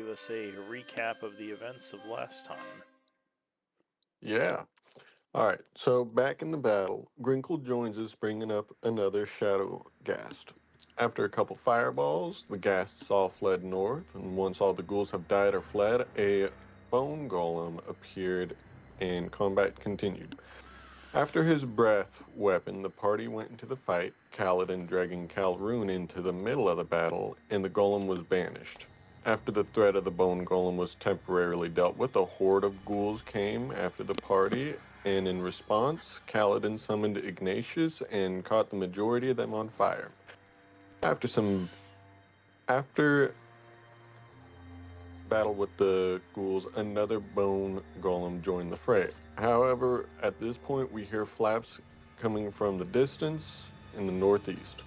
give us a recap of the events of last time? Yeah. All right. So back in the battle, Grinkle joins us, bringing up another Shadow Ghast. After a couple fireballs, the Ghasts all fled north, and once all the ghouls have died or fled, a bone golem appeared, and combat continued. After his breath weapon, the party went into the fight, Kaladin dragging Calroon into the middle of the battle, and the golem was banished. After the threat of the bone golem was temporarily dealt with, a horde of ghouls came after the party, and in response, Kaladin summoned Ignatius and caught the majority of them on fire. After some after battle with the ghouls, another bone golem joined the fray. However, at this point, we hear flaps coming from the distance in the northeast.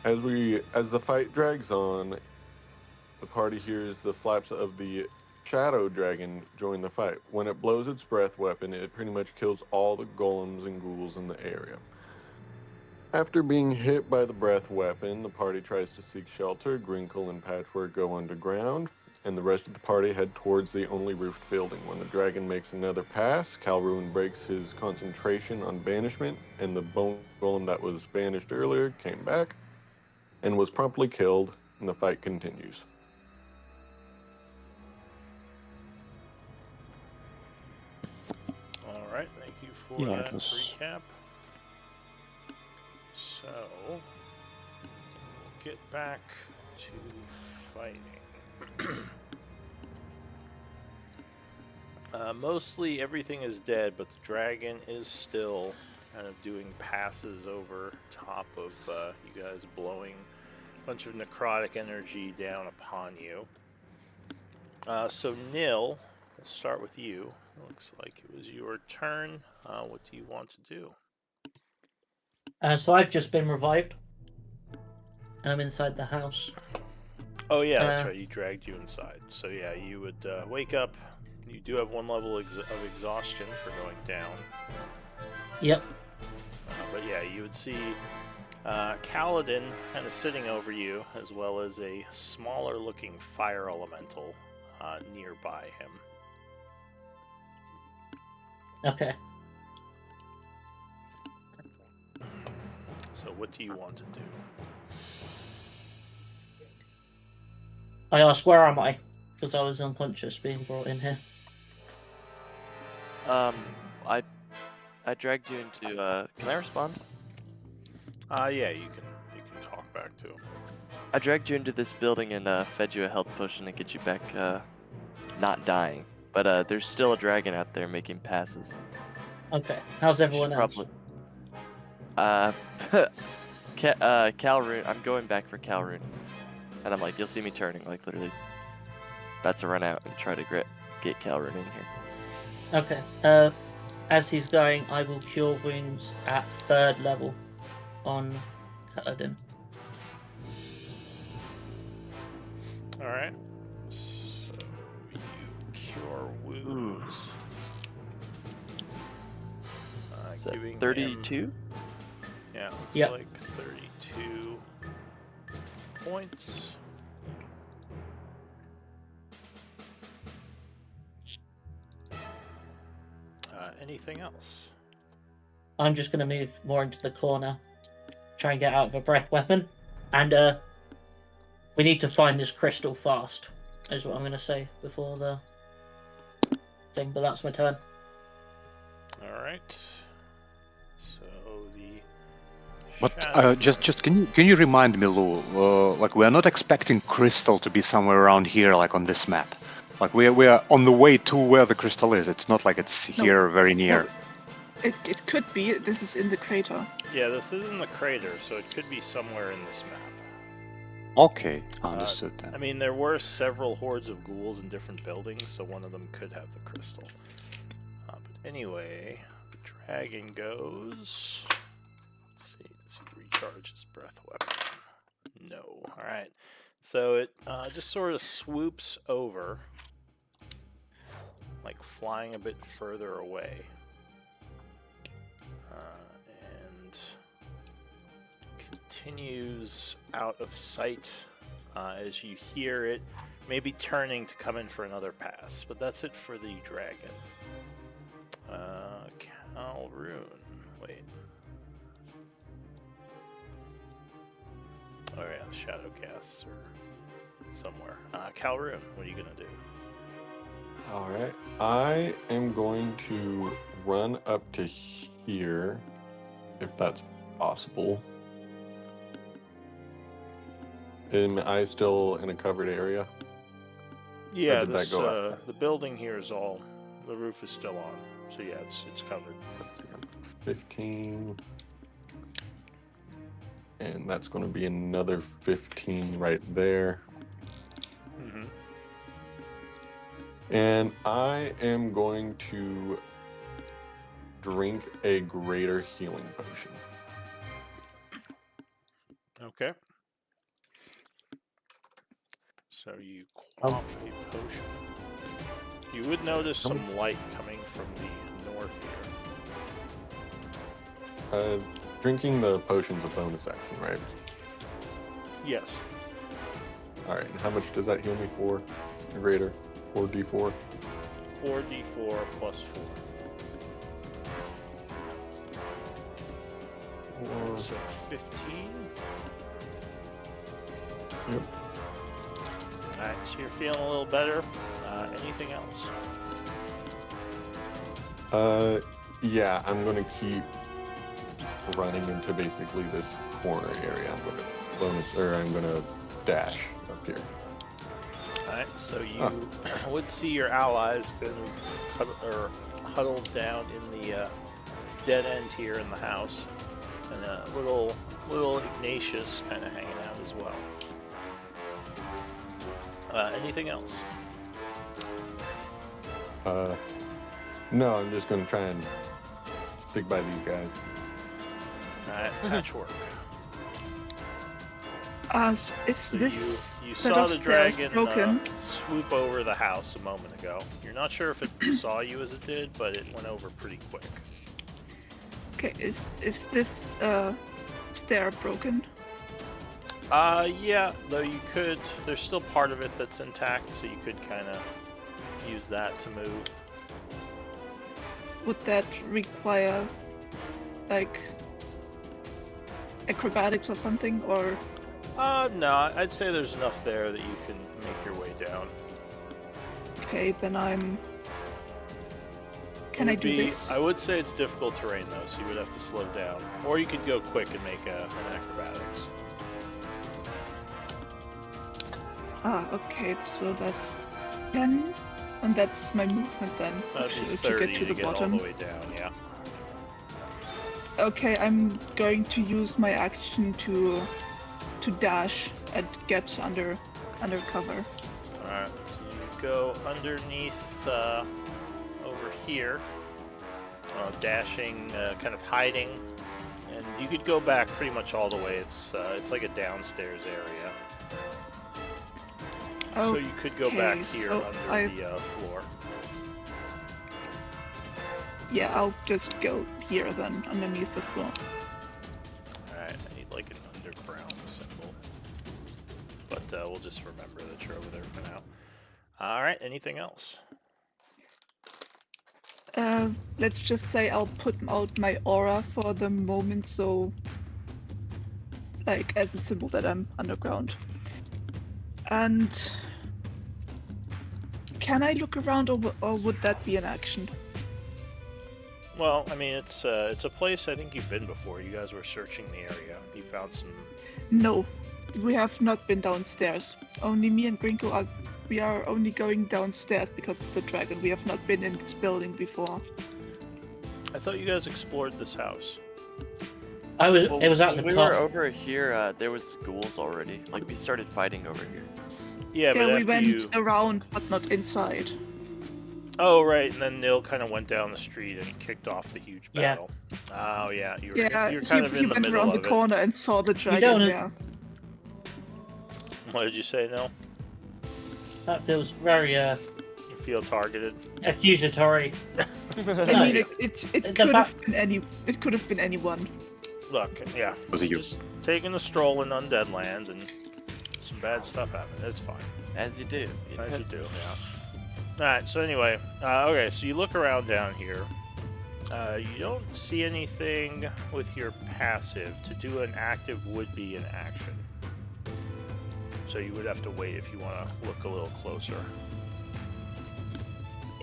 As the fight drags on, the party hears the flaps of the shadow dragon join the fight. When it blows its breath weapon, it pretty much kills all the golems and ghouls in the area. After being hit by the breath weapon, the party tries to seek shelter. Grinkle and Patchwork go underground, and the rest of the party head towards the only roofed building. When the dragon makes another pass, Calroon breaks his concentration on banishment, and the bone golem that was banished earlier came back and was promptly killed, and the fight continues. All right, thank you for Yeah, that it was. recap. So, we'll get back to the fighting. Mostly everything is dead, but the dragon is still kind of doing passes over top of you guys, blowing a bunch of necrotic energy down upon you. So, Nil, we'll start with you. Looks like it was your turn. What do you want to do? So I've just been revived, and I'm inside the house. Oh yeah, that's right. You dragged you inside. So yeah, you would wake up. You do have one level of exhaustion for going down. Yep. But yeah, you would see Kaladin kind of sitting over you, as well as a smaller-looking fire elemental nearby him. Okay. So what do you want to do? I asked, where am I? Because I was unconscious being brought in here. I dragged you into. Can I respond? Yeah, you can talk back to him. I dragged you into this building and fed you a health potion to get you back, not dying. But there's still a dragon out there making passes. Okay. How's everyone else? Calroon. I'm going back for Calroon, and I'm like, you'll see me turning, like literally, about to run out and try to get Calroon in here. Okay. As he's going, I will cure wounds at 3rd level on Kaladin. All right. So you cure wounds. So Giving 32. him, yeah, looks Yep. like 32 points. Anything else? I'm just going to move more into the corner, try and get out of a breath weapon, and we need to find this crystal fast, is what I'm going to say before the thing, but that's my turn. All right. So the But just can you remind me, Lou? Like we are not expecting crystal to be somewhere around here, like on this map. Like we are on the way to where the crystal is. It's not like it's here very near. No, it could be. This is in the crater. Yeah, this is in the crater, so it could be somewhere in this map. Okay, understood then. I mean, there were several hordes of ghouls in different buildings, so one of them could have the crystal. But anyway, the dragon goes. Let's see, does he recharge his breath weapon? No. All right. So it just sort of swoops over, like flying a bit further away. And continues out of sight as you hear it maybe turning to come in for another pass. But that's it for the dragon. Calroon. Wait. Oh yeah, the shadow casts are somewhere. Calroon, what are you gonna do? All right. I am going to run up to here, if that's possible. Am I still in a covered area? Yeah, did that this go up? the building here is all the roof is still on, so yeah, it's covered. Let's see. 15. And that's going to be another 15 right there. Mm-hmm. And I am going to drink a greater healing potion. Okay. So you quaff a potion. You would notice some light coming from the north here. Drinking the potion's a bonus action, right? Yes. All right. And how much does that heal me for? A greater 4d4. 4d4 plus 4. So 15. Yep. Alright, so you're feeling a little better. Anything else? Yeah, I'm gonna keep running into basically this corner area. I'm gonna dash up here. Alright, so you would see your allies huddled down in the dead end here in the house, and little Ignatius kind of hanging out as well. Anything else? No, I'm just gonna try and stick by these guys. Alright, patchwork. Is So this you set saw of the stairs dragon broken? swoop over the house a moment ago. You're not sure if it saw you as it did, but it went over pretty quick. Okay, is this stair broken? Yeah, though you could, there's still part of it that's intact, so you could kind of use that to move. Would that require like acrobatics or something, or? No, I'd say there's enough there that you can make your way down. Okay, then Can I do this? I would say it's difficult terrain though, so you would have to slow down. Or you could go quick and make an acrobatics. Okay, so that's 10, and that's my movement then. That'd be to 30 get to the get bottom. all the way down, yeah. Okay, I'm going to use my action to dash and get under cover. Alright, so you go underneath over here, dashing, kind of hiding, and you could go back pretty much all the way. It's like a downstairs area. So you could go back here so under the floor. Yeah, I'll just go here then, underneath the floor. Alright, I need like an underground symbol. But we'll just remember that you're over there for now. Alright, anything else? Let's just say I'll put out my aura for the moment, so like as a symbol that I'm underground. And can I look around, or would that be an action? Well, I mean, it's a place I think you've been before. You guys were searching the area. You found some... No, we have not been downstairs. Only me and Grinko we are only going downstairs because of the dragon. We have not been in this building before. I thought you guys explored this house. It was at the we top. were over here. There was ghouls already. Like we started fighting over here. Yeah, but we after went you... around, but not inside. Oh, right, and then Nil kind of went down the street and kicked off the huge battle. Oh, yeah, you were kind of he in the went middle around of the it. corner and saw the dragon. Yeah. What did you say, Nil? That feels very You feel targeted? accusatory. I mean, it could have been anyone. Look, yeah. Was it you? Just taking a stroll in Undead Land and some bad stuff happened. It's fine. As you do. As you do, yeah. Alright, so anyway, okay, so you look around down here. You don't see anything with your passive. To do an active would be an action. So you would have to wait if you want to look a little closer.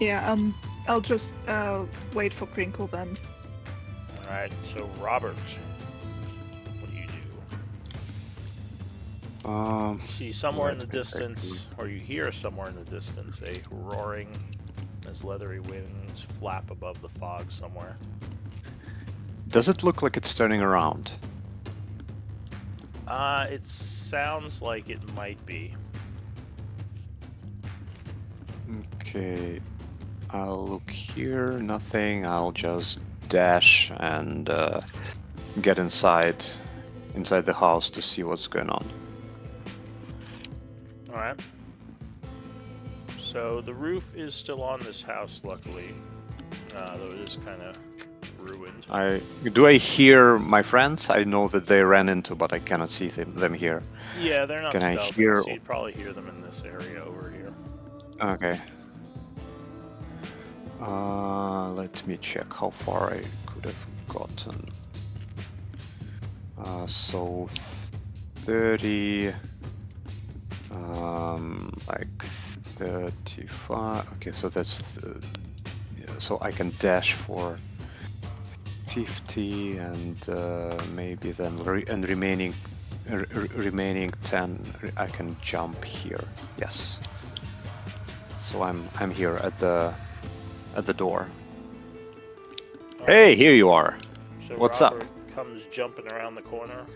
Yeah, I'll just wait for Crinkle then. Alright, so Robert, what do? You see somewhere in the distance, or you hear somewhere in the distance, a roaring as leathery wings flap above the fog somewhere. Does it look like it's turning around? It sounds like it might be. Okay, I'll look here, nothing. I'll just dash and get inside the house to see what's going on. Alright. So the roof is still on this house, luckily, though it is kind of ruined. Do I hear my friends? I know that they ran into, but I cannot see them here. Yeah, they're not Can I stealthing, hear- so you'd probably hear them in this area over here. Okay. Let me check how far I could have gotten. So 30, like 35. Okay, so that's yeah, so I can dash for 50 and maybe then remaining 10 I can jump here. Yes. So I'm here at the door. Hey, here you are. So What's Robert up? comes jumping around the corner.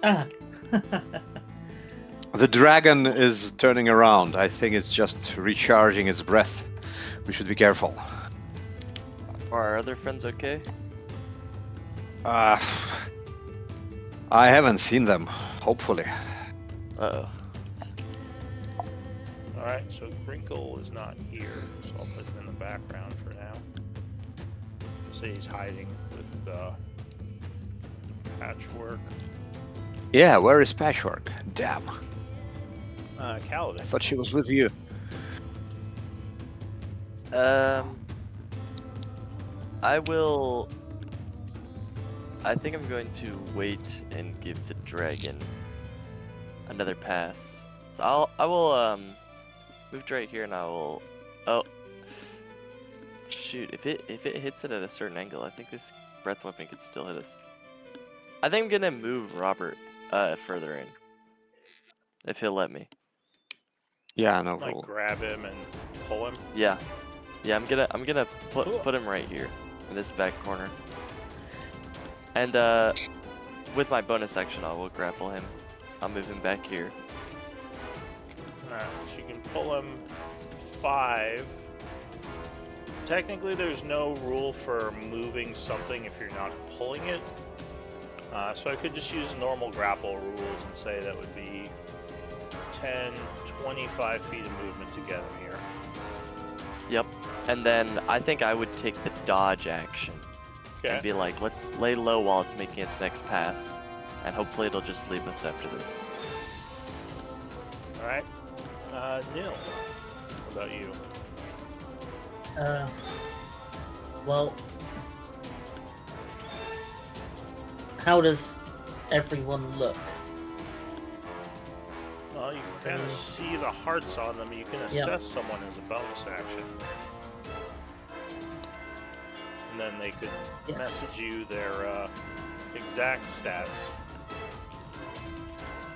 Ah. The dragon is turning around. I think it's just recharging its breath. We should be careful. Are our other friends okay? I haven't seen them. Hopefully. Uh-oh. Alright, so Crinkle is not here, so I'll put him in the background for now. Say he's hiding with Patchwork. Yeah, where is Patchwork? Damn. Kaladin. I thought she was with you. I think I'm going to wait and give the dragon another pass. So I will move right here and I will. Oh, shoot! If it hits it at a certain angle, I think this breath weapon could still hit us. I think I'm gonna move Robert further in, if he'll let me. Yeah, no Like rule. grab him and pull him. Yeah, I'm gonna put him right here in this back corner. And with my bonus action, I will grapple him. I'll move him back here. Alright, so you can pull him 5. Technically, there's no rule for moving something if you're not pulling it. So I could just use normal grapple rules and say that would be 10, 25 feet of movement to get him here. Yep. And then I think I would take the dodge action. Okay. And be like, let's lay low while it's making its next pass. And hopefully it'll just leave us after this. Alright. Nil. What about you? Well, how does everyone look? Well, you can kind of see the hearts on them. You can assess someone as a bonus action. And then they could message you their exact stats.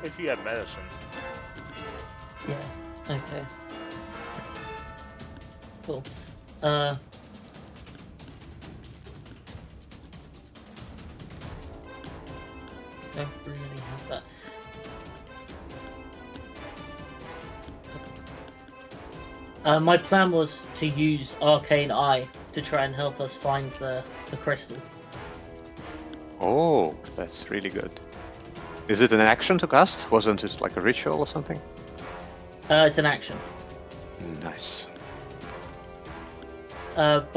If you have medicine. Yeah. Okay. Cool. Don't really have that. My plan was to use Arcane Eye to try and help us find the crystal. Oh, that's really good. Is it an action to cast? Wasn't it like a ritual or something? It's an action. Nice. But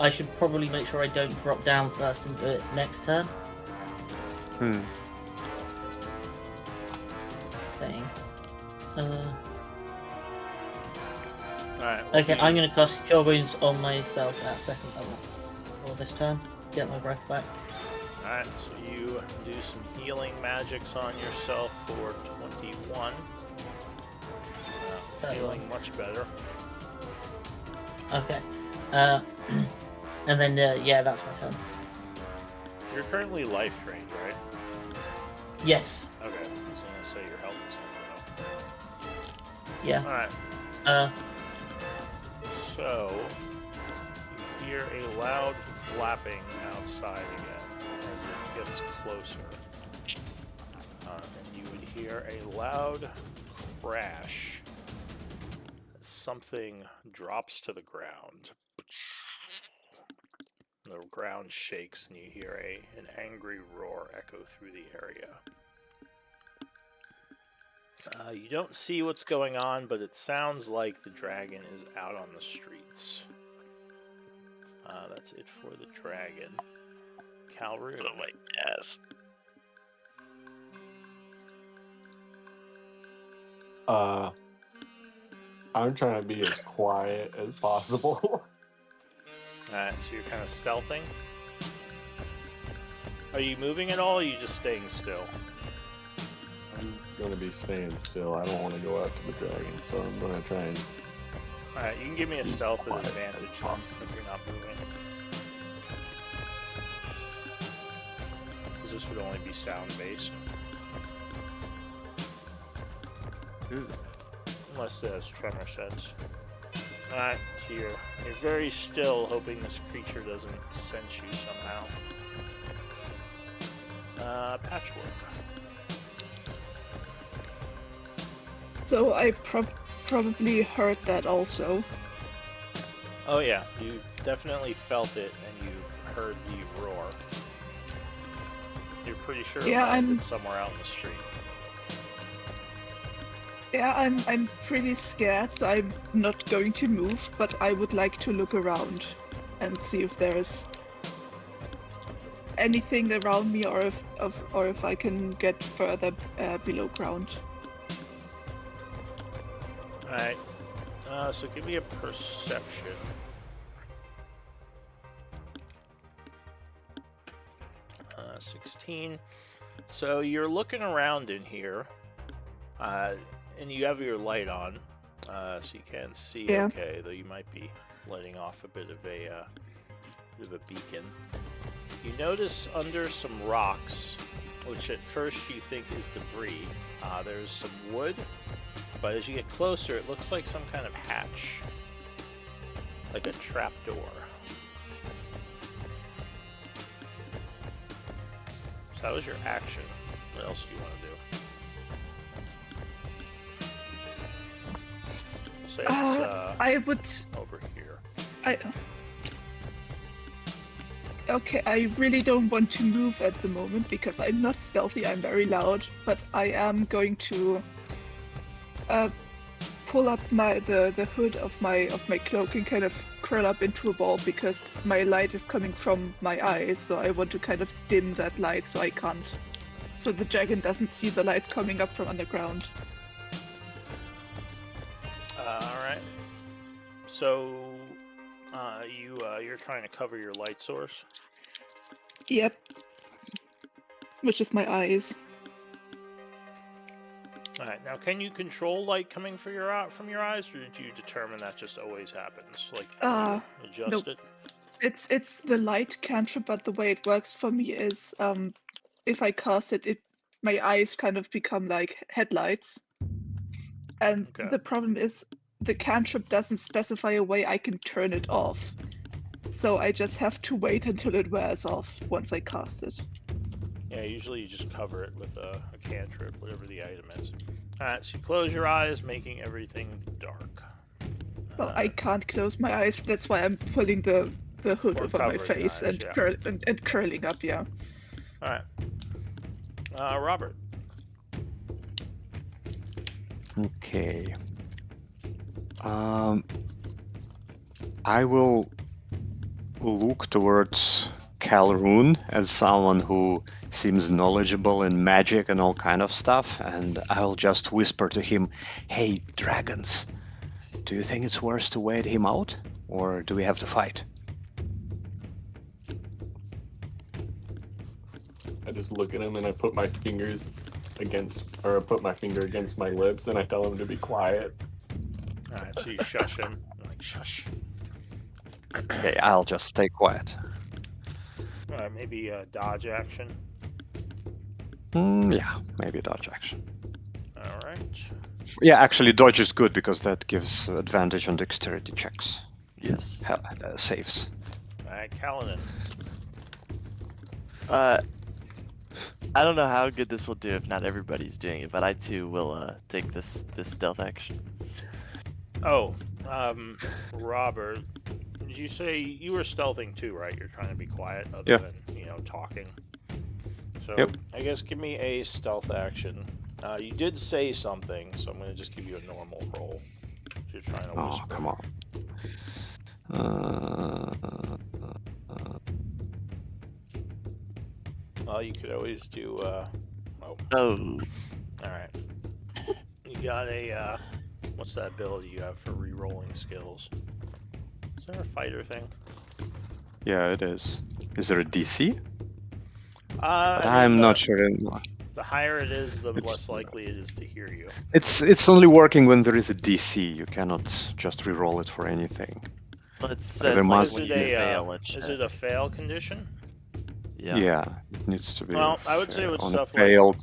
I should probably make sure I don't drop down first and do it next turn. Alright. Okay, I'm going to cast Cure Wounds on myself at second level for this turn. Get my breath back. Alright, so you do some healing magics on yourself for 21. Feeling much better. Okay. And then, yeah, that's my turn. You're currently life drained, right? Yes. Okay, I was gonna say your health is going up. Yeah. Alright, so you hear a loud flapping outside again as it gets closer. And you would hear a loud crash as something drops to the ground. The ground shakes and you hear an angry roar echo through the area. You don't see what's going on, but it sounds like the dragon is out on the streets. That's it for the dragon. Calru. Oh my ass. I'm trying to be as quiet as possible. Alright, so you're kind of stealthing. Are you moving at all, or are you just staying still? I'm gonna be staying still. I don't want to go out to the dragon, so I'm gonna try and. Alright, you can give me a stealth at Quiet. advantage then, if you're not moving. Because this would only be sound-based. Ooh. Unless it has tremor sense. Alright, so you're very still, hoping this creature doesn't sense you somehow. Patchwork. So I probably heard that also. Oh yeah, you definitely felt it, and you heard the roar. You're pretty sure it Yeah, landed somewhere out in the street. Yeah, I'm pretty scared, so I'm not going to move, but I would like to look around and see if there's anything around me, or if I can get further below ground. Alright, so give me a perception. 16. So you're looking around in here, and you have your light on, so you can see okay, though you might be letting off a bit of a beacon. You notice under some rocks, which at first you think is debris, there's some wood, but as you get closer, it looks like some kind of hatch, like a trapdoor. So that was your action. What else do you want to do? Say it's I would. over here. Okay, I really don't want to move at the moment because I'm not stealthy. I'm very loud, but I am going to pull up the hood of my cloak and kind of curl up into a ball because my light is coming from my eyes. So I want to kind of dim that light so the dragon doesn't see the light coming up from underground. Alright. So, you're trying to cover your light source? Yep. Which is my eyes. Alright, now can you control light coming from your eyes, or did you determine that just always happens? Like, can you adjust nope. it? It's the light cantrip, but the way it works for me is if I cast it, my eyes kind of become like headlights. And Okay. the problem is the cantrip doesn't specify a way I can turn it off. So I just have to wait until it wears off once I cast it. Yeah, usually you just cover it with a cantrip, whatever the item is. Alright, so you close your eyes, making everything dark. Well, I can't close my eyes, that's why I'm pulling the hood Or over my covering face eyes, and, yeah. and curling up, yeah. Alright. Robert. Okay. I will look towards Calroon as someone who seems knowledgeable in magic and all kind of stuff, and I'll just whisper to him, "Hey, dragons, do you think it's worth to wait him out, or do we have to fight?" I just look at him and I put my fingers I put my finger against my lips and I tell him to be quiet. Alright, so you shush him. You're like, shush. Okay, I'll just stay quiet. Maybe a dodge action. Yeah, maybe dodge action. Alright. Yeah, actually, dodge is good because that gives advantage on dexterity checks. Yes. Saves. Alright, Kaladin. I don't know how good this will do if not everybody's doing it, but I too will take this stealth action. Oh, Robert, did you say you were stealthing too, right? You're trying to be quiet other than, talking. So, Yep. I guess give me a stealth action. You did say something, so I'm going to just give you a normal roll. If you're trying to whisper. Oh, come on. Well, you could always do, Oh. Alright. You got a, what's that ability you have for re-rolling skills? Is there a fighter thing? Yeah, it is. Is there a DC? But I'm not sure anymore. The higher it is, the It's- less likely it is to hear you. It's only working when there is a DC. You cannot just re-roll it for anything. Well, it there says like must- when Is you it a, fail a is check. it a fail condition? Yeah. It needs to be. Well, I would say with on stuff a failed.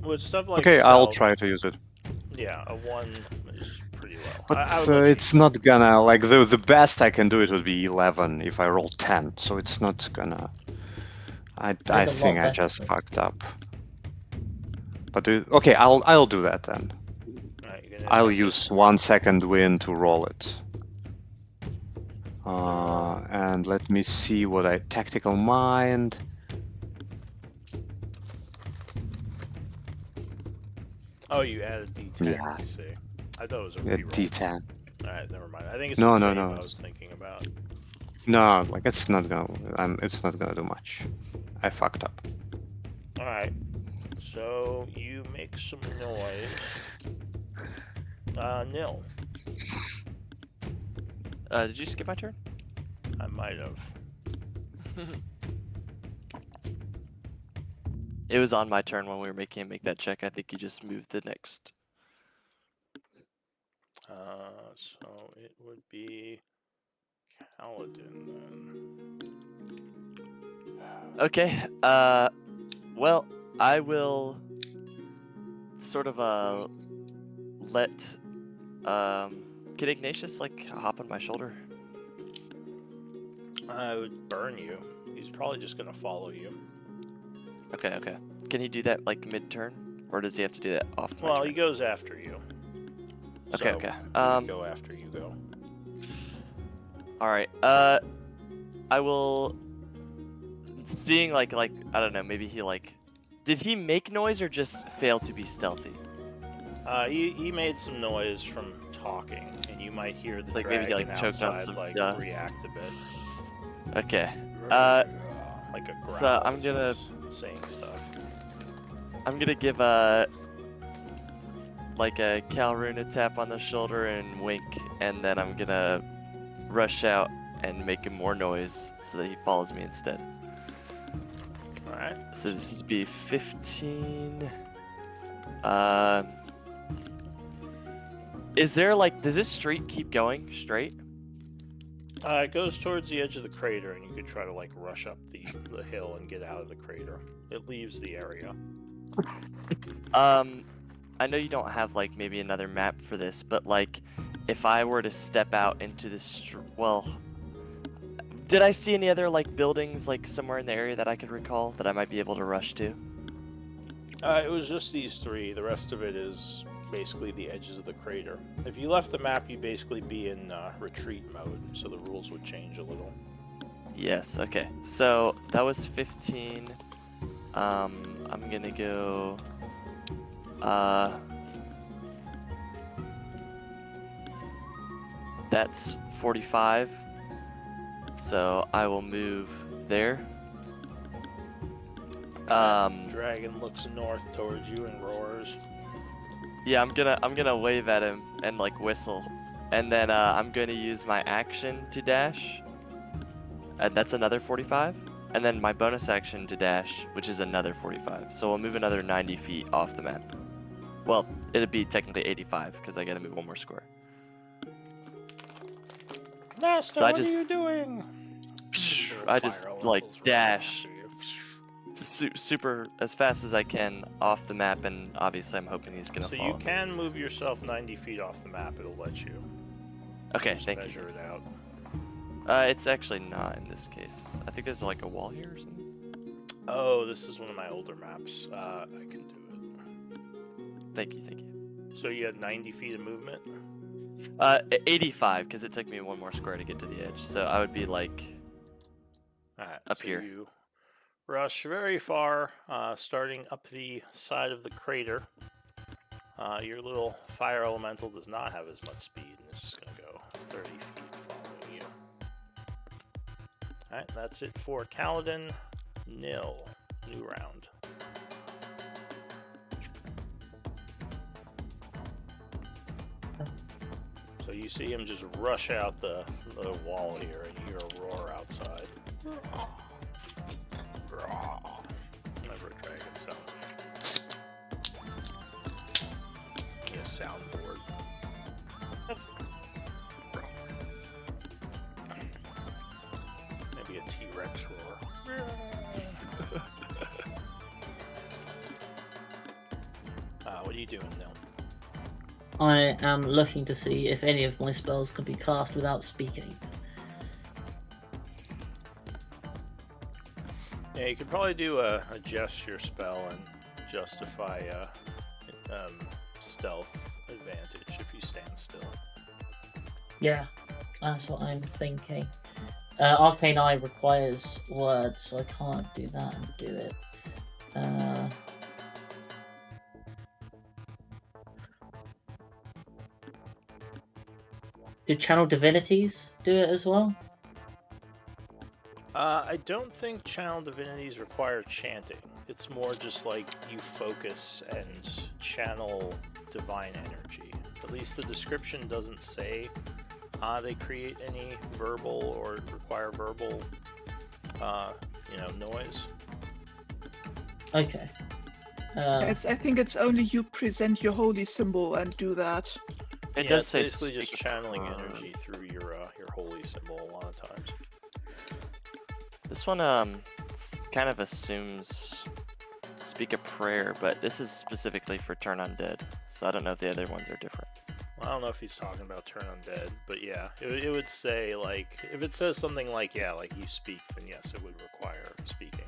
With stuff like Okay, I'll stealth, try to use it. Yeah, a 1 is pretty low. But I would let you it's not gonna like the best I can do it would be 11 if I roll 10. So it's not gonna. I a think lot I better. just fucked up. But okay, I'll do that then. Alright, you're gonna I'll attempt use 1 second win to roll it. And let me see what I tactical mind. Oh, you added D10. Yeah. I see. I thought it was a Yeah, reroll. D10. Alright, never mind. I think it's No, the no, same no. I was thinking about. No, like it's not gonna do much. I fucked up. Alright. So you make some noise. Nil. Did you skip my turn? I might have. It was on my turn when we were making him make that check. I think you just moved the next. So it would be Kaladin then. Okay. Well, I will sort of let Kid Ignatius like hop on my shoulder. I would burn you. He's probably just gonna follow you. Okay. Can he do that like mid-turn, or does he have to do that off my Well, turn? he goes after you. Okay. So, Okay. he go after you go. All right. I will. Seeing like I don't know. Maybe he like. Did he make noise or just fail to be stealthy? He made some noise from talking, and you might hear the It's like dragon maybe, like, choked on outside some like dust. react a bit. Okay. Like a growl. so I'm as gonna- he's saying stuff. I'm gonna give like a Calrune a tap on the shoulder and wink, and then I'm gonna rush out and make him more noise so that he follows me instead. All right. So this would be 15. Is there like, does this street keep going straight? It goes towards the edge of the crater, and you could try to like rush up the hill and get out of the crater. It leaves the area. I know you don't have like maybe another map for this, but like, if I were to step out into the well, did I see any other like buildings like somewhere in the area that I could recall that I might be able to rush to? It was just these 3. The rest of it is basically the edges of the crater. If you left the map, you'd basically be in retreat mode, so the rules would change a little. Yes. Okay. So that was 15. I'm gonna go. That's 45. So I will move there. Dragon looks north towards you and roars. Yeah, I'm gonna wave at him and like whistle, and then I'm gonna use my action to dash. That's another 45, and then my bonus action to dash, which is another 45. So we'll move another 90 feet off the map. Well, it'd be technically 85 because I gotta move one more square. Nasta, So I what just- are you doing? I just like dash super as fast as I can off the map, and obviously I'm hoping he's gonna So follow you me. can move yourself 90 feet off the map. It'll let you. Okay, Just thank you. measure it out. It's actually not in this case. I think there's like a wall here or something. Oh, this is one of my older maps. I can do Thank you. it. So you had 90 feet of movement? 85, because it took me one more square to get to the edge. So I would be like Alright, up so here. You rush very far, starting up the side of the crater. Your little fire elemental does not have as much speed, and it's just going to go 30 feet following you. Alright, that's it for Kaladin. Nil. New round. So you see him just rush out the wall here, and you hear a roar outside. Whenever a dragon sounds. Yeah, soundboard. Maybe a T-Rex roar. What are you doing, Nil? I am looking to see if any of my spells can be cast without speaking. Yeah, you could probably do a gesture spell and justify stealth advantage if you stand still. Yeah, that's what I'm thinking. Arcane Eye requires words, so I can't do that and do it. Did Channel Divinities do it as well? I don't think Channel Divinities require chanting. It's more just like you focus and channel divine energy. At least the description doesn't say they create any verbal or require verbal, noise. Okay. I think it's only you present your holy symbol and do that. It Yeah, does it's say basically just speak channeling prayer. energy through your holy symbol a lot of times. This one kind of assumes speak a prayer, but this is specifically for turn undead, so I don't know if the other ones are different. Well, I don't know if he's talking about turn undead, but yeah, it would say, like, if it says something like, yeah, like you speak, then yes, it would require speaking.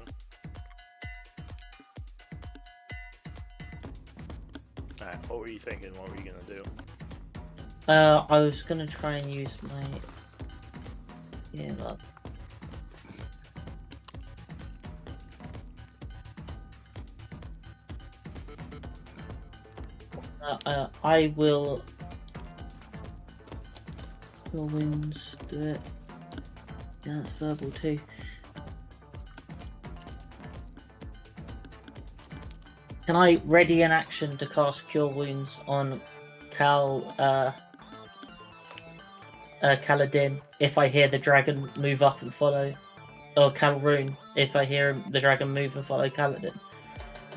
Alright, what were you thinking? What were you gonna do? I was gonna try and use my look. I will. Your winds do it. Yeah, that's verbal too. Can I ready an action to cast Cure Wounds on Kaladin if I hear the dragon move up and follow, or Calrune if I hear the dragon move and follow Kaladin?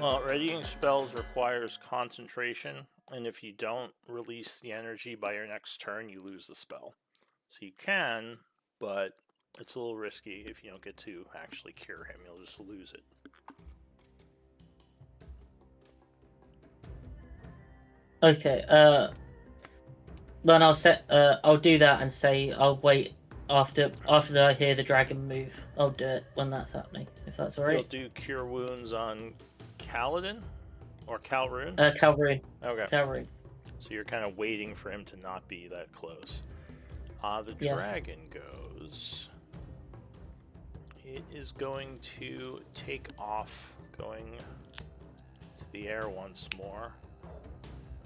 Well, readying spells requires concentration, and if you don't release the energy by your next turn, you lose the spell. So you can, but it's a little risky if you don't get to actually cure him. You'll just lose it. Okay. Then I'll do that and say I'll wait after I hear the dragon move. I'll do it when that's happening, if that's alright. You'll do cure wounds on Kaladin or Calrune. Calrune. Okay. Calrune. So you're kind of waiting for him to not be that close. The Yeah. dragon goes. It is going to take off, going to the air once more,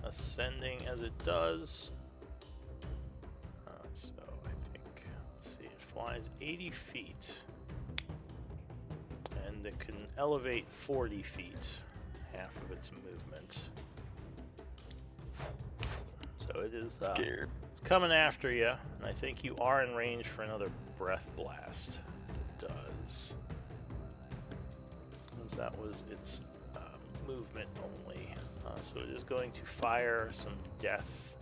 ascending as it does. So I think, let's see, it flies 80 feet. And and it can elevate 40 feet, half of its movement. So it is Scared. it's coming after you, and I think you are in range for another breath blast. As it does. Since that was its movement only. So it is going to fire some death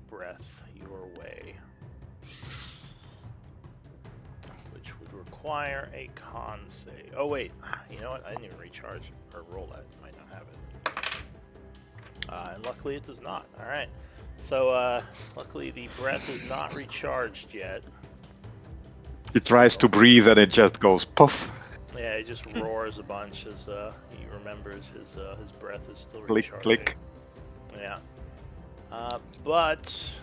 breath your way, which would require a con save. Oh wait, you know what? I didn't even recharge or roll that. Might not have it. And luckily it does not. All right. So luckily the breath is not recharged yet. He tries to breathe and it just goes puff. Yeah, he just roars a bunch as he remembers his breath is still Click, recharging. click. Yeah. But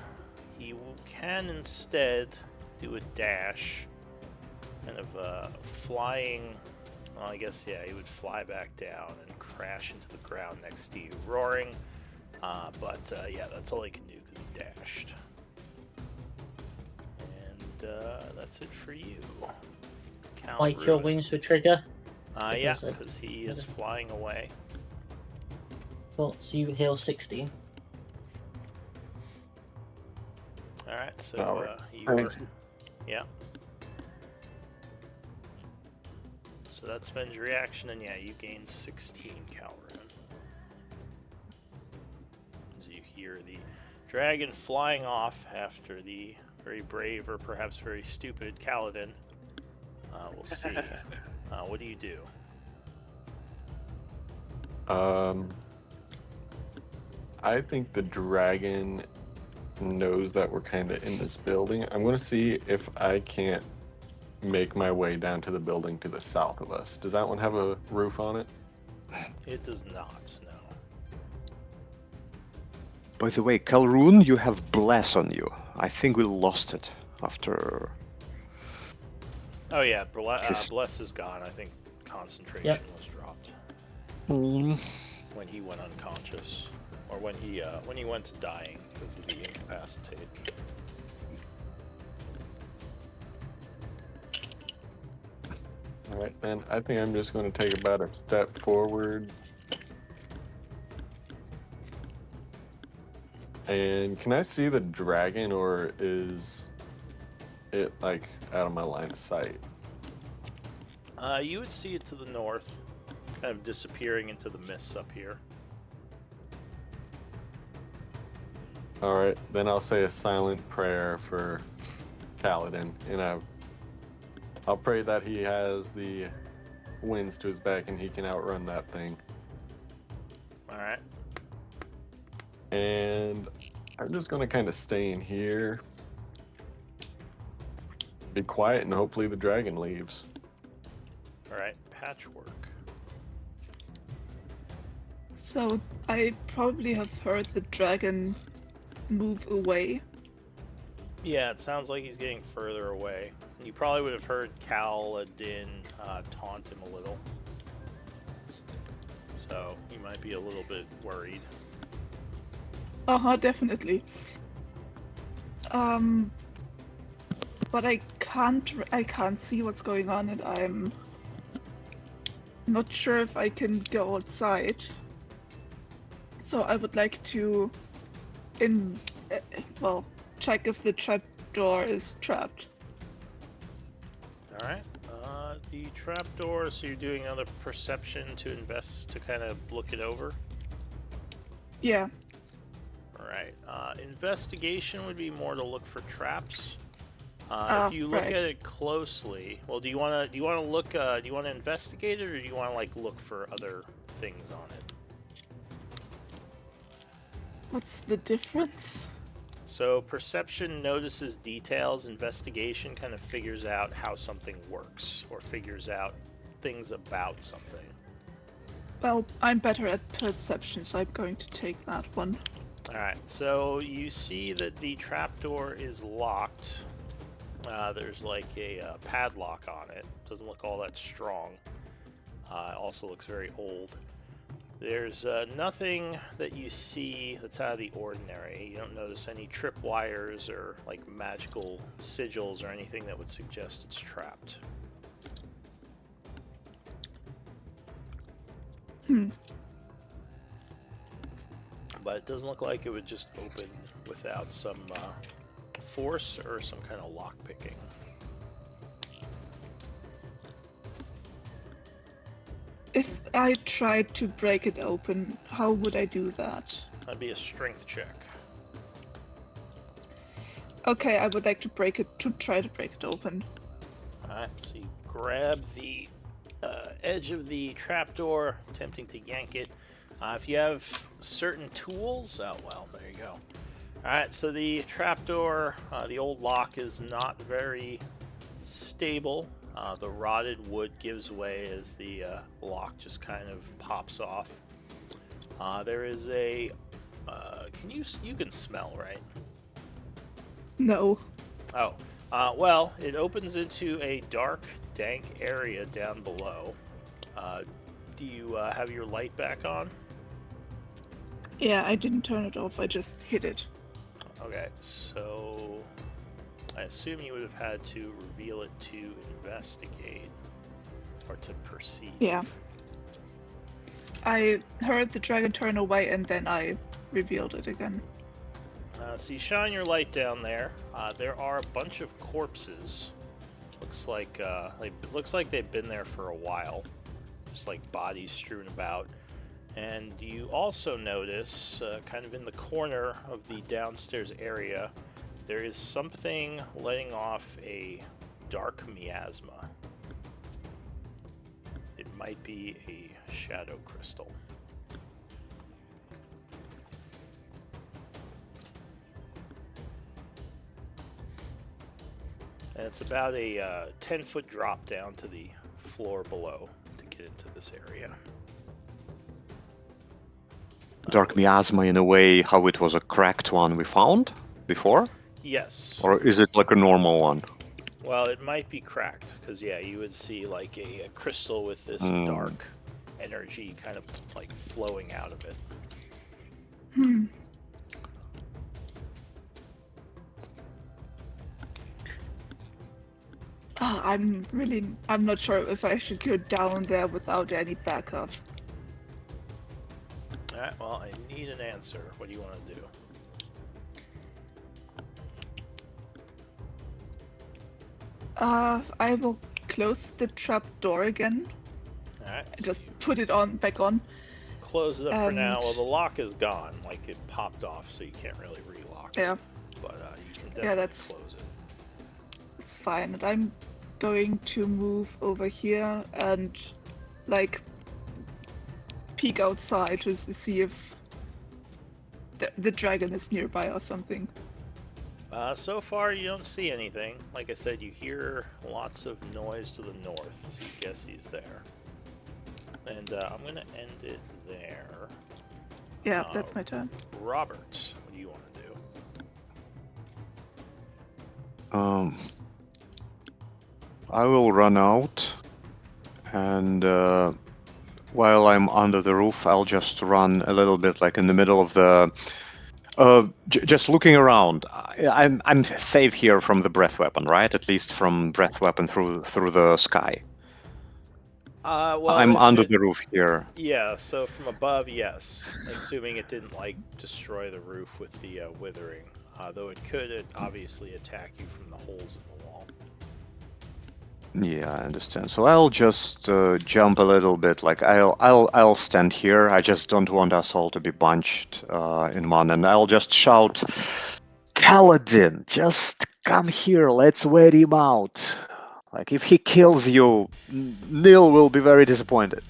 he can instead do a dash, kind of flying. Well, I guess yeah, he would fly back down and crash into the ground next to you, roaring. But yeah, that's all he can do because he dashed. And that's it for you. Count Like your Ruin. wings would trigger. Yeah, Because, because he is flying away. Well, so you heal 16. All right, so All right. you were, Thank you. yeah. So that spends your reaction, and yeah, you gain 16 Calrune. As you hear the dragon flying off after the very brave or perhaps very stupid Kaladin. We'll see. What do you do? I think the dragon knows that we're kind of in this building. I'm going to see if I can't make my way down to the building to the south of us. Does that one have a roof on it? It does not, no. By the way, Calrune, you have Bless on you. I think we lost it after... Oh yeah, Bless is gone. I think concentration was dropped when he went unconscious, or when he went to dying because of the incapacitate. All right, then. I think I'm just going to take about a step forward. And can I see the dragon, or is it like out of my line of sight? You would see it to the north, kind of disappearing into the mists up here. All right, then I'll say a silent prayer for Kaladin, and I'll pray that he has the winds to his back and he can outrun that thing. All right. And I'm just going to kind of stay in here, be quiet, and hopefully the dragon leaves. All right. Patchwork. So I probably have heard the dragon move away. Yeah, it sounds like he's getting further away. You probably would have heard Kaladin taunt him a little. So you might be a little bit worried. Definitely. But I can't see what's going on, and I'm not sure if I can go outside. So I would like to, check if the trapdoor is trapped. All right. The trapdoor. So you're doing another perception to kind of look it over. Yeah. All right. Investigation would be more to look for traps. If you look right. at it closely, well, do you want to investigate it, or do you want to like look for other things on it? What's the difference? So perception notices details. Investigation kind of figures out how something works, or figures out things about something. Well, I'm better at perception, so I'm going to take that one. Alright, so you see that the trapdoor is locked. There's like a padlock on it. Doesn't look all that strong. It also looks very old. There's nothing that you see that's out of the ordinary. You don't notice any tripwires or like magical sigils or anything that would suggest it's trapped. Hmm. But it doesn't look like it would just open without some force or some kind of lock picking. If I tried to break it open, how would I do that? That'd be a strength check. Okay, I would like to try to break it open. Alright, so you grab the edge of the trapdoor, attempting to yank it. If you have certain tools, oh well, there you go. Alright, so the trapdoor, the old lock is not very stable. The rotted wood gives way as the lock just kind of pops off. There is a, you can smell, right? No. Oh, well, it opens into a dark, dank area down below. Do you have your light back on? Yeah, I didn't turn it off, I just hit it. Okay, so I assume you would have had to reveal it to investigate or to perceive. Yeah. I heard the dragon turn away and then I revealed it again. So you shine your light down there. There are a bunch of corpses. Looks like they've been there for a while, just like bodies strewn about. And you also notice, kind of in the corner of the downstairs area, there is something letting off a dark miasma. It might be a shadow crystal. And it's about a 10-foot drop down to the floor below to get into this area. Dark miasma in a way how it was a cracked one we found before? Yes. Or is it like a normal one? Well, it might be cracked, because, yeah, you would see, like, a crystal with this dark energy kind of, like, flowing out of it. I'm not sure if I should go down there without any backup. Alright, well, I need an answer. What do you want to do? I will close the trap door again. Alright, so Just you put it back on. close it up for now. and- Well, the lock is gone. Like, it popped off, so you can't really relock it. Yeah, But you can definitely that's- close it. it's fine. And I'm going to move over here and, like, peek outside to see if the dragon is nearby or something. So far, you don't see anything. Like I said, you hear lots of noise to the north, so you guess he's there. And I'm going to end it there. Yeah, that's my turn. Robert, what do you want to do? I will run out, and while I'm under the roof, I'll just run a little bit, like in the middle of the. Just looking around. I'm safe here from the breath weapon, right? At least from breath weapon through the sky. Well, I'm under the roof here. Yeah, so from above, yes. Assuming it didn't, like, destroy the roof with the withering. Though it could obviously attack you from the holes in the wall. Yeah, I understand. So I'll just jump a little bit. Like I'll stand here. I just don't want us all to be bunched in one, and I'll just shout, "Kaladin, just come here. Let's wait him out. Like if he kills you, Neil will be very disappointed."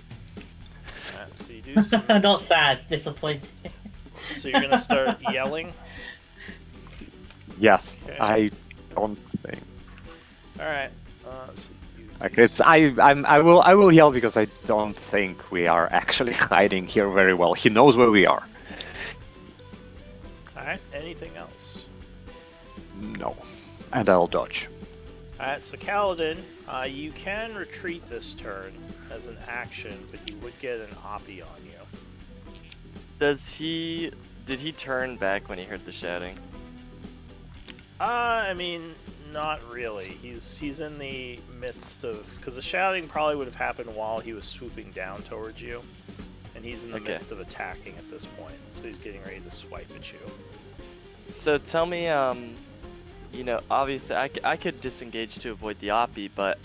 Alright, so you do some... Not sad, disappointed. So you're gonna start yelling? Yes, Okay. I don't think. Alright, so you Like do it's I will yell because I don't think we are actually hiding here very well. He knows where we are. Alright, anything else? No, and I'll dodge. Alright, so Kaladin, you can retreat this turn as an action, but you would get an oppie on you. Did he turn back when he heard the shouting? I mean, not really. He's in the midst of... Because the shouting probably would have happened while he was swooping down towards you. he's in the Okay. midst of attacking at this point, so he's getting ready to swipe at you. So tell me, you know, obviously I could disengage to avoid the Oppie, but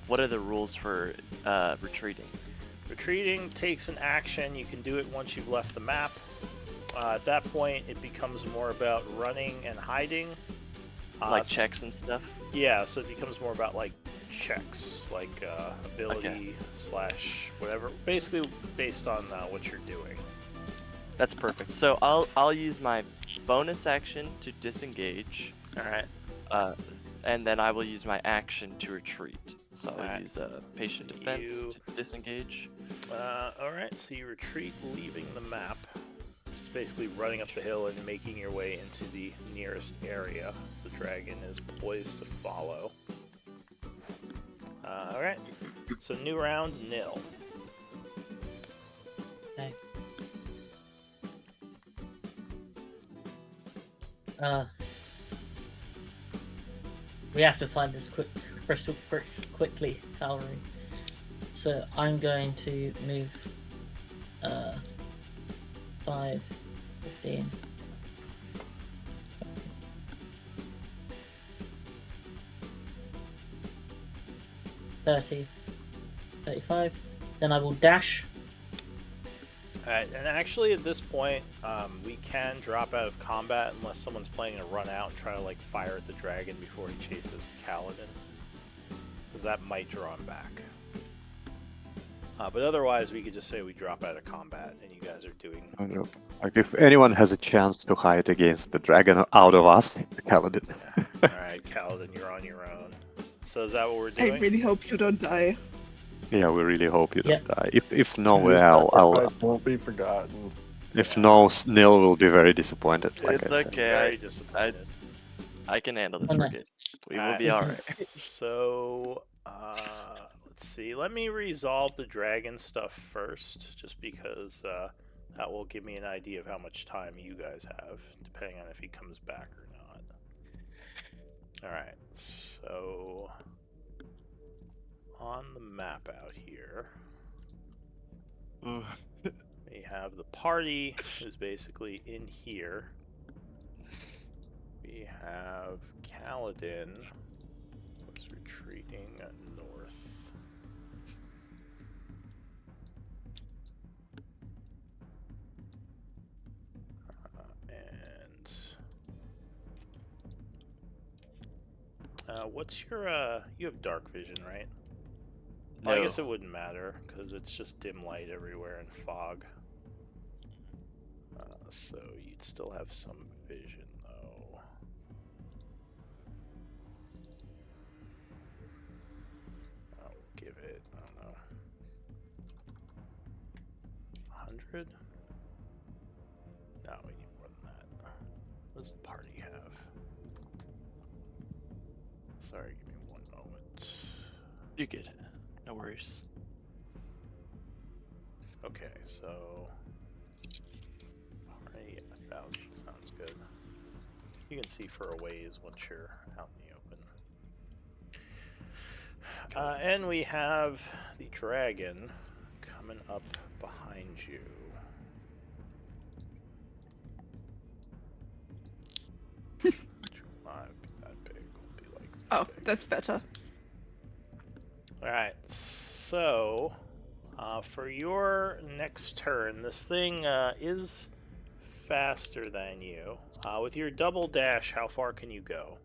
what are the rules for retreating? Retreating takes an action. You can do it once you've left the map. At that point, it becomes more about running and hiding. Like checks and stuff? Yeah, so it becomes more about like checks, like ability slash whatever. Basically, based on what you're doing. That's perfect. So I'll use my bonus action to disengage. All right. And then I will use my action to retreat. So I'll Alright. use patient defense to disengage. All right. So you retreat, leaving the map. It's basically running up the hill and making your way into the nearest area. As the dragon is poised to follow. All right. So new round, nil. Okay. We have to find this crystal quickly, Cavalry. So I'm going to move 5, 15. 30, 35. Then I will dash. Alright, and actually at this point, we can drop out of combat unless someone's planning to run out and try to like fire at the dragon before he chases Kaladin. Because that might draw him back. But otherwise, we could just say we drop out of combat and you guys are doing... Like if anyone has a chance to hide against the dragon out of us, Kaladin. Yeah. Alright, Kaladin, you're on your own. So is that what we're I doing? really hope you don't die. Yeah, we really hope you don't Yep. die. If no, Your I'll sacrifice won't be forgotten. if no, Nil will be very disappointed. Like It's I said. okay. Very disappointed. I can handle this. Oh, no. We're good. We will Alright. be alright. So, let's see. Let me resolve the dragon stuff first, just because that will give me an idea of how much time you guys have, depending on if he comes back or not. Alright, so on the map out here, we have the party, who's basically in here. We have Kaladin, who's retreating north. What's your, you have dark vision, right? No. Well, I guess it wouldn't matter, because it's just dim light everywhere and fog. So you'd still have some vision, though. I'll give it, I don't know, 100? No, we need more than that. What does the party have? Sorry, give me one moment. You're good. No worries. Okay, so party 1,000 sounds good. You can see for a ways once you're out in the open. And we have the dragon coming up behind you. Which will not be that big. Will be like this Oh, big. that's better. Alright, so for your next turn, this thing is faster than you. With your double dash, how far can you go?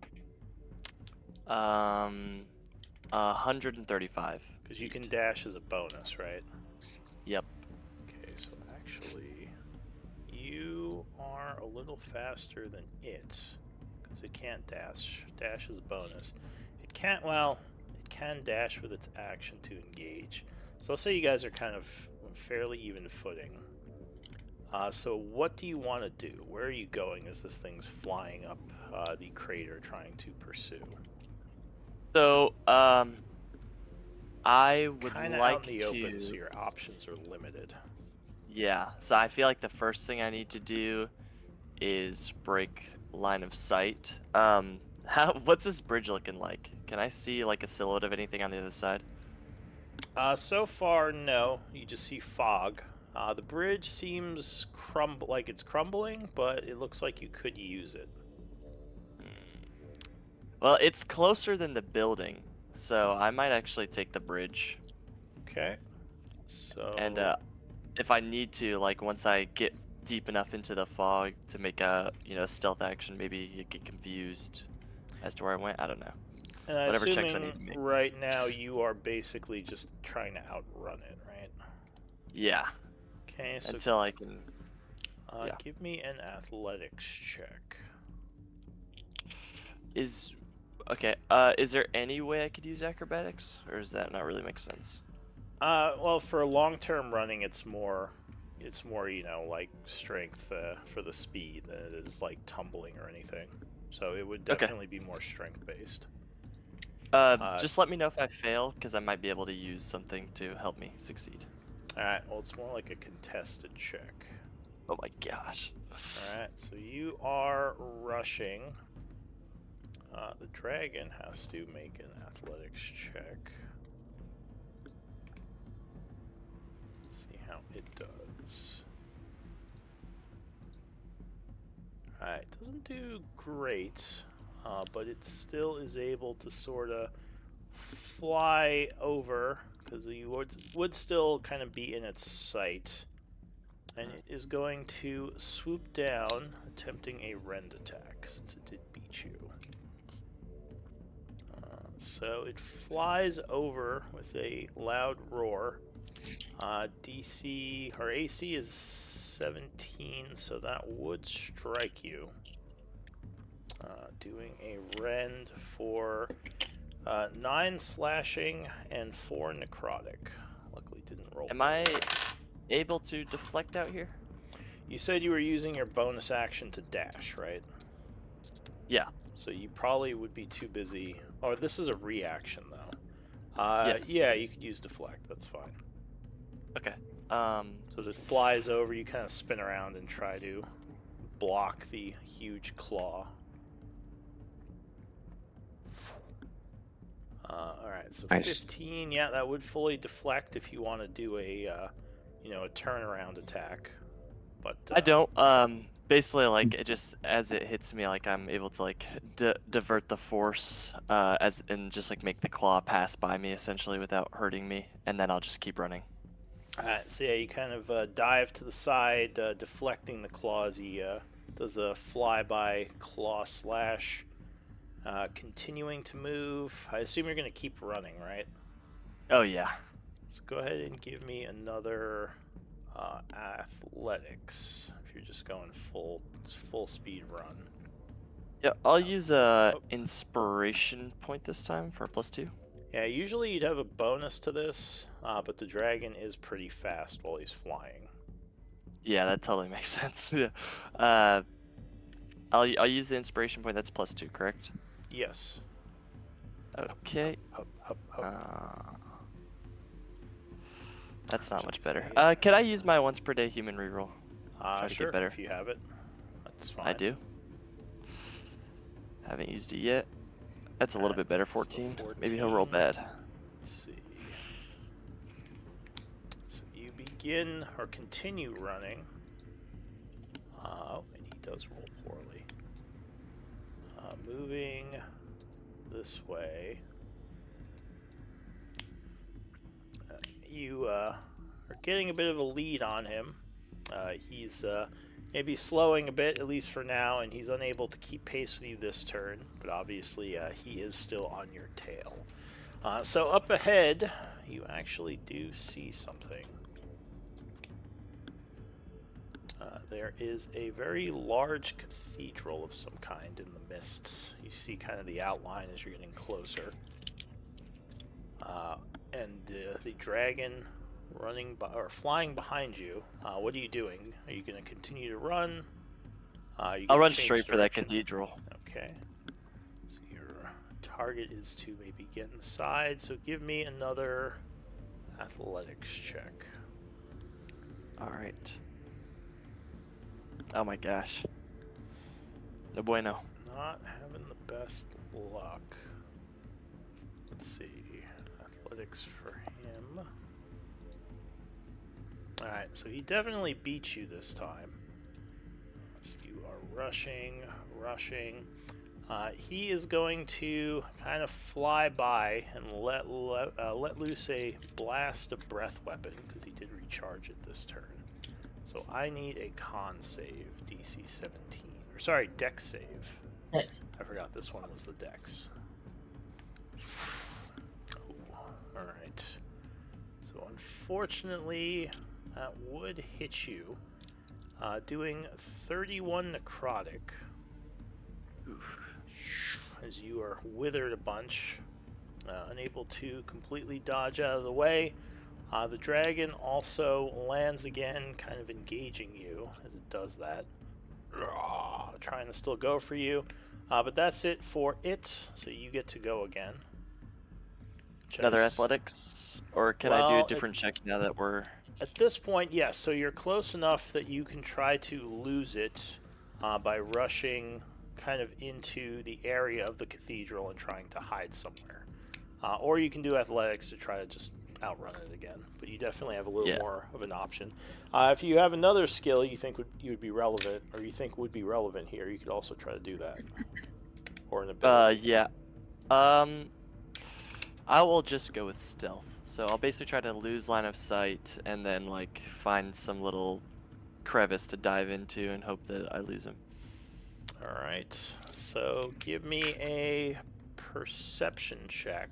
135. Because you can dash as a bonus, right? Yep. Okay, so actually, you are a little faster than it. Because it can't dash. Dash is a bonus. It can't, well, it can dash with its action to engage. So I'll say you guys are kind of on fairly even footing. So what do you want to do? Where are you going as this thing's flying up the crater trying to pursue? So, I would Kinda like out in the to. open, so your options are limited. Yeah. So I feel like the first thing I need to do is break line of sight. What's this bridge looking like? Can I see like a silhouette of anything on the other side? So far, no. You just see fog. The bridge seems like it's crumbling, but it looks like you could use it. Well, it's closer than the building, so I might actually take the bridge. Okay. So. And if I need to, like once I get deep enough into the fog to make a stealth action, maybe you get confused as to where I went. I don't know. And Whatever checks I assuming need to make. right now you are basically just trying to outrun it, right? Yeah. Okay, so Until I can. Yeah. give me an athletics check. Okay. Is there any way I could use acrobatics, or does that not really make sense? Well, for long-term running, it's more, like strength for the speed than it is like tumbling or anything. So it would definitely be more strength-based. Just let me know if I fail, because I might be able to use something to help me succeed. All right. Well, it's more like a contested check. Oh my gosh. All right. So you are rushing. The dragon has to make an athletics check. Let's see how it does. Alright, doesn't do great, but it still is able to sort of fly over, because you would still kind of be in its sight. And it is going to swoop down, attempting a rend attack, since it did beat you. So it flies over with a loud roar. DC or AC is 17, so that would strike you. Doing a rend for 9 slashing and 4 necrotic. Luckily, didn't roll. Am I able to deflect out here? You said you were using your bonus action to dash, right? Yeah. So you probably would be too busy. Oh, this is a reaction though. Yes. Yeah, you could use deflect. That's fine. Okay. So as it flies over, you kind of spin around and try to block the huge claw. Alright, so Nice. 15, yeah, that would fully deflect if you want to do a, a turnaround attack. But I don't. Basically, like it just as it hits me, like I'm able to like divert the force, and just like make the claw pass by me essentially without hurting me, and then I'll just keep running. Alright, so yeah, you kind of dive to the side, deflecting the claws. He does a flyby claw slash. Continuing to move. I assume you're going to keep running, right? Oh yeah. So go ahead and give me another athletics if you're just going full speed run. Yeah, I'll use a inspiration point this time for a +2. Yeah, usually you'd have a bonus to this, but the dragon is pretty fast while he's flying. Yeah, that totally makes sense. Yeah. I'll use the inspiration point. That's +2, correct? Yes. Okay. Hup, hup, hup. That's not much better. Can I use my once per day human reroll? Try to Sure, get better. if you have it. That's fine. I do. Haven't used it yet. That's a little bit better. 14. So Maybe he'll roll bad. Let's see. So you begin or continue running. And he does roll poorly. Moving this way. You are getting a bit of a lead on him. He's maybe slowing a bit, at least for now, and he's unable to keep pace with you this turn, but obviously he is still on your tail. So up ahead, you actually do see something. There is a very large cathedral of some kind in the mists. You see kind of the outline as you're getting closer. And the dragon running by, or flying behind you. What are you doing? Are you going to continue to run? I'll run straight for that cathedral. Okay. So your target is to maybe get inside. So give me another athletics check. All right. Oh my gosh. No bueno. Not having the best luck. Let's see. Athletics for him. Alright, so he definitely beat you this time. So you are rushing. He is going to kind of fly by and let loose a blast of breath weapon, because he did recharge it this turn. So I need a con save, DC 17. Or sorry, dex save. Next. I forgot this one was the dex. Alright. So unfortunately, that would hit you. Doing 31 necrotic. Oof. As you are withered a bunch. Unable to completely dodge out of the way. The dragon also lands again, kind of engaging you as it does that. Trying to still go for you. But that's it for it, so you get to go again. Another athletics? Or can I do a different check now that we're... At this point, yes, so you're close enough that you can try to lose it by rushing kind of into the area of the cathedral and trying to hide somewhere. Or you can do athletics to try to just outrun it again, but you definitely have a little more of an option. If you have another skill you think would be relevant, or you think would be relevant here, you could also try to do that. Or an ability. yeah. I will just go with stealth. So I'll basically try to lose line of sight and then like find some little crevice to dive into and hope that I lose him. Alright, so give me a perception check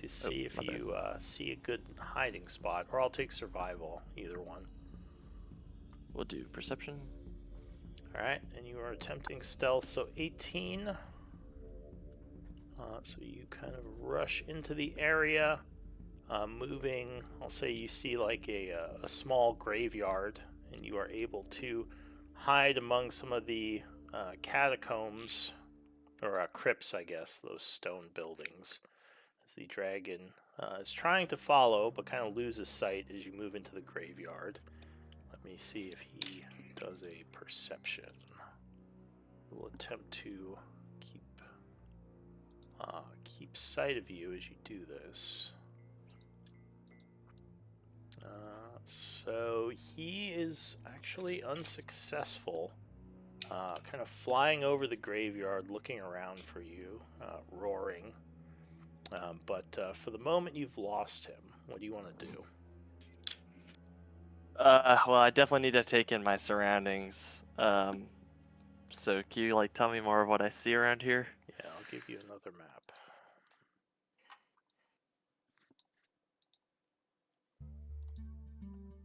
to see if you see a good hiding spot, or I'll take survival, either one. We'll do perception. Alright, and you are attempting stealth, so 18. So you kind of rush into the area, moving. I'll say you see like a small graveyard, and you are able to hide among some of the catacombs, or crypts, I guess, those stone buildings, as the dragon is trying to follow, but kind of loses sight as you move into the graveyard. Let me see if he does a perception. We'll attempt to keep sight of you as you do this. So he is actually unsuccessful, kind of flying over the graveyard, looking around for you, roaring. But for the moment, you've lost him. What do you want to do? Well, I definitely need to take in my surroundings. So can you like tell me more of what I see around here? Yeah, I'll give you another map.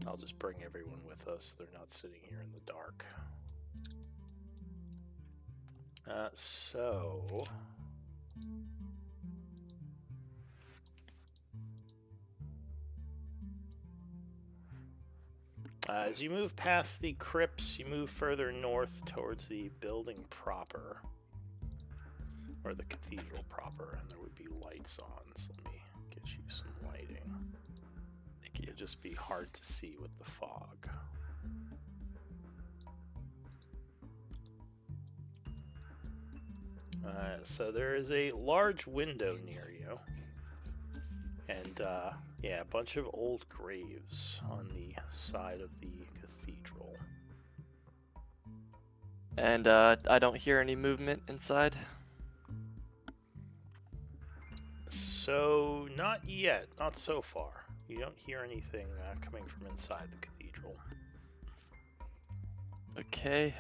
I'll just bring everyone with us. They're not sitting here in the dark. As you move past the crypts, you move further north towards the building proper, or the cathedral proper, and there would be lights on, so let me get you some lighting. It would just be hard to see with the fog. So there is a large window near you, and yeah, a bunch of old graves on the side of the cathedral. And I don't hear any movement inside. So not yet, not so far. You don't hear anything coming from inside the cathedral. Okay.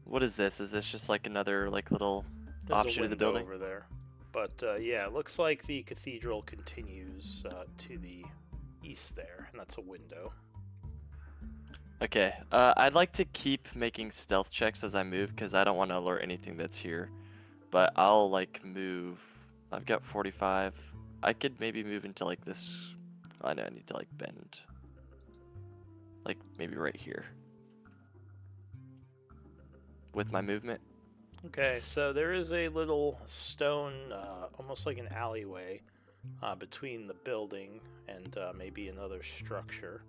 What is this? Is this just like another like little There's offshoot a of the window building? over there. But yeah, it looks like the cathedral continues to the east there, and that's a window. Okay. I'd like to keep making stealth checks as I move because I don't want to alert anything that's here. But I'll like move. I've got 45. I could maybe move into like this. I know I need to like bend. Like maybe right here. With my movement. Okay, so there is a little stone, almost like an alleyway, between the building and maybe another structure.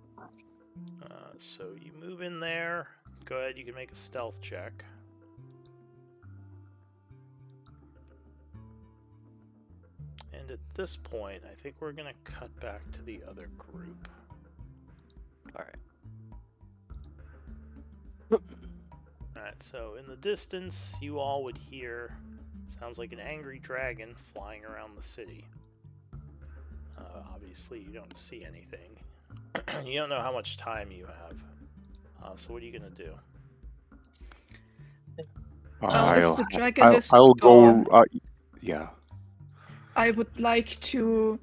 So you move in there. Go ahead, you can make a stealth check. And at this point, I think we're gonna cut back to the other group. All right. Alright, so in the distance, you all would hear, sounds like an angry dragon flying around the city. Obviously, you don't see anything. You don't know how much time you have. So what are you gonna do? If the dragon is I'll gone, go. Yeah. I would like to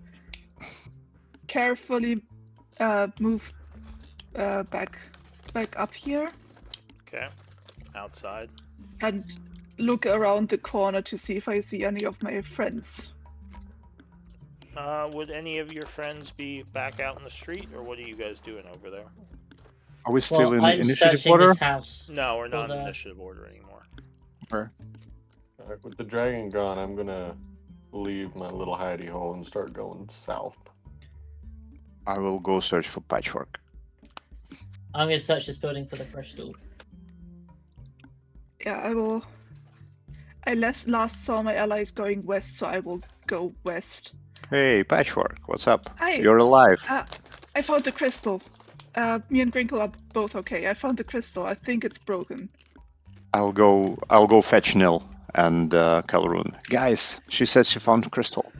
carefully move back up here Okay, outside. and look around the corner to see if I see any of my friends. Would any of your friends be back out in the street, or what are you guys doing over there? Are we still in I'm initiative searching order? this house. No, we're not for in the- initiative order anymore. Alright, with the dragon gone, I'm gonna leave my little hidey hole and start going south. I will go search for Patchwork. I'm going to search this building for the crystal. Yeah, I will. I last saw my allies going west, so I will go west. Hey, Patchwork, what's up? Hi. You're alive. I found the crystal. Me and Grinkle are both okay. I found the crystal. I think it's broken. I'll go fetch Nil and Calroon. Guys, she said she found crystal.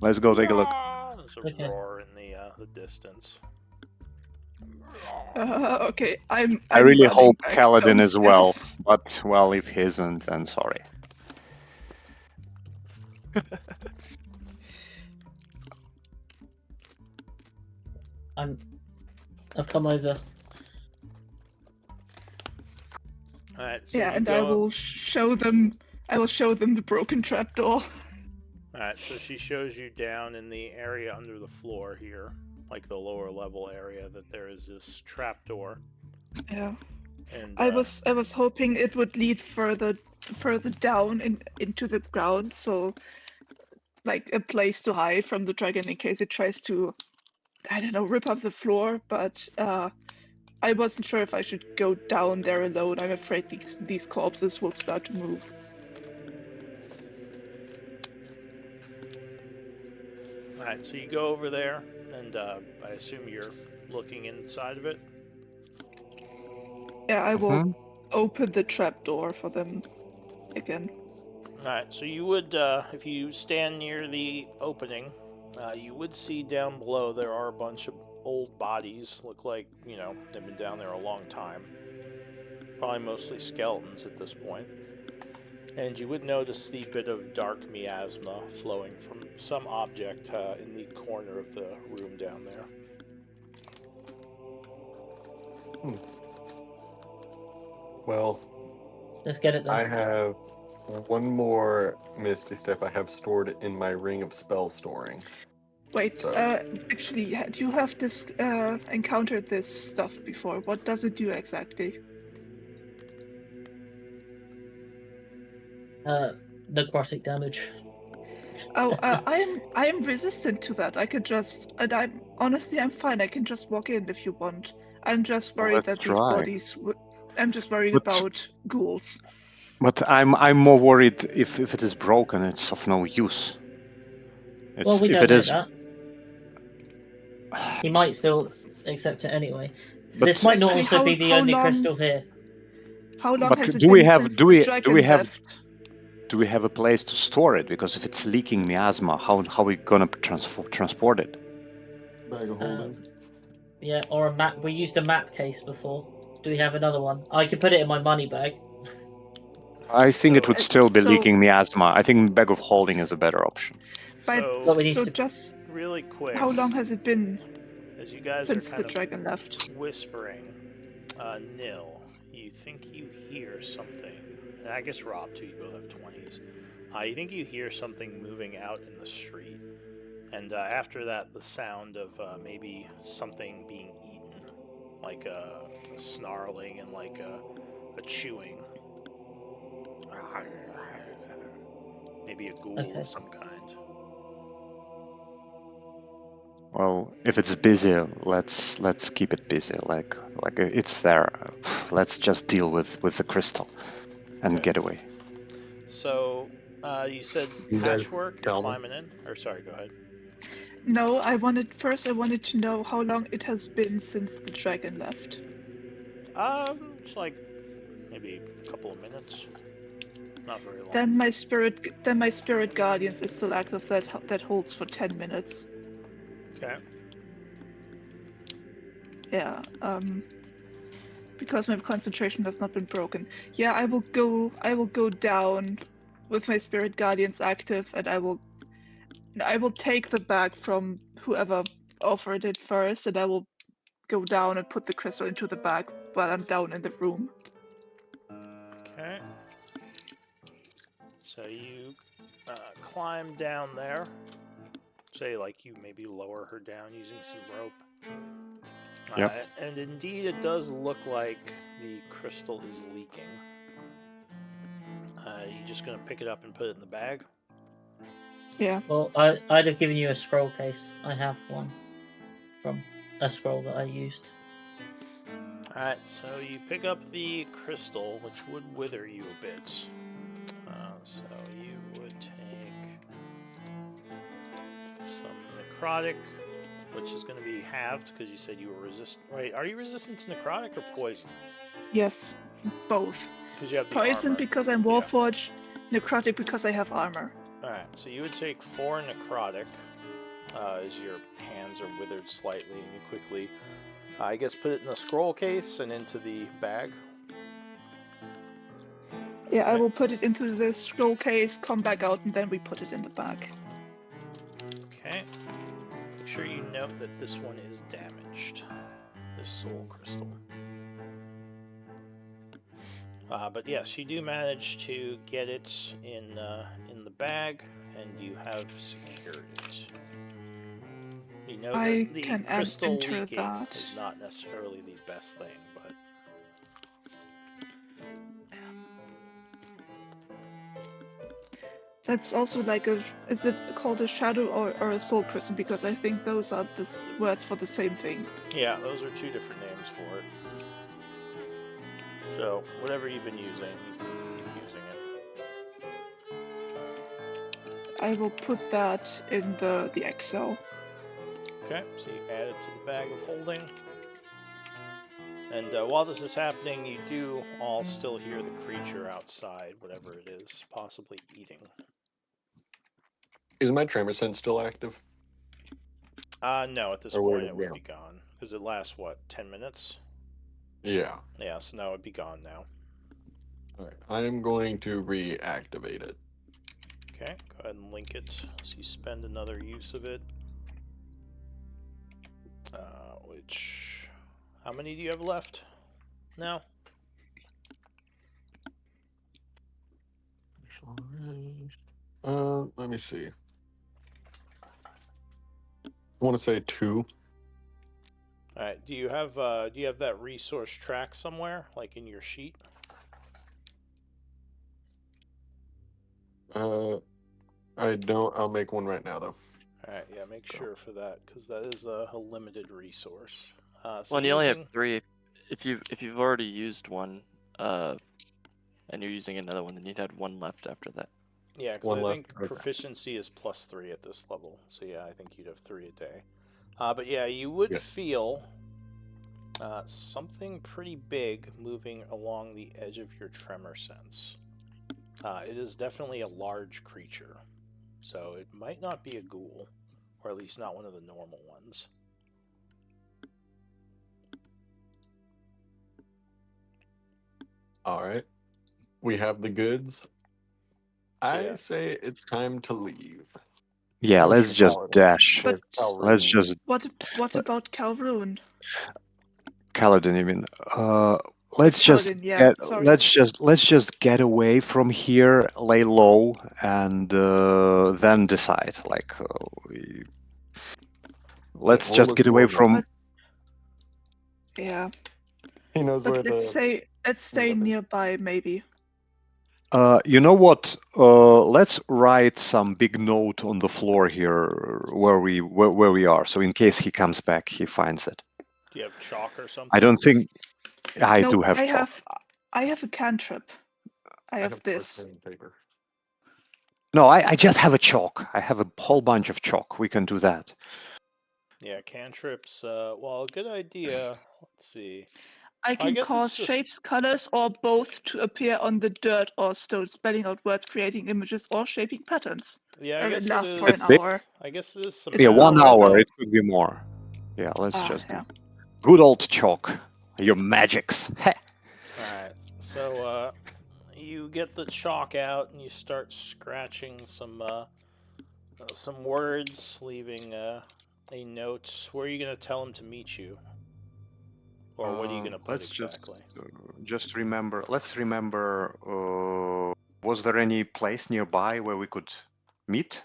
Let's go take a look. There's a Okay. roar in the distance. Okay, I'm I really running hope back Kaladin is well, downstairs. but well, if he isn't, then sorry. I've come over. Alright, so Yeah, you and go I up- will show them. I will show them the broken trapdoor. Alright, so she shows you down in the area under the floor here, like the lower level area, that there is this trapdoor. Yeah. And I was hoping it would lead further down into the ground, so like a place to hide from the dragon in case it tries to, I don't know, rip up the floor. But I wasn't sure if I should go down there alone. I'm afraid these corpses will start to move. Alright, so you go over there, and I assume you're looking inside of it. Yeah, I will Mhm. open the trapdoor for them again. Alright, so you would, if you stand near the opening, you would see down below there are a bunch of old bodies. Look like, you know, they've been down there a long time. Probably mostly skeletons at this point. And you would notice the bit of dark miasma flowing from some object in the corner of the room down there. Well, Let's get it then. I have one more Misty Step I have stored in my ring of spell storing. Wait, So- actually, you have this encountered this stuff before. What does it do exactly? Necrotic damage. Oh, I am resistant to that. I could just, and I'm fine. I can just walk in if you want. I'm just Well, worried let's that these try. bodies. I'm just worried But- about ghouls. But I'm more worried if it is broken, it's of no use. Well, we if don't it know is, that. He might still accept it anyway. but This might not Actually, also be the how only long- crystal here. How long But has it do been we have- since do the we- do dragon we have- left? do we have a place to store it? Because if it's leaking miasma, how are we gonna transport it? Bag of holding. Yeah, or a map. We used a map case before. Do we have another one? I could put it in my money bag. I think it So- would still be so- leaking miasma. I think bag of holding is a better option. But- So, But we need So to. just really quick, how long has it been as you guys since are the kind of dragon left? whispering, Nil, you think you hear something, and I guess Rob too, you both have 20s. You think you hear something moving out in the street, and after that, the sound of maybe something being eaten, like a snarling and like a chewing. Maybe a ghoul Okay. of some kind. Well, if it's busy, let's keep it busy. Like it's there. Let's just deal with the crystal and Okay. get away. So, You said You guys patchwork. You're tell me. climbing in. Or sorry, go ahead. No, I wanted to know how long it has been since the dragon left. It's like maybe a couple of minutes. Not very long. Then my spirit guardians is still active. That holds for 10 minutes. Okay. Yeah. Because my concentration has not been broken. Yeah, I will go down with my spirit guardians active, and I will take the bag from whoever offered it first, and I will go down and put the crystal into the bag while I'm down in the room. Okay. So you climb down there. Say, like, you maybe lower her down using some rope. Yep. And indeed, it does look like the crystal is leaking. You just gonna pick it up and put it in the bag? Yeah. Well, I'd have given you a scroll case. I have one from a scroll that I used. Alright, so you pick up the crystal, which would wither you a bit. So you would take some necrotic, which is going to be halved because you said you were resistant. Wait, are you resistant to necrotic or poison? Yes, both. Because you have the Poison armor. because I'm Warforged, necrotic because I have armor. Alright, so you would take 4 necrotic as your hands are withered slightly, and you quickly, I guess, put it in the scroll case and into the bag. Yeah, I Okay. will put it into the scroll case, come back out, and then we put it in the bag. Okay. Make sure you note that this one is damaged. This soul crystal. But yes, you do manage to get it in the bag, and you have secured it. You know I that the can crystal enter leaking that. is not necessarily the best thing, but That's also like is it called a shadow or a soul crystal? Because I think those are the words for the same thing. yeah, those are 2 different names for it. So whatever you've been using, you can keep using it. I will put that in the Excel. Okay, so you add it to the bag of holding. And while this is happening, you do all still hear the creature outside, whatever it is, possibly eating. Is my tremor sense still active? No, at this Or where point did it it would go? be gone. Because it lasts, what, 10 minutes? Yeah. Yeah, so no, it'd be gone now. All right. I am going to reactivate it. Okay, go ahead and link it. So you spend another use of it. Which... How many do you have left now? Let me see. I want to say 2. Alright, do you have that resource track somewhere? Like in your sheet? I don't. I'll make one right now, though. Alright, yeah, make sure for that, because that is a limited resource. So Well, and you only have using... 3. If you've already used one, and you're using another one, then you'd have 1 left after that. Yeah, because One I left, think okay. proficiency is +3 at this level. So yeah, I think you'd have 3 a day. But yeah, you would Yeah. feel something pretty big moving along the edge of your tremor sense. It is definitely a large creature. So it might not be a ghoul, or at least not one of the normal ones. All right. We have the goods. I yeah. say it's time to leave. Yeah, Or let's should just Paladin. dash. But Let's just what about Calvroon? Kaladin, you mean? Let's just Paladin, yeah, sorry. let's just get away from here, lay low, and then decide. Like, let's we'll just look get away for them. from. Yeah, He knows where but let's the. stay weapon- nearby maybe. You know what? Let's write some big note on the floor here where we are. So in case he comes back, he finds it. Do you have chalk or something? I don't think I No, do have I chalk. have a cantrip. I have this. parchment paper. No, I just have a chalk. I have a whole bunch of chalk. We can do that. Yeah, cantrips. Well, good idea. Let's see. I I can guess cause it's just shapes, colors, or both to appear on the dirt or stone, spelling out words, creating images, or shaping patterns. yeah. I And it guess it lasts for an That's it. hour. is. I guess it is some It's Yeah, an math. 1 hour hour. though. It could be more. Yeah, let's Ah, just do yeah. good old chalk. Your magics. Heh. All right. So you get the chalk out and you start scratching some words, leaving a note. Where are you gonna tell him to meet you, or what are you gonna put Let's exactly? just remember. Let's remember. Was there any place nearby where we could meet?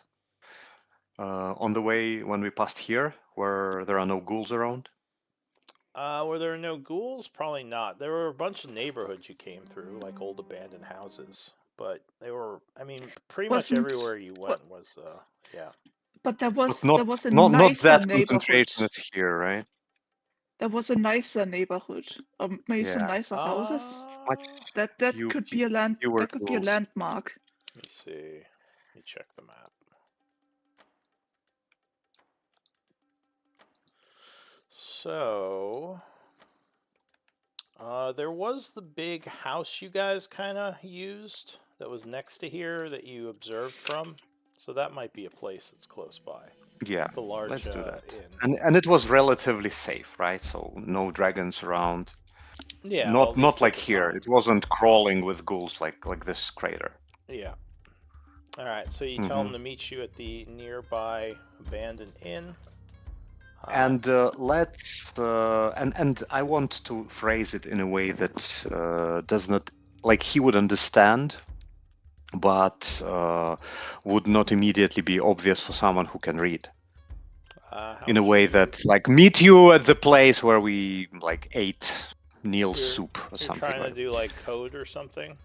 On the way when we passed here, where there are no ghouls around. Were there no ghouls? Probably not. There were a bunch of neighborhoods you came through, like old abandoned houses. But they were, I mean, pretty much Wasn't everywhere you what? went was, yeah. But there But was a not nicer that neighborhood. concentration as here, right? There was a nicer neighborhood, or maybe some Yeah, nicer houses. much That could be a fewer that could be a ghouls. landmark. Let me see. Let me check the map. So, there was the big house you guys kind of used that was next to here that you observed from. So that might be a place that's close by. Yeah, The large let's do that. inn. And it was relatively safe, right? So no dragons around. Yeah, well, at Not least at like the here. time. It wasn't crawling with ghouls like this crater. Yeah. All right. So you tell Hmm them to meet you at the nearby abandoned inn. And let's and I want to phrase it in a way that does not like he would understand, but would not immediately be obvious for someone who can read. How In a would way you? that like meet you at the place where we like ate Neil's soup or You're something trying to like. do like code or something.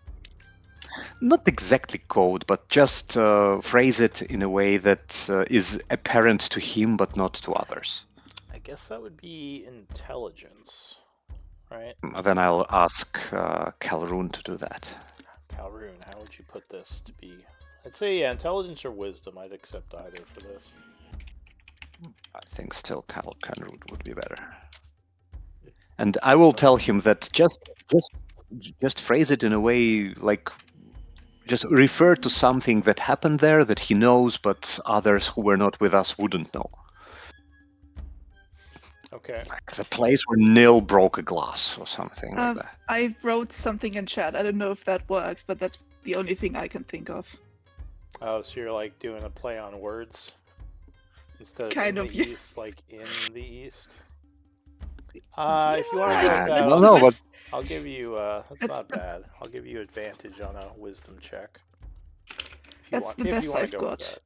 Not exactly code, but just phrase it in a way that is apparent to him but not to others. I guess that would be intelligence, right? Then I'll ask Calroon to do that. Calroon, how would you put this to be? I'd say yeah, intelligence or wisdom. I'd accept either for this. I think still Calroon would be better. And I will tell him that just phrase it in a way like just refer to something that happened there that he knows, but others who were not with us wouldn't know. Okay. Like the place where Nil broke a glass or something like that. I wrote something in chat. I don't know if that works, but that's the only thing I can think of. Oh, so you're like doing a play on words instead of Kind in of, the yeah. east, like in the east. If you want to go with Yeah, that, No, but I'll give you. That's that's not the bad. I'll give you advantage on a wisdom check that's the if you best want to I've go with got. that.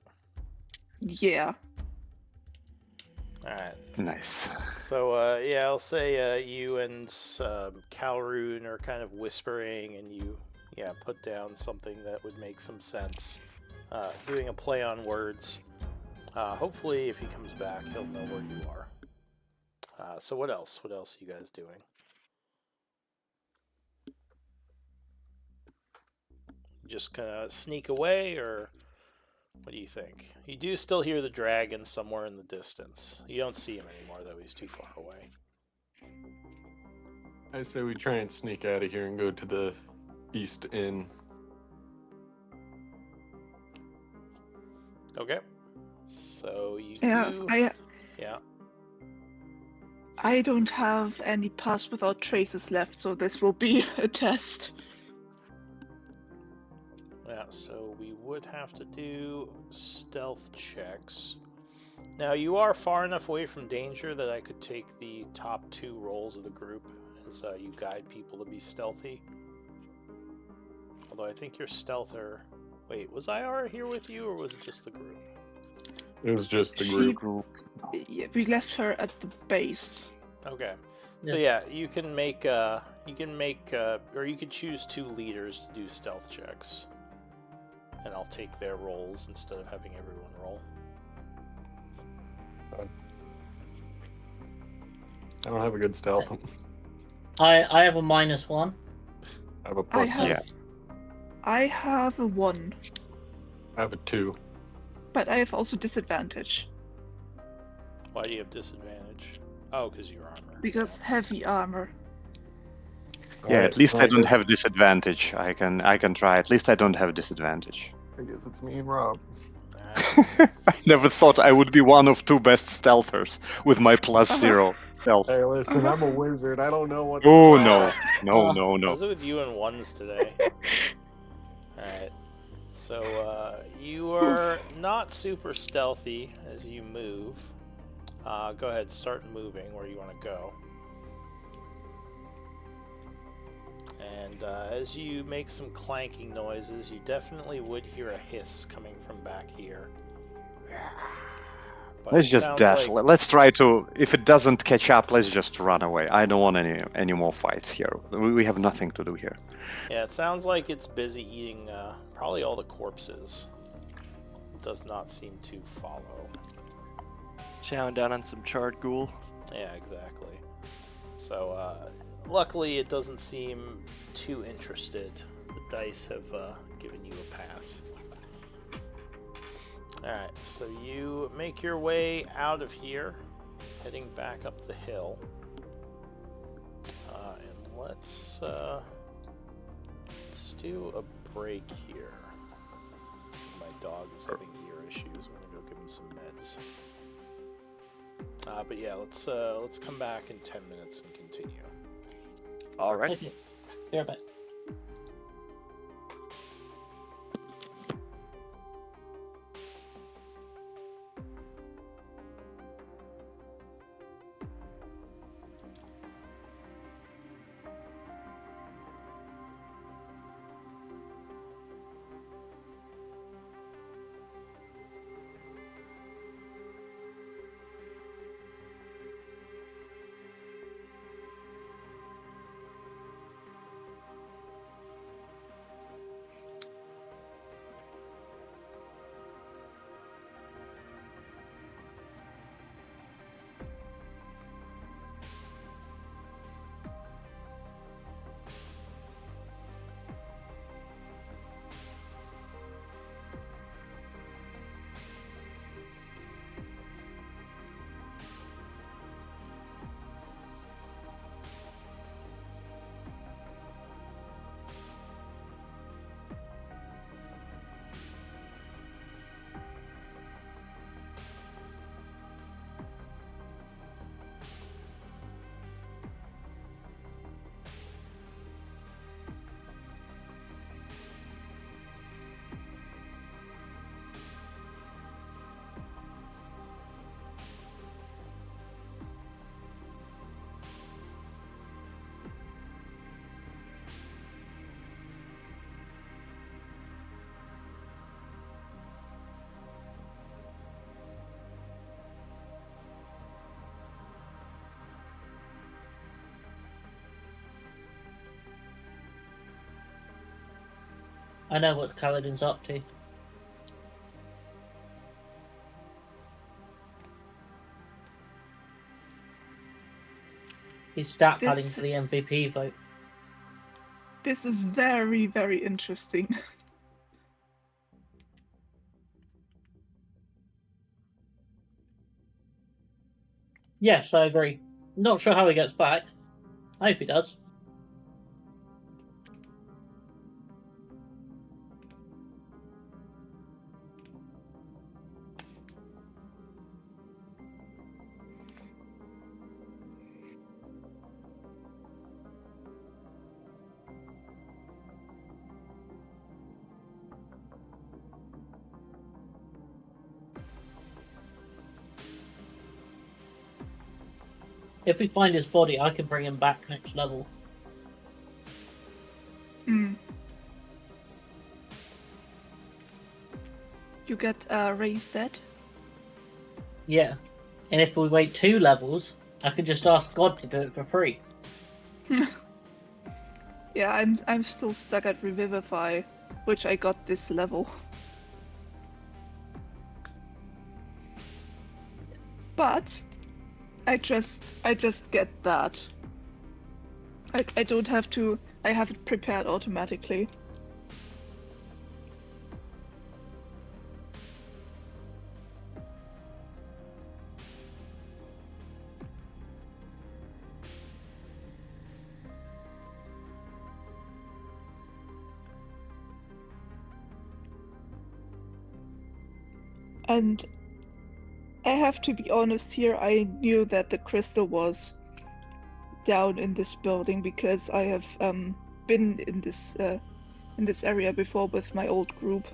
Yeah. All right. nice. So yeah, I'll say you and Calroon are kind of whispering, and you put down something that would make some sense. Doing a play on words. Hopefully, if he comes back, he'll know where you are. So what else? What else are you guys doing? Just gonna sneak away, or what do you think? You do still hear the dragon somewhere in the distance. You don't see him anymore, though. He's too far away. I say we try and sneak out of here and go to the East Inn. Okay. So you Yeah, do. Yeah. I don't have any pass without traces left, so this will be a test. Yeah, so we would have to do stealth checks. Now, you are far enough away from danger that I could take the top 2 roles of the group as you guide people to be stealthy. Although I think your stealth are... Wait, was IR here with you, or was it just the group? It was just the She- group. Yeah, we left her at the base. Okay. So yeah, you can make, or you could choose 2 leaders to do stealth checks. And I'll take their roles instead of having everyone roll. I don't have a good stealth. I have a -1. I have a I plus. have Yeah. I have a 1. I have a 2. But I have also disadvantage. Why do you have disadvantage? Oh, because your armor. Because Yeah. heavy armor. Yeah, Alright, at least well, I don't guess- have disadvantage. I can try. At least I don't have disadvantage. I guess it's me and Rob. I never thought I would be one of 2 best stealthers with my +0 stealth. Hey, listen, I'm a wizard. I don't know what. Oh Uh, no, no, no. How's it with you and ones today? Alright. So, you are not super stealthy as you move. Go ahead, start moving where you want to go. And as you make some clanking noises, you definitely would hear a hiss coming from back here. But Let's it just sounds dash. like- Let's try to. If it doesn't catch up, let's just run away. I don't want any more fights here. We have nothing to do here. Yeah, it sounds like it's busy eating probably all the corpses. It does not seem to follow. Chowing down on some charred ghoul. Yeah, exactly. So, luckily, it doesn't seem too interested. The dice have given you a pass. Alright, so you make your way out of here, heading back up the hill. And let's do a break here. My dog is having ear issues. I'm gonna go give him some meds. But yeah, let's come back in 10 minutes and continue. All right. Okay. Be right back. I know what Kaladin's up to. He's stat padding This- for the MVP vote. This is very, very interesting. Yes, I agree. Not sure how he gets back. I hope he does. If we find his body, I can bring him back next level. Hmm. You get raised dead? Yeah. And if we wait 2 levels, I could just ask God to do it for free. Yeah, I'm still stuck at Revivify, which I got this level. But I just get that. I don't have to. I have it prepared automatically. And I have to be honest here, I knew that the crystal was down in this building because I have been in this area before with my old group.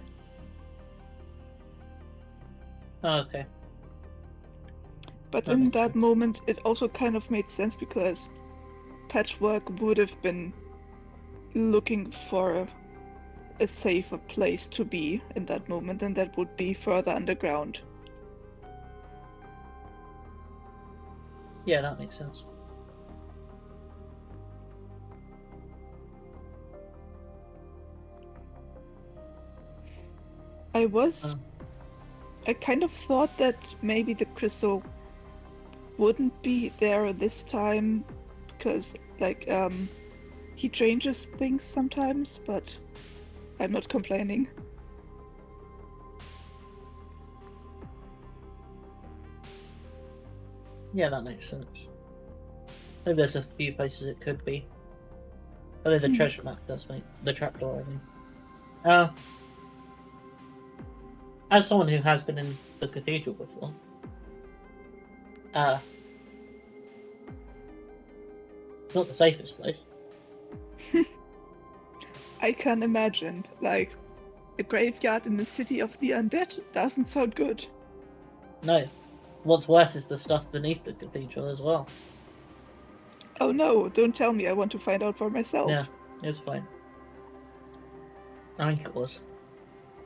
Oh, okay. But That in makes that sense. moment, it also kind of made sense because Patchwork would have been looking for a safer place to be in that moment, and that would be further underground. Yeah, that makes sense. I kind of thought that maybe the crystal wouldn't be there this time because, like, he changes things sometimes, but I'm not complaining. Yeah, that makes sense. Maybe there's a few places it could be. Although the treasure map does make the trapdoor, I mean. As someone who has been in the cathedral before, not the safest place. I can imagine, like, a graveyard in the city of the undead doesn't sound good. No. What's worse is the stuff beneath the cathedral as well. Oh no, don't tell me, I want to find out for myself. Yeah, it's fine. I think it was.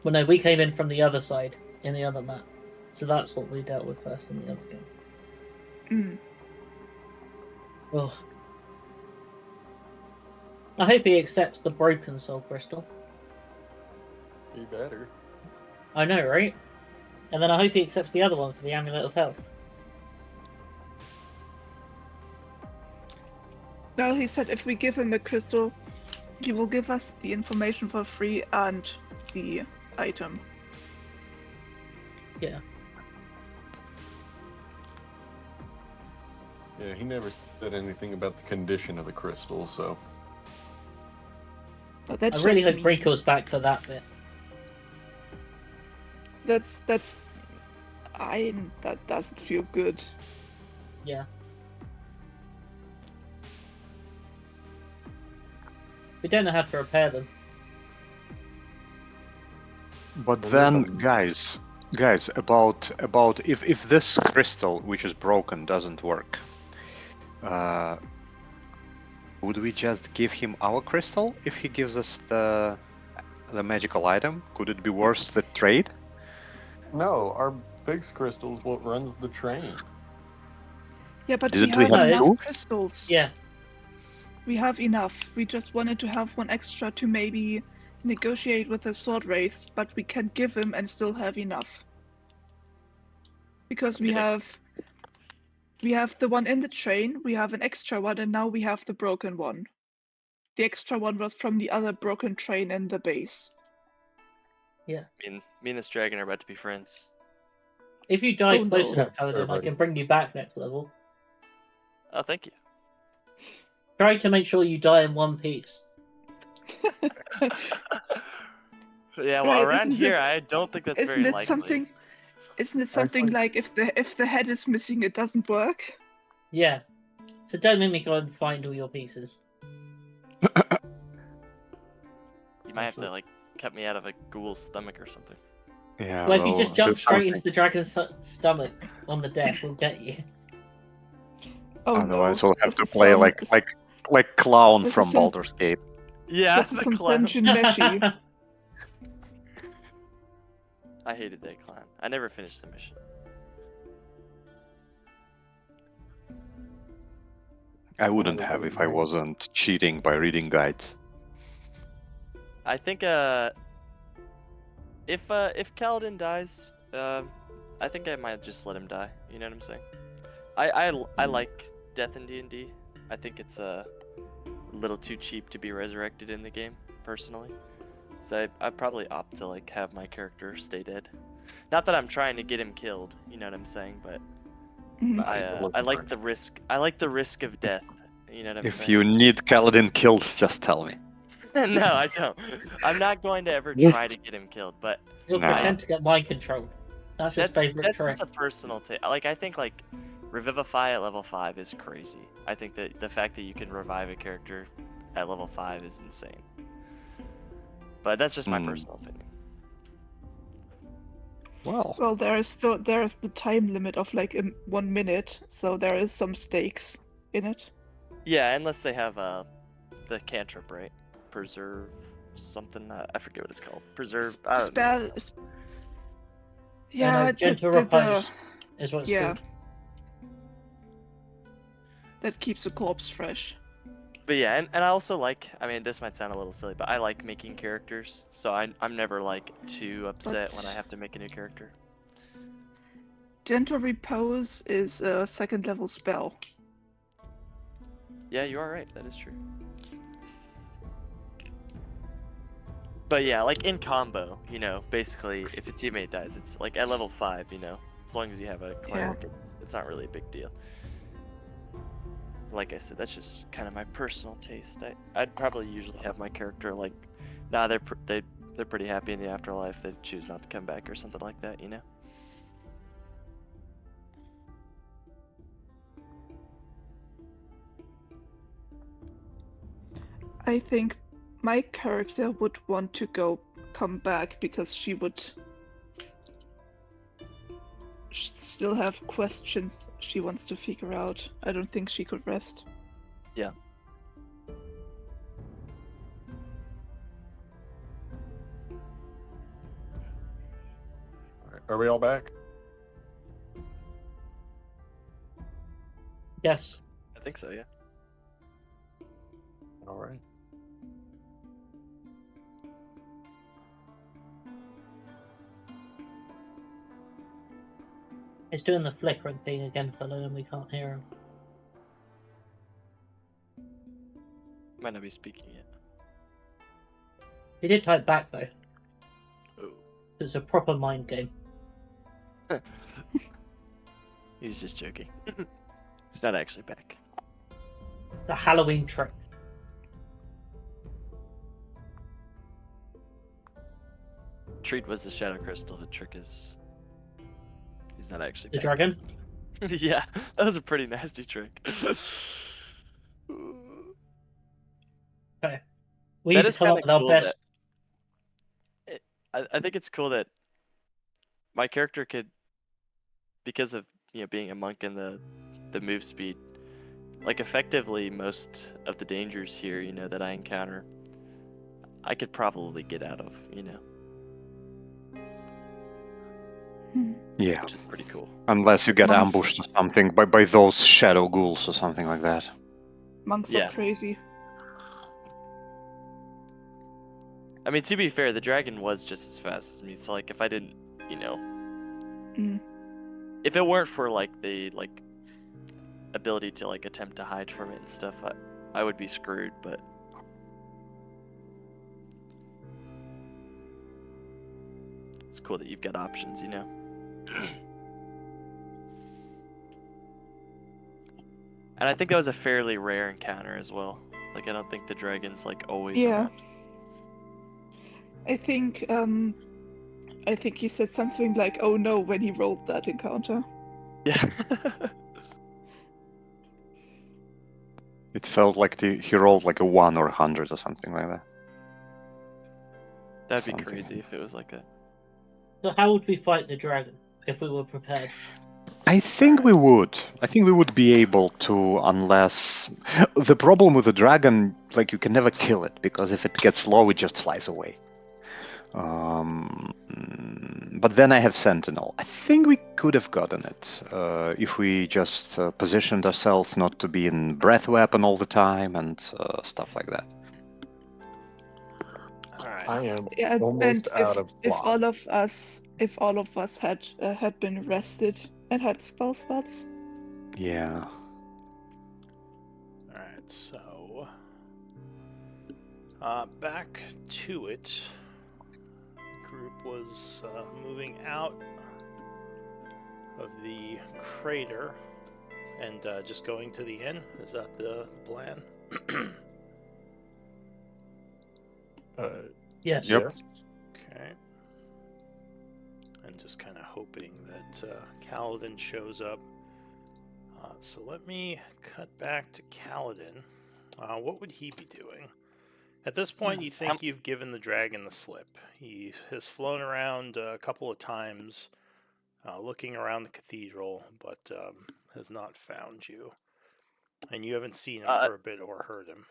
Well, no, we came in from the other side, in the other map. So that's what we dealt with first in the other game. Oh. I hope he accepts the broken soul crystal. He better. I know, right? And then I hope he accepts the other one for the amulet of health. Well, he said if we give him the crystal, he will give us the information for free and the item. Yeah. Yeah, he never said anything about the condition of the crystal, so. But that's I really just hope mean. Rico's back for that bit. That doesn't feel good. Yeah. We don't know how to repair them. But Well, then, yeah. guys, about if this crystal which is broken doesn't work, would we just give him our crystal if he gives us the magical item? Could it be worth the trade? No, our fixed crystal is what runs the train. Yeah, but Didn't we we have have enough two? crystals. Yeah. We have enough. We just wanted to have one extra to maybe negotiate with the sword wraiths, but we can give him and still have enough. Because we have the one in the train, we have an extra one, and now we have the broken one. The extra one was from the other broken train in the base. Yeah. Me and this dragon are about to be friends. If you die Oh, close no. enough, Sure, Kaladin, I buddy. can bring you back next level. Oh, thank you. Try to make sure you die in one piece. Yeah, well, Right, around isn't here, it- I don't think that's Isn't very it likely. something? Isn't it something Actually- like if the head is missing, it doesn't work? Yeah. So don't make me go and find all your pieces. You might have to like cut me out of a ghoul's stomach or something. Yeah. Well, if you just jump do straight something. into the dragon's stomach on the deck, we'll get you. Oh Otherwise, no. we'll have to This is play some- like clown this is from some- Baldur's Gate. Yeah, This is the some clown. dungeon meshy. I hated that clown. I never finished the mission. I wouldn't have if I wasn't cheating by reading guides. I think if Kaladin dies, I think I might just let him die. You know what I'm saying? I like death in D&D. I think it's a little too cheap to be resurrected in the game, personally. So I'd probably opt to like have my character stay dead. Not that I'm trying to get him killed, you know what I'm saying, but Mhm. I like the risk. I like the risk of death. You know what I'm If saying? you need Kaladin killed, just tell me. No, I don't. I'm not going to ever Yeah. try to get him killed, but He'll Nah. pretend to get mind controlled. That's his favorite That's trick. just a personal take. Like, I think, like, Revivify at level 5 is crazy. I think that the fact that you can revive a character at level 5 is insane. But that's just my personal opinion. Well, there's the time limit of like 1 minute, so there is some stakes in it. Yeah, unless they have the cantrip, right? Preserve something. I forget what it's called. Preserve. I don't know. What it's called. Yeah, Gentle Repose is what it's yeah. called. That keeps the corpse fresh. But yeah, and I also like. I mean, this might sound a little silly, but I like making characters, so I'm never like too upset when I have to make a new character. Gentle Repose is a 2nd level spell. Yeah, you are right. That is true. But yeah, like in combo, you know, basically, if a teammate dies, it's like at level 5, you know, as long as you have a cleric, it's not really a big deal. Like I said, that's just kind of my personal taste. I'd probably usually have my character like, nah, they're pretty happy in the afterlife. They choose not to come back or something like that, you know. I think my character would want to come back because she would still have questions she wants to figure out. I don't think she could rest. Yeah. all right. Are we all back? Yes. I think so, yeah. All right. It's doing the flickering thing again for Lou and we can't hear him. Might not be speaking yet. He did type back though. Oh. It's a proper mind game. He's just joking. He's not actually back. The Halloween trick. Treat was the shadow crystal. The trick is he's not actually The back. dragon? Yeah, that was a pretty nasty trick. Okay. We That need is to come up kinda with our cool best. I think it's cool that my character could, because of being a monk and the move speed, like effectively most of the dangers here, that I encounter, I could probably get out of, Yeah. which is pretty cool. Unless you get Monks- ambushed or something by those shadow ghouls or something like that. Monks Yeah. are crazy. I mean, to be fair, the dragon was just as fast as me. So like, if I didn't, if it weren't for like the ability to like attempt to hide from it and stuff, I would be screwed. But it's cool that you've got options, And I think that was a fairly rare encounter as well. Like, I don't think the dragon's like always Yeah. around. I think he said something like, "Oh no," when he rolled that encounter. Yeah. It felt like he rolled like a 1 or 100 or something like that. That'd be Something. crazy if it was like that. So how would we fight the dragon if we were prepared? I think we would. I think we would be able to, unless... The problem with the dragon, like, you can never kill it, because if it gets low, it just flies away. But then I have Sentinel. I think we could have gotten it if we just positioned ourselves not to be in breath weapon all the time and stuff like that. All right. I am Yeah, almost and out of if slots. all of us had been rested and had spell slots. Yeah. All right. So back to it. Group was moving out of the crater and just going to the inn. Is that the plan? Yes. Yep. Yes. Okay. and just kind of hoping that Kaladin shows up. So let me cut back to Kaladin. What would he be doing? At this point, you think you've given the dragon the slip. He has flown around a couple of times, looking around the cathedral, but has not found you. And you haven't seen him for a bit or heard him.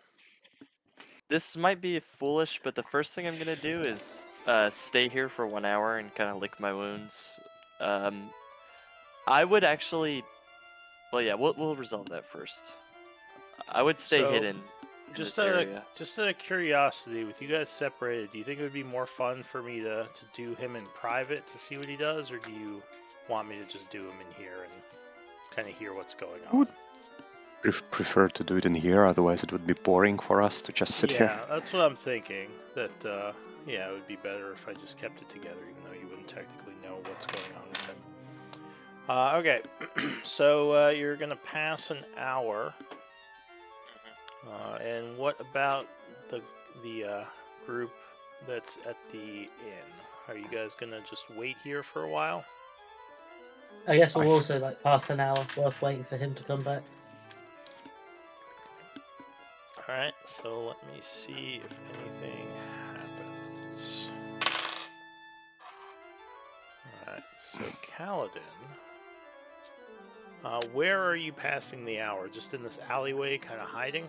This might be foolish, but the first thing I'm gonna do is stay here for 1 hour and kind of lick my wounds. I would actually, well, yeah, we'll resolve that first. I would stay hidden in this area. Just out of curiosity, with you guys separated, do you think it would be more fun for me to do him in private to see what he does, or do you want me to just do him in here and kind of hear what's going on? Prefer to do it in here, otherwise it would be boring for us to just sit here. Yeah, that's what I'm thinking. That it would be better if I just kept it together, even though you wouldn't technically know what's going on with him. Okay, so you're gonna pass an hour. And what about the group that's at the inn? Are you guys gonna just wait here for a while? I guess we'll also like pass an hour whilst waiting for him to come back. Alright, so let me see if anything happens. Alright, so Kaladin. Where are you passing the hour? Just in this alleyway, kind of hiding?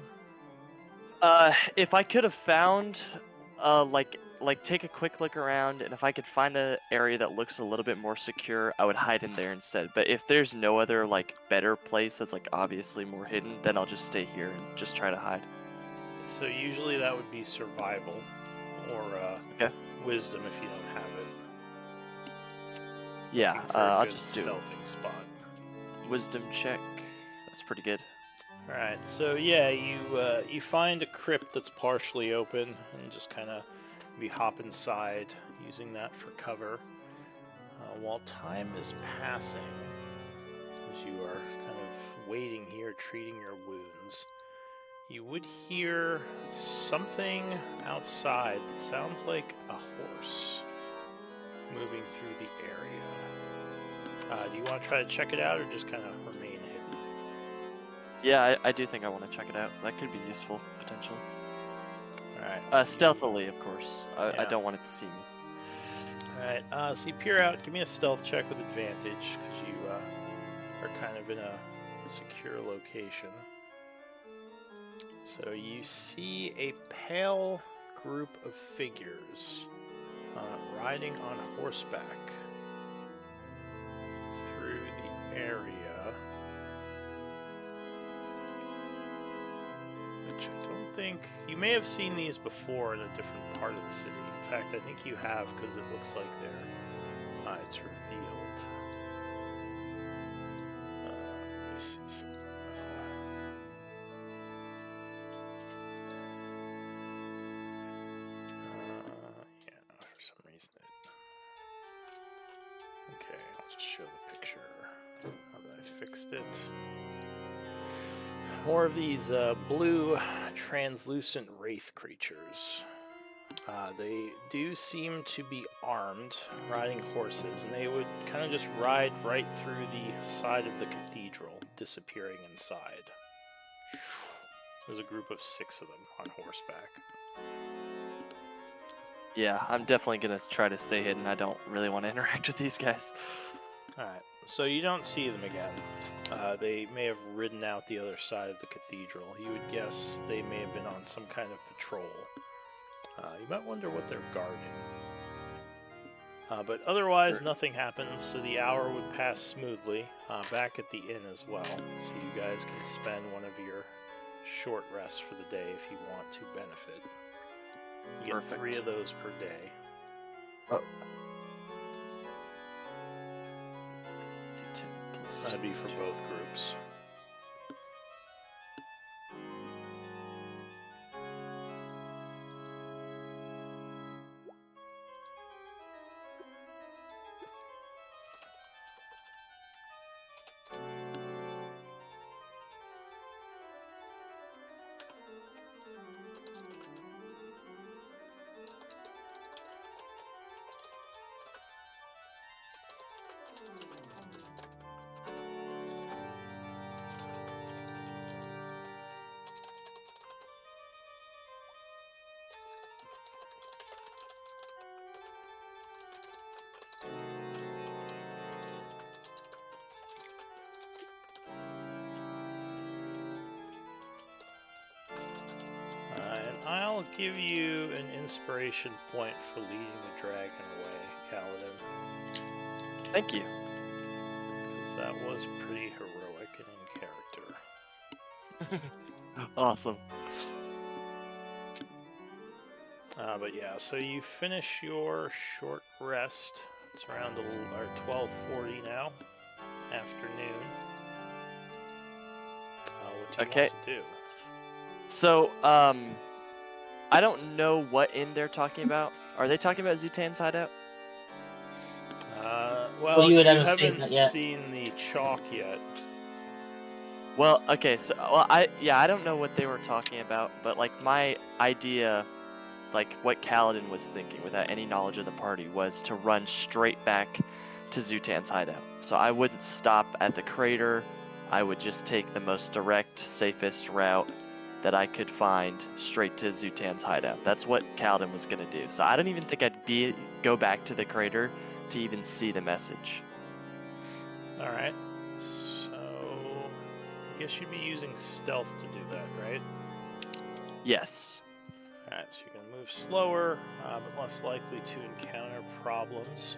If I could have found, like take a quick look around, and if I could find an area that looks a little bit more secure, I would hide in there instead. But if there's no other like better place that's like obviously more hidden, then I'll just stay here and just try to hide. So usually that would be survival, or wisdom if you don't have it. Yeah, I'll just do stealthing spot. Wisdom check. That's pretty good. All right, so yeah, you find a crypt that's partially open, and just kind of hop inside, using that for cover. While time is passing, as you are kind of waiting here, treating your wounds, you would hear something outside that sounds like a horse moving through the area. Do you want to try to check it out, or just kind of remain hidden? Yeah, I do think I want to check it out. That could be useful, potentially. Alright. Stealthily, of course. I don't want it to see me. Alright, so you peer out. Give me a stealth check with advantage, because you are kind of in a secure location. So you see a pale group of figures riding on horseback through the area. Which I don't think... You may have seen these before in a different part of the city. In fact, I think you have, because it looks like they're... it's revealed. Let me see something. For some reason Okay, I'll just show the picture now that I fixed it. More of these blue translucent wraith creatures. They do seem to be armed, riding horses, and they would kind of just ride right through the side of the cathedral, disappearing inside. There's a group of 6 of them on horseback. Yeah, I'm definitely gonna try to stay hidden. I don't really want to interact with these guys. Alright, so you don't see them again. They may have ridden out the other side of the cathedral. You would guess they may have been on some kind of patrol. You might wonder what they're guarding. But otherwise, nothing happens, so the hour would pass smoothly, back at the inn as well. So you guys can spend one of your short rests for the day if you want to benefit. You get 3 of those per day. Oh. That'd be for both groups. And I'll give you an inspiration point for leading the dragon away, Kaladin. Thank you. Because that was pretty heroic and in character. Awesome. But yeah, so you finish your short rest. It's around 12:40 now, afternoon. What do you Okay. want to do? So, I don't know what inn they're talking about. Are they talking about Zutan's hideout? Well, you you would haven't seen haven't that yet. seen the chalk yet. Well, okay, so I don't know what they were talking about, but like my idea, like what Kaladin was thinking without any knowledge of the party, was to run straight back to Zutan's hideout. So I wouldn't stop at the crater. I would just take the most direct, safest route that I could find straight to Zutan's hideout. That's what Kaladin was gonna do. So I don't even think I'd go back to the crater to even see the message. All right. So I guess you'd be using stealth to do that, right? Yes. All right. So you're gonna move slower, but less likely to encounter problems.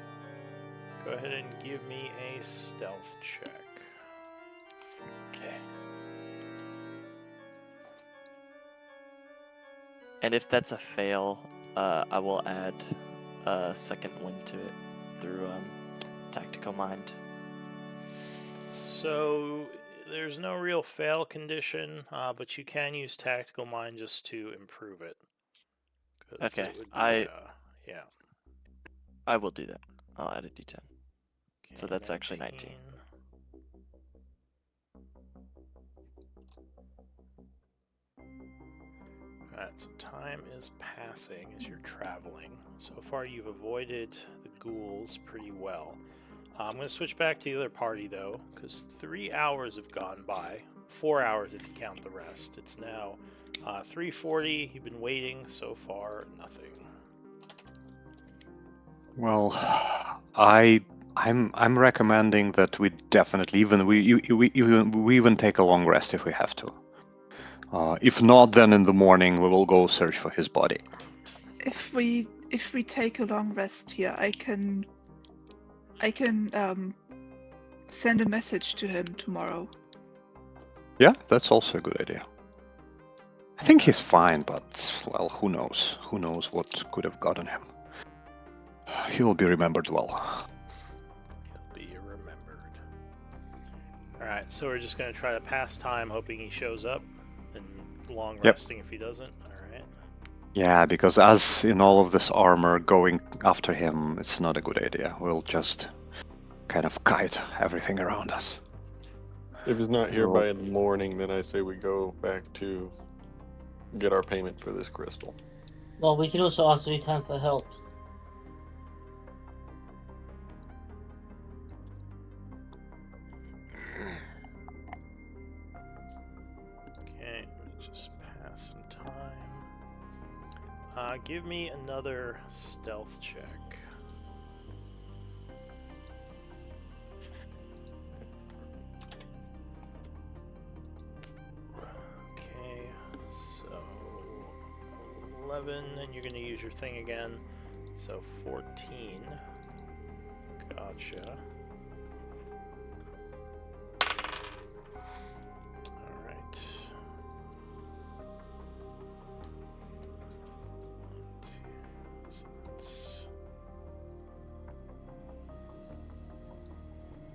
Go ahead and give me a stealth check. Okay. And if that's a fail, I will add a second one to it through tactical mind. So there's no real fail condition, but you can use tactical mind just to improve it. 'Cause Okay, it would be, yeah. I will do that. I'll add a d10. Okay, So that's actually 19. Alright, so time is passing as you're traveling. So far you've avoided the ghouls pretty well. I'm going to switch back to the other party though, because 3 hours have gone by. 4 hours if you count the rest. It's now 3:40. You've been waiting so far, nothing. Well, I'm recommending that we definitely we even take a long rest if we have to. If not, then in the morning we will go search for his body. If we take a long rest here, I can send a message to him tomorrow. Yeah, that's also a good idea. I think he's fine, but well, who knows? Who knows what could have gotten him? He'll be remembered well. He'll be remembered. Alright, so we're just going to try to pass time hoping he shows up, and long resting if he doesn't. Alright. Yeah, because as in all of this armor going after him, it's not a good idea. We'll just kind of kite everything around us. If he's not here Well- by the morning, then I say we go back to get our payment for this crystal. Well, we can also ask Zutan for help. Okay, let me just pass some time. Give me another stealth check. Okay, so 11, and you're going to use your thing again. So 14. Gotcha. Alright.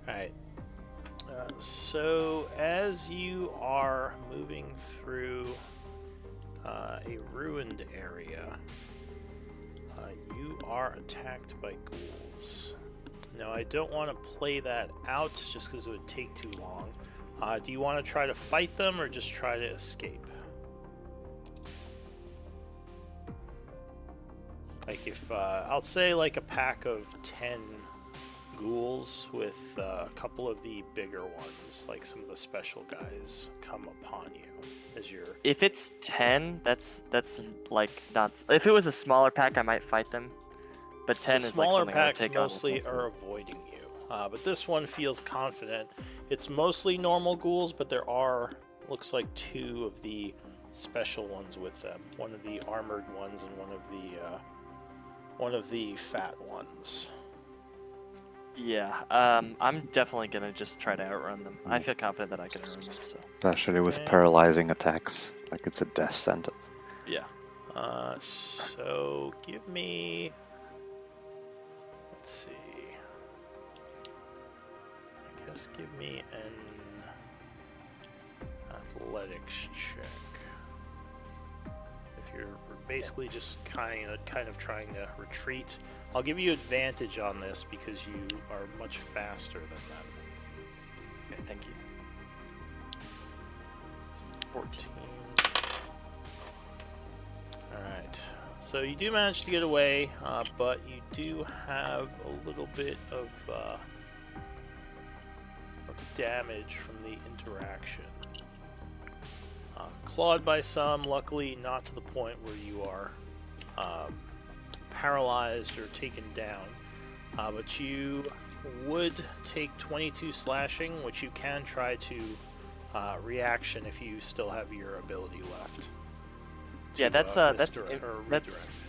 Alright. So as you are moving through a ruined area, you are attacked by ghouls. Now, I don't want to play that out just because it would take too long. Do you want to try to fight them or just try to escape? Like if, I'll say like a pack of 10 ghouls with a couple of the bigger ones, like some of the special guys, come upon you as you're. If it's 10, that's like not. If it was a smaller pack, I might fight them. But 10 The is like smaller something I would packs take on. mostly are avoiding you, but this one feels confident. It's mostly normal ghouls, but there are, looks like, 2 of the special ones with them. One of the armored ones and one of the fat ones. Yeah, I'm definitely gonna just try to outrun them. I feel confident that I can outrun them. So Especially with Okay. paralyzing attacks. Like it's a death sentence. yeah. So give me. Let's see. I guess give me an athletics check. If you're basically just kind of trying to retreat, I'll give you advantage on this because you are much faster than them. Okay, thank you. 14. Alright, so you do manage to get away, but you do have a little bit of damage from the interaction. Clawed by some, luckily not to the point where you are paralyzed or taken down. But you would take 22 slashing, which you can try to reaction if you still have your ability left. Yeah, to, that's redirect.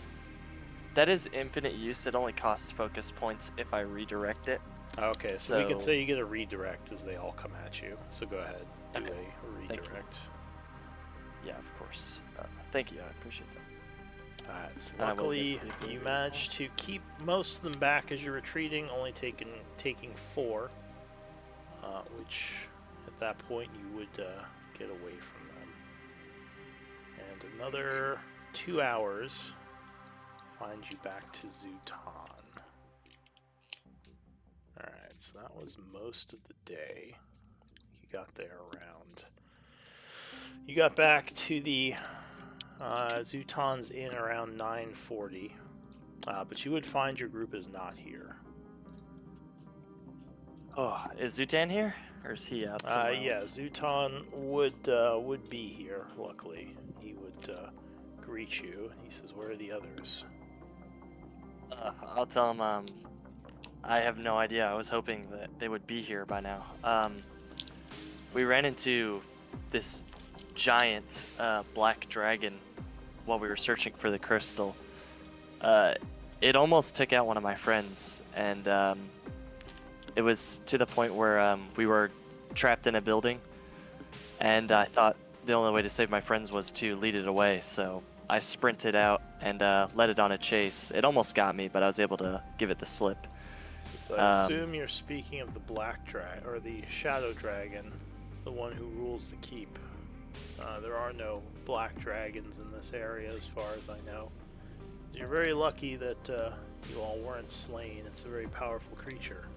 that is infinite use. It only costs focus points if I redirect it. Okay, so we can say you get a redirect as they all come at you. So go ahead, do Okay. a Thank you. redirect. Yeah, of course. Thank you. I appreciate that. Alright, so And I will luckily get the you ability as managed to keep most of them back as you're retreating, only taking 4, which at that point you would get away from them. And another 2 hours finds you back to Zutan. Alright, so that was most of the day. You got there around. You got back to the Zutan's Inn around 9:40, but you would find your group is not here. Oh, is Zutan here, or is he out somewhere Yeah, else? Zutan would be here. Luckily, he would greet you. He says, "Where are the others?" I'll tell him. I have no idea. I was hoping that they would be here by now. We ran into this giant black dragon while we were searching for the crystal. It almost took out one of my friends, and it was to the point where we were trapped in a building, and I thought the only way to save my friends was to lead it away, so I sprinted out and led it on a chase. It almost got me, but I was able to give it the slip. So I assume you're speaking of the black dragon, or the shadow dragon, the one who rules the keep. There are no black dragons in this area as far as I know. You're very lucky that you all weren't slain. It's a very powerful creature.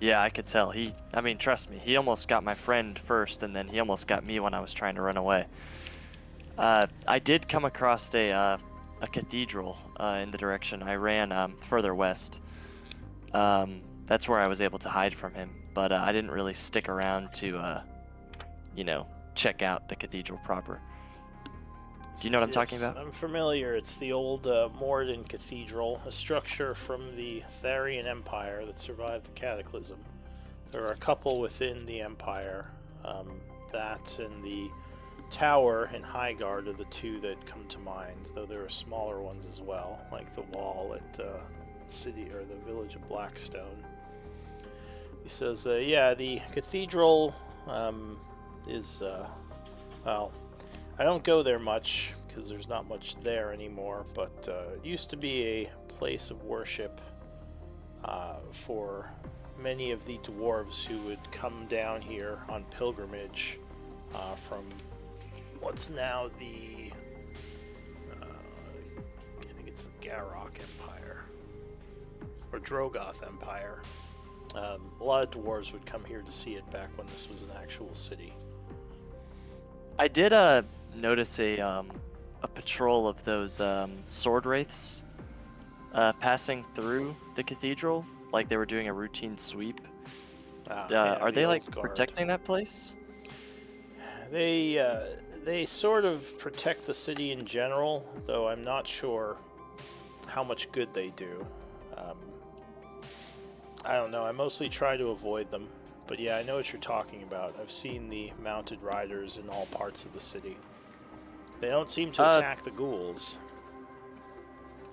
Yeah, I could tell. I mean, trust me, he almost got my friend first, and then he almost got me when I was trying to run away. I did come across a cathedral in the direction I ran further west. That's where I was able to hide from him, but I didn't really stick around to, check out the cathedral proper. Do you know what I'm talking about? I'm familiar. It's the old Morden Cathedral, a structure from the Tharian Empire that survived the Cataclysm. There are a couple within the Empire. That and the Tower in Highguard are the 2 that come to mind, though there are smaller ones as well, like the wall at city or the village of Blackstone. He says, yeah, the cathedral is, well, I don't go there much because there's not much there anymore, but it used to be a place of worship for many of the dwarves who would come down here on pilgrimage from what's now the, I think it's the Garrock Empire, or Drogoth Empire. A lot of dwarves would come here to see it back when this was an actual city. I did notice a patrol of those sword wraiths passing through the cathedral. like they were doing a routine sweep. Yeah, Are the they like old guard. protecting that place? They sort of protect the city in general, though I'm not sure how much good they do. I don't know. I mostly try to avoid them. But yeah, I know what you're talking about. I've seen the mounted riders in all parts of the city. They don't seem to attack the ghouls.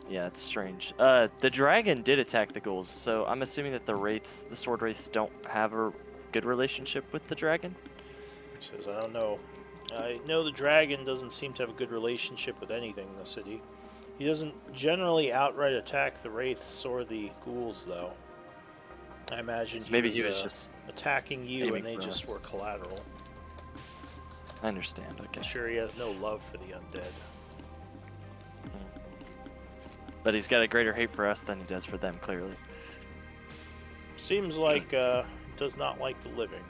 Yeah, it's strange. The dragon did attack the ghouls, so I'm assuming that the sword wraiths don't have a good relationship with the dragon. He says, I don't know. I know the dragon doesn't seem to have a good relationship with anything in the city. He doesn't generally outright attack the wraiths or the ghouls, though. I imagine So maybe he was just attacking you aiming and they for just us. were collateral. I understand. Okay. I'm sure he has no love for the undead. But he's got a greater hate for us than he does for them, clearly. Seems like does not like the living.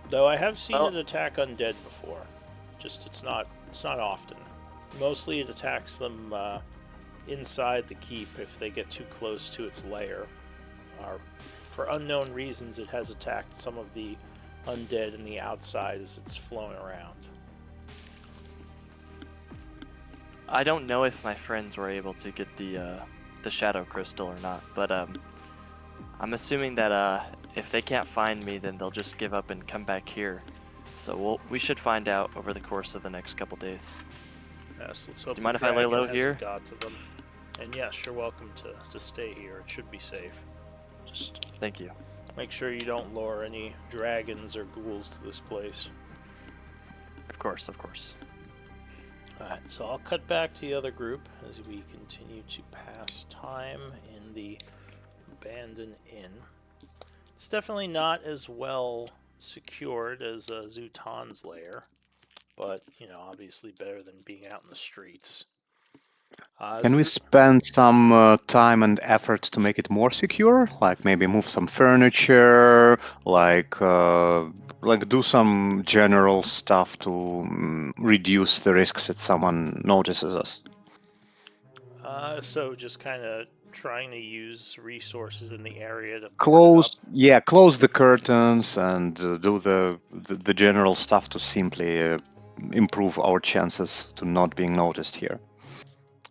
Though I have seen it attack undead before. Just it's not often. Mostly it attacks them inside the keep if they get too close to its lair. For unknown reasons, it has attacked some of the undead in the outside as it's flown around. I don't know if my friends were able to get the shadow crystal or not, but I'm assuming that if they can't find me, then they'll just give up and come back here. So we should find out over the course of the next couple days. Yes, let's hope. Do you mind the if I lay dragon low hasn't here? got to them. And yes, you're welcome to stay here. It should be safe. Just Thank you. make sure you don't lure any dragons or ghouls to this place. Of course, of course. Alright, so I'll cut back to the other group as we continue to pass time in the abandoned inn. It's definitely not as well secured as Zutan's lair, but, obviously better than being out in the streets. Can we spend some time and effort to make it more secure? Like maybe move some furniture, like do some general stuff to reduce the risks that someone notices us. So just kind of trying to use resources in the area to Close the curtains and do the general stuff to simply improve our chances to not being noticed here.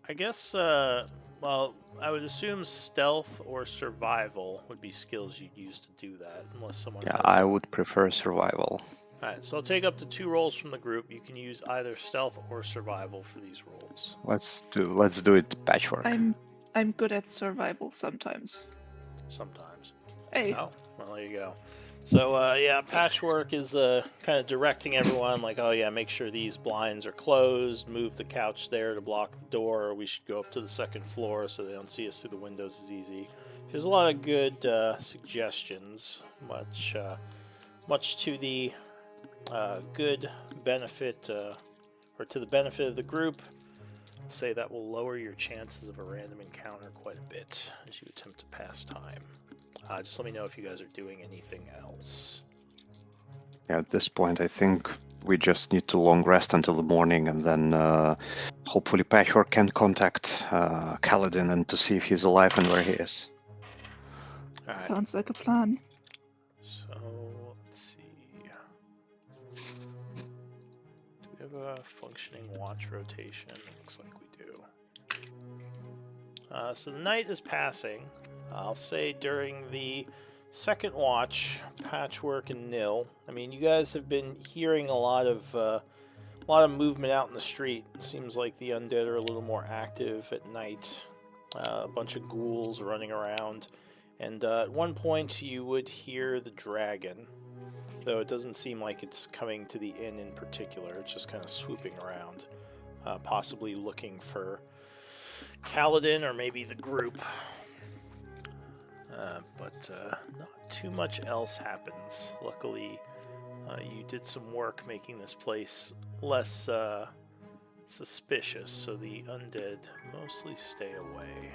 I guess, well, I would assume stealth or survival would be skills you'd use to do that, unless someone has... I would prefer survival. Alright, so I'll take up to 2 rolls from the group. You can use either stealth or survival for these rolls. Let's do it patchwork. I'm good at survival sometimes. Sometimes. Hey. Oh, well, there you go. So, yeah, patchwork is kind of directing everyone, like, oh, yeah, make sure these blinds are closed, move the couch there to block the door, or we should go up to the 2nd floor so they don't see us through the windows as easy. There's a lot of good suggestions, much to the good benefit, or to the benefit of the group. I'll say that will lower your chances of a random encounter quite a bit as you attempt to pass time. Just let me know if you guys are doing anything else. Yeah, at this point, I think we just need to long rest until the morning, and then hopefully Patchwork can contact Kaladin and to see if he's alive and where he is. All right. Sounds like a plan. So let's see. Do we have a functioning watch rotation? Looks like we do. So the night is passing. I'll say during the 2nd watch, Patchwork and Nil. I mean, you guys have been hearing a lot of movement out in the street. It seems like the undead are a little more active at night. A bunch of ghouls running around, and at one point you would hear the dragon, though it doesn't seem like it's coming to the inn in particular. It's just kind of swooping around, possibly looking for Kaladin or maybe the group. But not too much else happens. Luckily, you did some work making this place less suspicious, so the undead mostly stay away.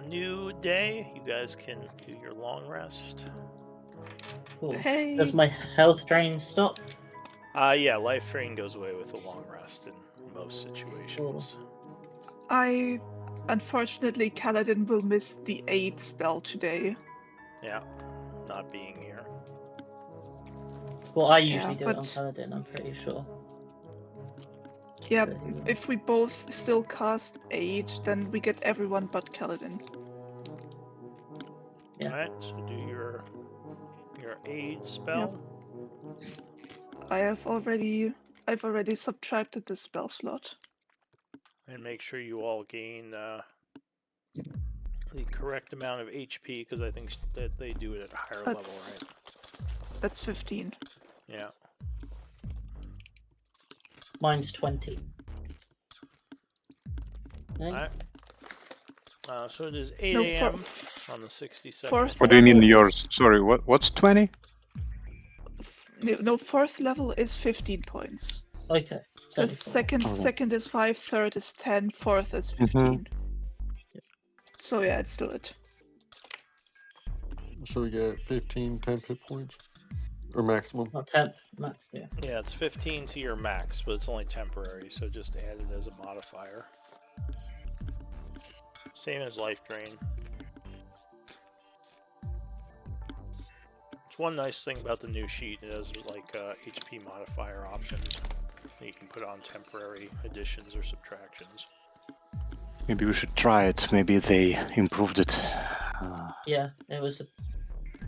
New day, you guys can do your long rest. Cool. Hey. Does my health drain stop? Yeah, life drain goes away with a long rest in most situations. I unfortunately, Kaladin will miss the aid spell today. Yeah, not being here. Well, I usually Yeah, do it on but- Paladin, I'm pretty sure. Yeah, So he will. if we both still cast aid, then we get everyone but Kaladin. Yeah. Alright, so do your aid spell. I've already subtracted the spell slot. And make sure you all gain the correct amount of HP, because I think that they do it at a higher level, right? That's 15. Yeah. Mine's 20. Okay. Alright. So it is 8 No, a.m. on the 62nd. fourth What do you mean level yours? is- Sorry, what's 20? No, fourth level is 15 points. Okay. So 74. second is 5, third is 10, fourth is Mm-hmm. 15. So yeah, it's still it. So we get 15 temp hit points? Or maximum? Not temp. Yeah. Yeah, it's 15 to your max, but it's only temporary, so just add it as a modifier. Same as life drain. It's one nice thing about the new sheet. It has like HP modifier options that you can put on temporary additions or subtractions. Maybe we should try it. Maybe they improved it. Yeah, it was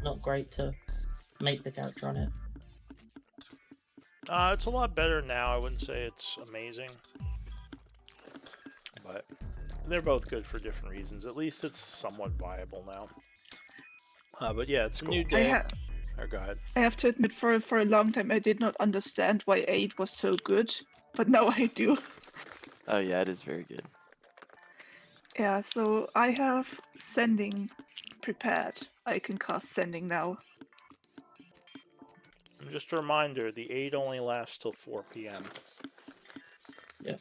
not great to make the character on it. It's a lot better now. I wouldn't say it's amazing, but they're both good for different reasons. At least it's somewhat viable now. But yeah, it's a new day. Go ahead. I have to admit, for a long time, I did not understand why aid was so good, but now I do. Oh yeah, it is very good. Yeah, so I have sending prepared. I can cast sending now. And just a reminder, the aid only lasts till 4 p.m. Yeah.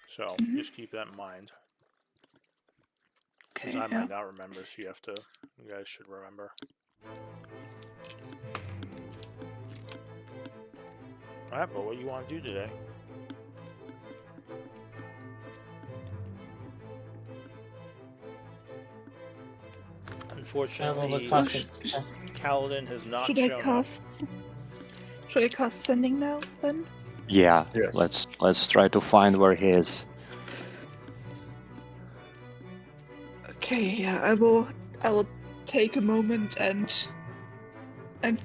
So just keep that in mind. Because Okay, I yeah. might not remember, so you guys should remember. Alright, but what do you want to do today? Unfortunately, Kaladin has not Should shown I up. cast? Should I cast sending now then? Yeah, Yes. let's try to find where he is. Okay, yeah, I will take a moment and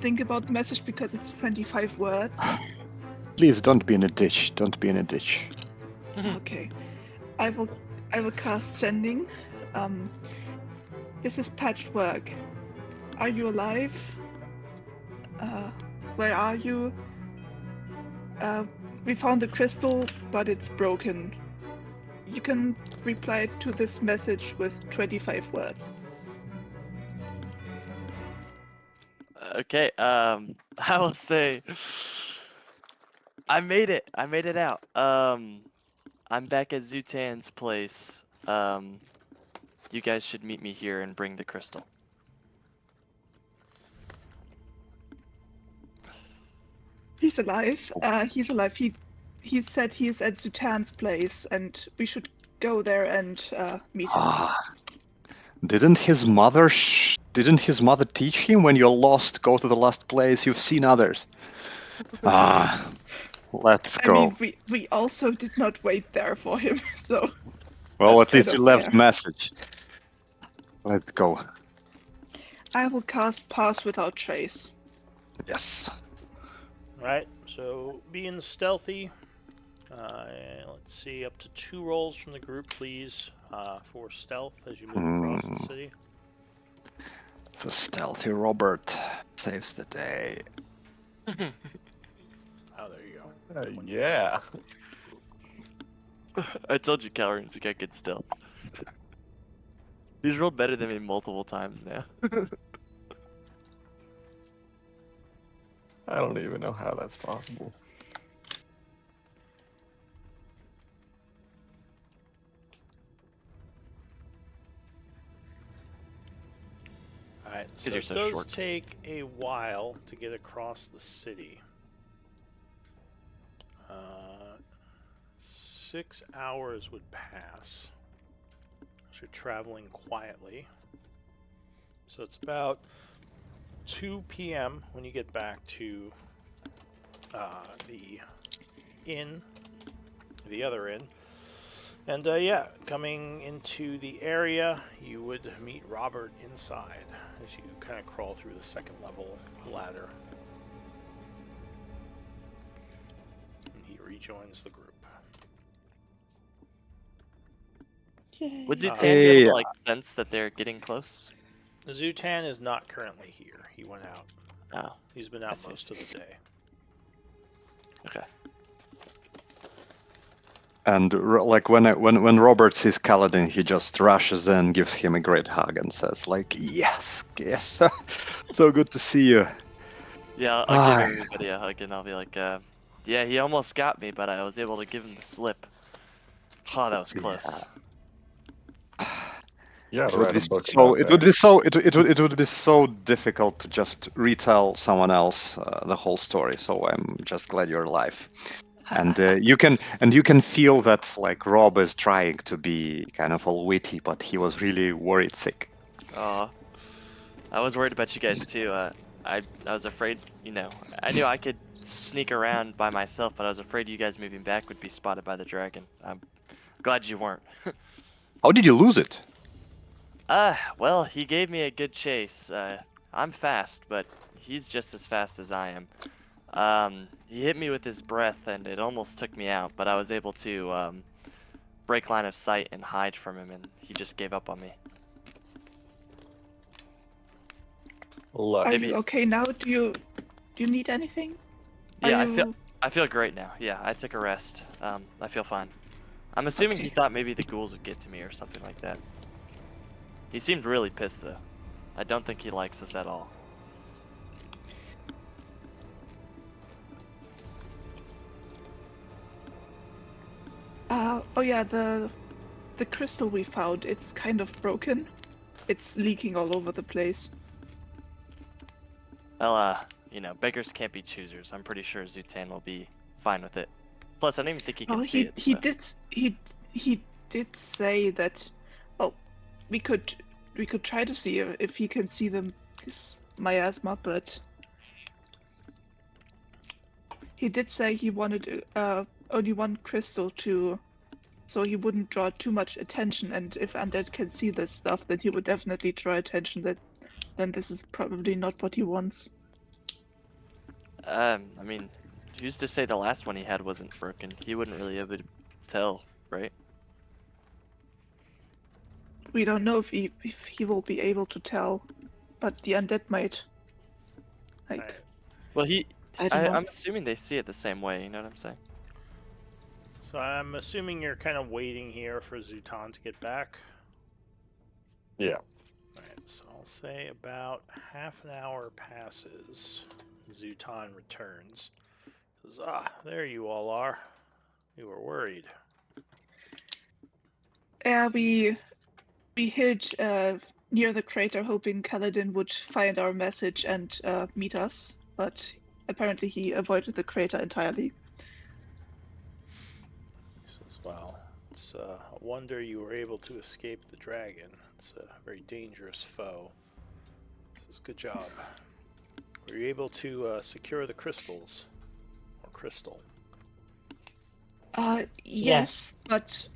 think about the message because it's 25 words. Please don't be in a ditch. Don't be in a ditch. Okay. I will cast sending. This is patchwork. Are you alive? Where are you? We found the crystal, but it's broken. You can reply to this message with 25 words. Okay, I will say I made it. I made it out. I'm back at Zutan's place. You guys should meet me here and bring the crystal. He's alive. He's alive. He said he's at Zutan's place, and we should go there and meet him. Didn't his mother teach him, when you're lost, go to the last place you've seen others? Let's I go. mean, we also did not wait there for him, so. Well, that's at least kind you of left fair. message. Let's go. I will cast Pass Without Trace. Yes. Alright, so being stealthy. Let's see, up to 2 rolls from the group, please, for stealth as you move across the city. The stealthy Robert saves the day. Oh, there you go. Yeah. I told you Calrins got good stealth. He's rolled better than me multiple times now. I don't even know how that's possible. Alright, so you're it so does short. take a while to get across the city. 6 hours would pass. as you're traveling quietly. So it's about 2 p.m. when you get back to the inn, the other inn. And yeah, coming into the area, you would meet Robert inside as you kind of crawl through the second level ladder. And he rejoins the group. Yay. Would Zutan be able Yeah. to like sense that they're getting close? Zutan is not currently here. He went out. Oh, He's been I out see. most of the day. okay. And like when Robert sees Kaladin, he just rushes in, gives him a great hug, and says like, "Yes, yes, so good to see you." Yeah, I'll give everybody a hug and I'll be like, yeah, he almost got me, but I was able to give him the slip. Oh, that was close. Yeah, It to would write be a book so. about It would that. be so. It would be so difficult to just retell someone else the whole story. So I'm just glad you're alive, and you can feel that like Rob is trying to be kind of all witty, but he was really worried sick. Oh, I was worried about you guys too. I was afraid, I knew I could sneak around by myself, but I was afraid you guys moving back would be spotted by the dragon. I'm glad you weren't. How did you lose it? Well, he gave me a good chase. I'm fast, but he's just as fast as I am. He hit me with his breath, and it almost took me out, but I was able to break line of sight and hide from him, and he just gave up on me. Luck. Are Maybe- you okay now? Do you need anything? Yeah, Are I feel great now. Yeah, I took a rest. I feel fine. I'm assuming he Okay. thought maybe the ghouls would get to me or something like that. He seemed really pissed though. I don't think he likes us at all. Oh yeah, the crystal we found, it's kind of broken. It's leaking all over the place. Well, beggars can't be choosers. I'm pretty sure Zutan will be fine with it. Plus, I don't even think he can Oh, see it. he so- he did say that. Well, we could try to see if he can see them, his miasma, but he did say he wanted only one crystal to, so he wouldn't draw too much attention. And if undead can see this stuff, then he would definitely draw attention. Then this is probably not what he wants. I mean, who's to say the last one he had wasn't broken? He wouldn't really be able to tell, right? We don't know if he will be able to tell, but the undead might. Like, Alright. Well, I don't know. I'm assuming they see it the same way. You know what I'm saying? So I'm assuming you're kind of waiting here for Zutan to get back. Yeah. Alright, so I'll say about half an hour passes. Zutan returns. Says, there you all are. You were worried. We hid near the crater, hoping Kaladin would find our message and meet us, but apparently he avoided the crater entirely. He says, well, it's a wonder you were able to escape the dragon. It's a very dangerous foe. He says, good job. Were you able to secure the crystals? Or crystal? Yes, but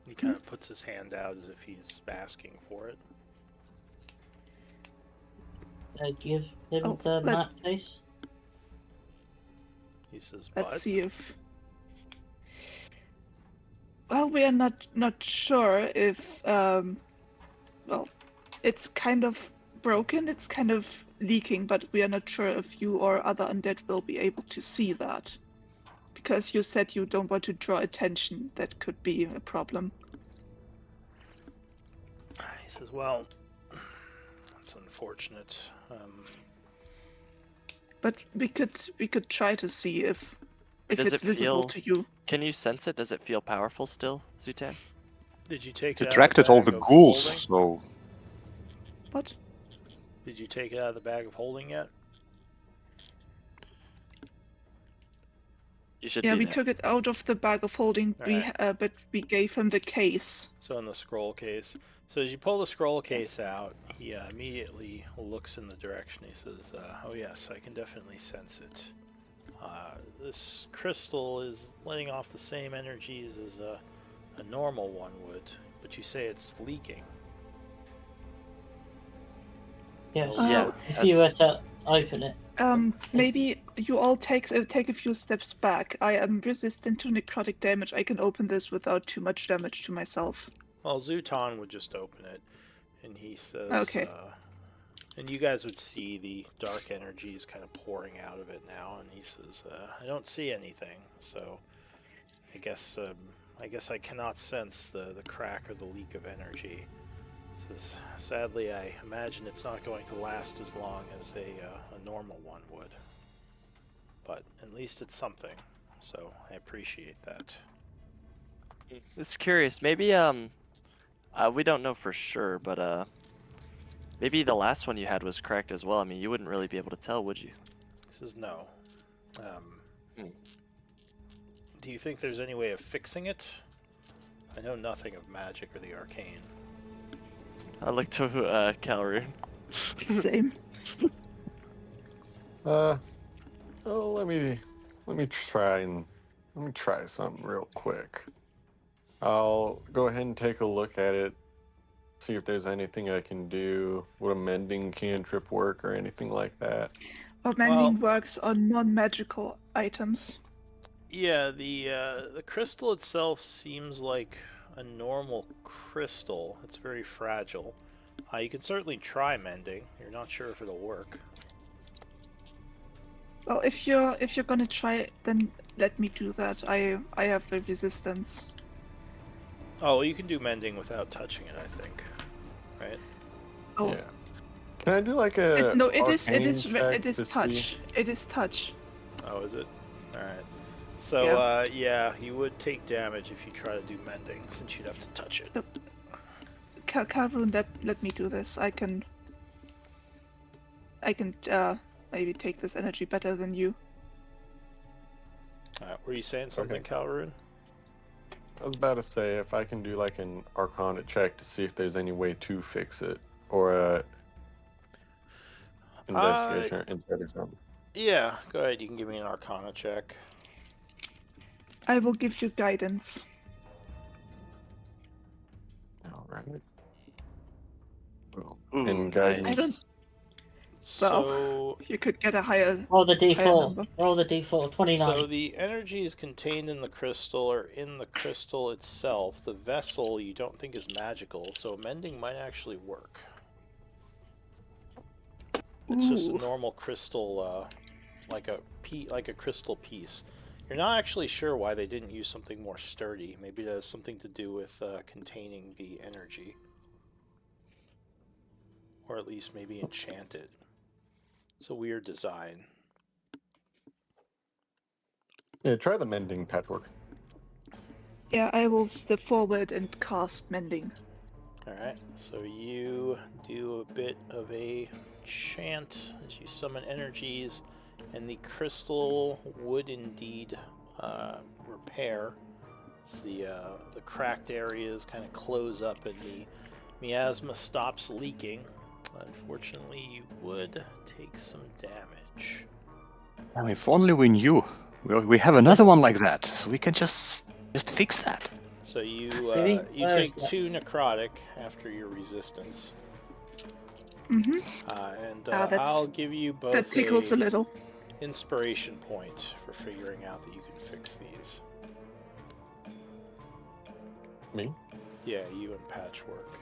He kind of puts his hand out as if he's asking for it. Give him Oh, the let- map case. He says, but let's see if. Well, we are not sure if. Well, it's kind of broken. It's kind of leaking, but we are not sure if you or other undead will be able to see that. Because you said you don't want to draw attention, that could be a problem. he says, well, that's unfortunate. But we could try to see if Does it's it visible feel- to you. Can you sense it? Does it feel powerful still, Zutan? Did you take It it out of attracted the all bag the of ghouls, holding? so What? Did you take it out of the bag of holding yet? You should Yeah, do we that. took it out of the bag of holding. Alright. But we gave him the case. So in the scroll case. So as you pull the scroll case out, he immediately looks in the direction. He says, "Oh yes, I can definitely sense it. This crystal is letting off the same energies as a normal one would, but you say it's leaking." Yes. Oh, Yeah, If you were that's- to open it. Maybe you all take a few steps back. I am resistant to necrotic damage. I can open this without too much damage to myself. Well, Zuton would just open it, and he says, Okay. and you guys would see the dark energies kind of pouring out of it now, and he says, "I don't see anything, so I guess I cannot sense the crack or the leak of energy." He says, "Sadly, I imagine it's not going to last as long as a normal one would, but at least it's something, so I appreciate that." It's curious. Maybe we don't know for sure, but maybe the last one you had was cracked as well. I mean, you wouldn't really be able to tell, would you? He says, "No. Hmm. Do you think there's any way of fixing it? I know nothing of magic or the arcane." I look to Calroon. Same. Oh, let me try something real quick. I'll go ahead and take a look at it, see if there's anything I can do. Would a mending cantrip work or anything like that? But mending works on non-magical items. Yeah, the crystal itself seems like a normal crystal. It's very fragile. You can certainly try mending. You're not sure if it'll work. Well, if you're gonna try it, then let me do that. I have the resistance. Oh, well, you can do mending without touching it, I think. Right? Oh. Yeah. Can I do like a No, it is arcane check it is to see- touch. It is touch. Oh, is it? Alright. So, yeah, you would take damage if you try to do mending, since you'd have to touch it. Calroon, let me do this. I can maybe take this energy better than you. Were you saying something, Okay. Calroon? I was about to say if I can do like an arcana check to see if there's any way to fix it, or a investigation or insight or something. Yeah, go ahead. You can give me an arcana check. I will give you guidance. All right. Well, Ooh, and guidance. I don't- So, You could get a higher. Roll the Higher d4. number. Roll the d4. 29. so the energies contained in the crystal are in the crystal itself. The vessel you don't think is magical, so mending might actually work. It's just a Ooh. normal crystal, like a crystal piece. You're not actually sure why they didn't use something more sturdy. Maybe it has something to do with containing the energy, or at least maybe enchanted. It's a weird design. Yeah, try the mending patchwork. Yeah, I will step forward and cast mending. Alright, so you do a bit of a chant as you summon energies, and the crystal would indeed repair. As the cracked areas kind of close up and the miasma stops leaking. Unfortunately, you would take some damage. Now, if only we knew. We have another one like that, so we can just fix that. So you Really? you Where take is that? 2 necrotic after your resistance, Mm-hmm. and that's- I'll give you both That tickles a little. inspiration point for figuring out that you can fix these. Me? Yeah, you and Patchwork.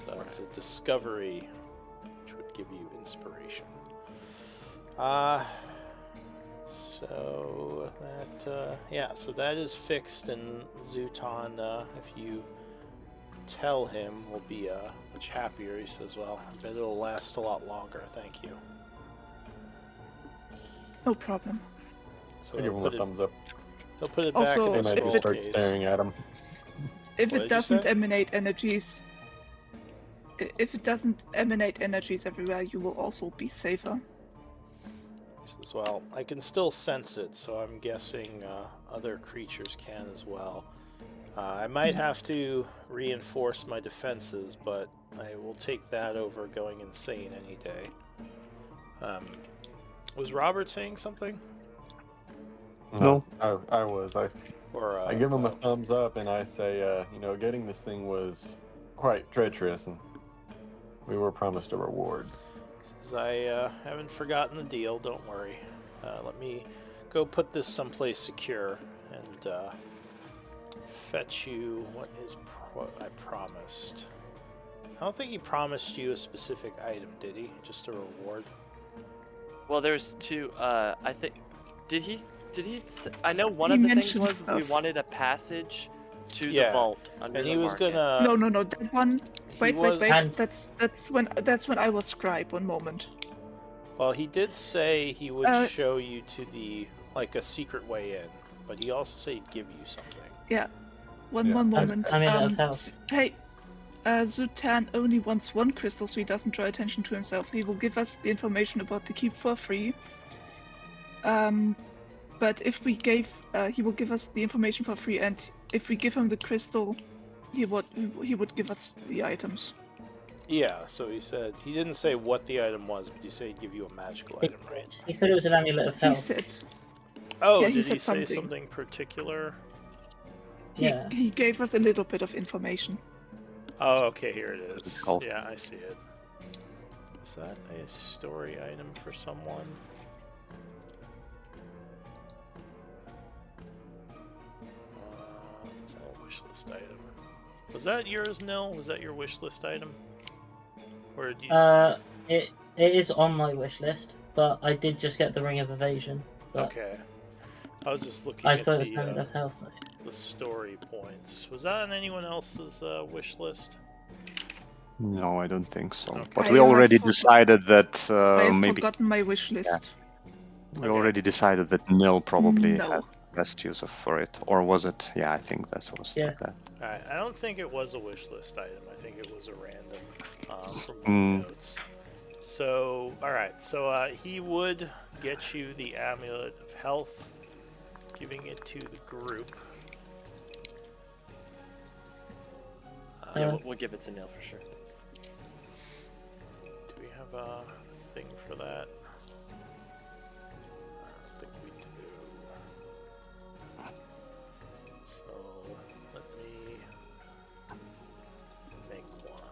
That's a discovery, which would give you inspiration. So that yeah, so that is fixed, and Zuton, if you tell him, will be much happier. He says, "Well, I bet it'll last a lot longer. Thank you." No problem. So I give he'll him put a it, thumbs up. he'll put it Also, back in And the I if scroll just start case. staring at him. If What did it you doesn't say? emanate energies, if it doesn't emanate energies everywhere, you will also be safer. He says, well, I can still sense it, so I'm guessing other creatures can as well. I might have to reinforce my defenses, but I will take that over going insane any day. Was Robert saying something? No. I was. Or I give him a thumbs up and I say, getting this thing was quite treacherous and we were promised a reward. Says, I haven't forgotten the deal, don't worry. Let me go put this someplace secure and fetch you what I promised. I don't think he promised you a specific item, did he? Just a reward? Well, there's two. I think. Did he? I know one He of the things mentioned was we stuff. wanted a passage to Yeah, the vault under and the he was market. gonna. No, that one. Wait. And- That's when I was scribe. One moment. Well, he did say he would Uh, show you to a secret way in, but he also said he'd give you something. Yeah. One moment. Amulet of Health. Hey, Zutan only wants one crystal, so he doesn't draw attention to himself. He will give us the information about the keep for free. But if we he will give us the information for free, and if we give him the crystal, he would give us the items. Yeah, so he said he didn't say what the item was, but he said he'd give you a magical item, right? He said it was an Amulet of He Health. said. Oh, Yeah, he did said he say something. something particular? Yeah. He gave us a little bit of information. Oh, okay, here it is. Health. Yeah, I see it. Is that a story item for someone? Is that a wish list item? Was that yours, Nil? Was that your wish list item? Or did you... It is on my wish list, but I did just get the Ring of Evasion. But Okay. I was just looking I at thought it was Amulet of Health. the story points. Was that on anyone else's wish list? No, I don't think so. Okay. But I we have already for- decided that I have maybe forgotten my wish list. we Okay. already decided that Nil probably No. had best use for it, or was it? Yeah, I think that was Yeah. like that. Alright, I don't think it was a wish list item. I think it was a random from my Mm. notes. So, alright, so he would get you the Amulet of Health, giving it to the group. Yeah, we'll give it to Neil for sure. Do we have a thing for that? I don't think we do. So, let me make one.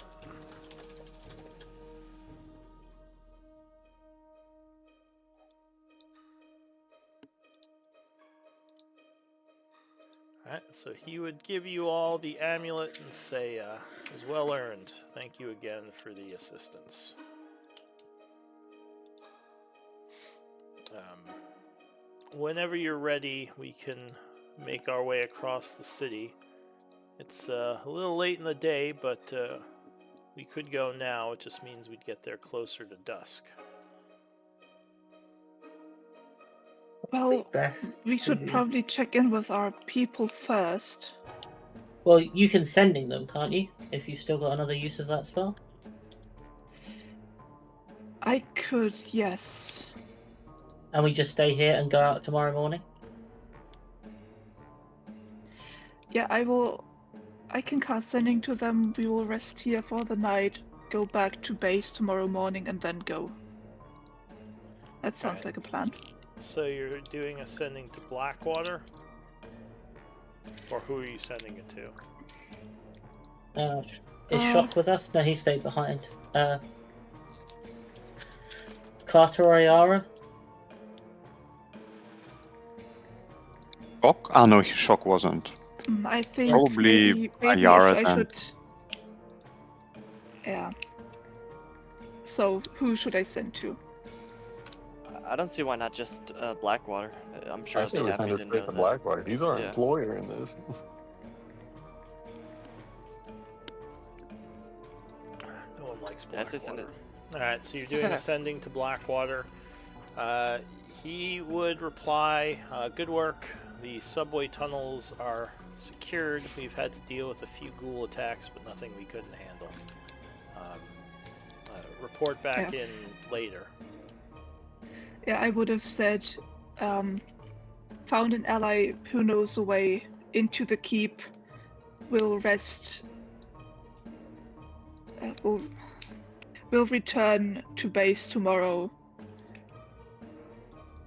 Alright, so he would give you all the amulet and say, it was well earned. Thank you again for the assistance. Whenever you're ready, we can make our way across the city. It's a little late in the day, but we could go now. It just means we'd get there closer to dusk. Well, Best we should to do. probably check in with our people first. Well, you can sending them, can't you? If you've still got another use of that spell. I could, yes. And we just stay here and go out tomorrow morning. Yeah, I can cast sending to them. We will rest here for the night, go back to base tomorrow morning, and then go. That sounds Right. like a plan. So you're doing a sending to Blackwater? Or who are you sending it to? Is Shock with us? No, he stayed behind. Carter or Ayara? Shock? Ah, no, Shock wasn't. I think Probably maybe Ayara I then. should. Yeah. So who should I send to? I don't see why not just Blackwater. I'm sure I I'd say be we happy send it to straight know to that. Blackwater. He's our Yeah. employer in this. No one likes Yeah, I say send Blackwater. Alright, so you're doing a sending to Blackwater. He would reply, good work. The subway tunnels are secured. We've had to deal with a few ghoul attacks, but nothing we couldn't handle. Report back in later. Yeah, I would have said, found an ally who knows the way into the keep. Will rest. Will return to base tomorrow.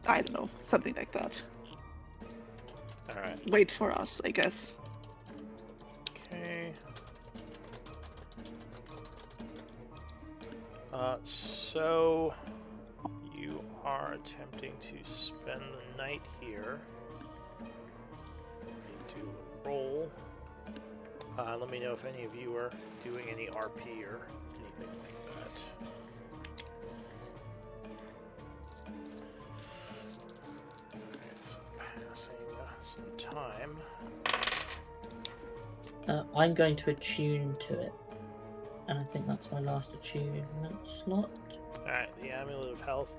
I don't know, something like that. All right. Wait for us, I guess. Okay. So you are attempting to spend the night here. Need to roll. Let me know if any of you are doing any RP or anything like that. Alright, so passing some time. I'm going to attune to it. And I think that's my last attunement slot. Alright, the Amulet of Health.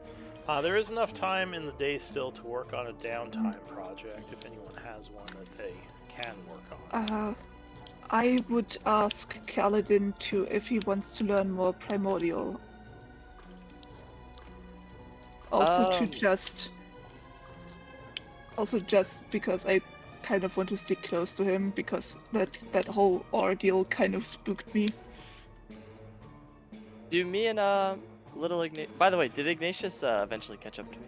There is enough time in the day still to work on a downtime project if anyone has one that they can work on. I would ask Kaladin to if he wants to learn more Primordial. Also just because I kind of want to stick close to him because that whole ordeal kind of spooked me. Do me and little Ignatius. By the way, did Ignatius eventually catch up to me?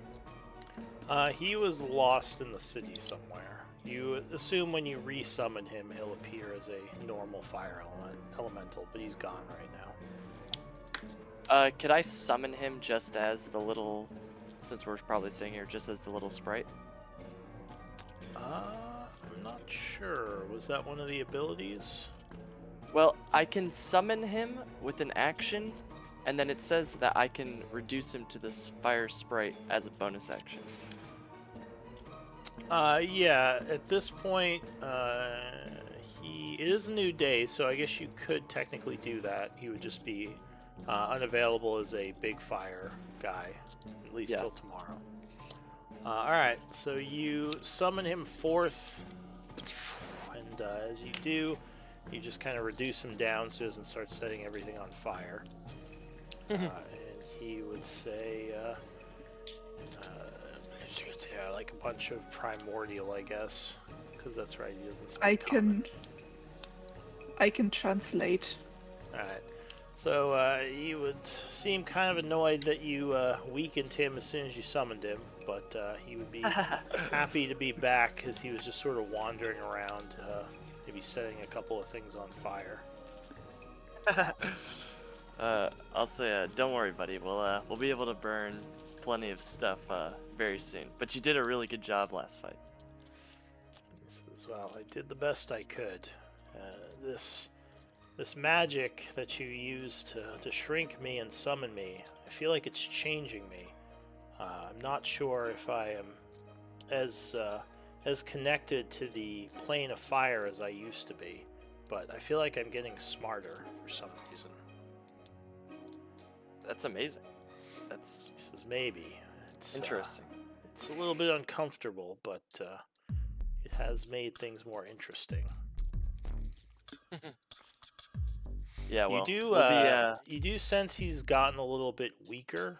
He was lost in the city somewhere. You assume when you resummon him, he'll appear as a normal fire elemental, but he's gone right now. Could I summon him just as the little, since we're probably sitting here, just as the little sprite? I'm not sure. Was that one of the abilities? Well, I can summon him with an action, and then it says that I can reduce him to this fire sprite as a bonus action. Yeah, at this point, it is a new day, so I guess you could technically do that. He would just be unavailable as a big fire guy, at least till tomorrow. Alright, so you summon him forth, and as you do, you just kind of reduce him down so he doesn't start setting everything on fire. And he would say, like a bunch of primordial, I guess, because that's right. He doesn't speak common. I can translate. All right. So he would seem kind of annoyed that you weakened him as soon as you summoned him, but he would be happy to be back because he was just sort of wandering around, maybe setting a couple of things on fire. I'll say, don't worry, buddy. We'll be able to burn plenty of stuff very soon. But you did a really good job last fight. Well, I did the best I could. This magic that you used to shrink me and summon me, I feel like it's changing me. I'm not sure if I am as connected to the plane of fire as I used to be, but I feel like I'm getting smarter for some reason. That's amazing. He says maybe. It's interesting. It's a little bit uncomfortable, but it has made things more interesting. Yeah, well, you do sense he's gotten a little bit weaker,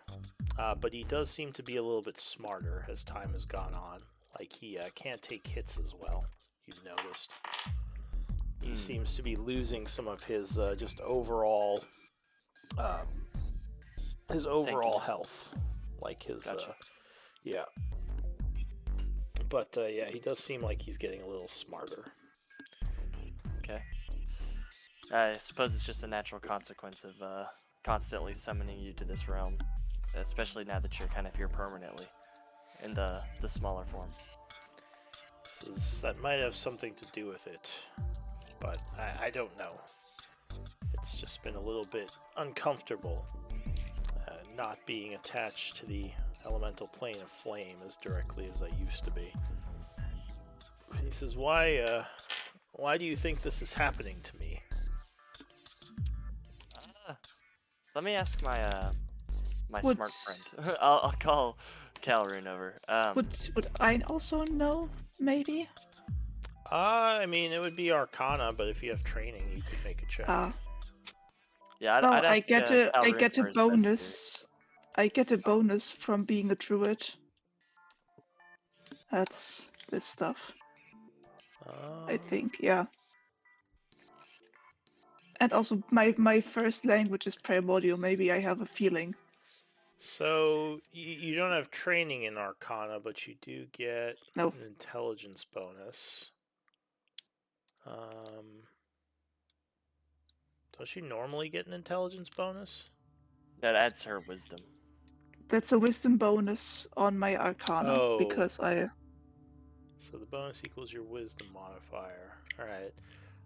but he does seem to be a little bit smarter as time has gone on. Like he can't take hits as well. You've noticed. He seems to be losing some of his just overall health, like his Gotcha. yeah. But yeah, he does seem like he's getting a little smarter. Okay. I suppose it's just a natural consequence of constantly summoning you to this realm, especially now that you're kind of here permanently in the smaller form. That might have something to do with it, but I don't know. It's just been a little bit uncomfortable not being attached to the elemental plane of flame as directly as I used to be. He says, why do you think this is happening to me? Let me ask my smart friend. I'll call Calrune over. Would I also know, maybe? I mean, it would be Arcana, but if you have training, you could make a check. Yeah, Well, I'd ask, I get a Calrune for his best bonus I get a bonus from being a druid. That's this stuff, I think, yeah. And also, my first language is primordial. Maybe I have a feeling. So you don't have training in Arcana, but you do get No. an intelligence bonus. Don't you normally get an intelligence bonus? That adds her wisdom. That's a wisdom bonus on my Arcana Oh. because I. So the bonus equals your wisdom modifier. All right.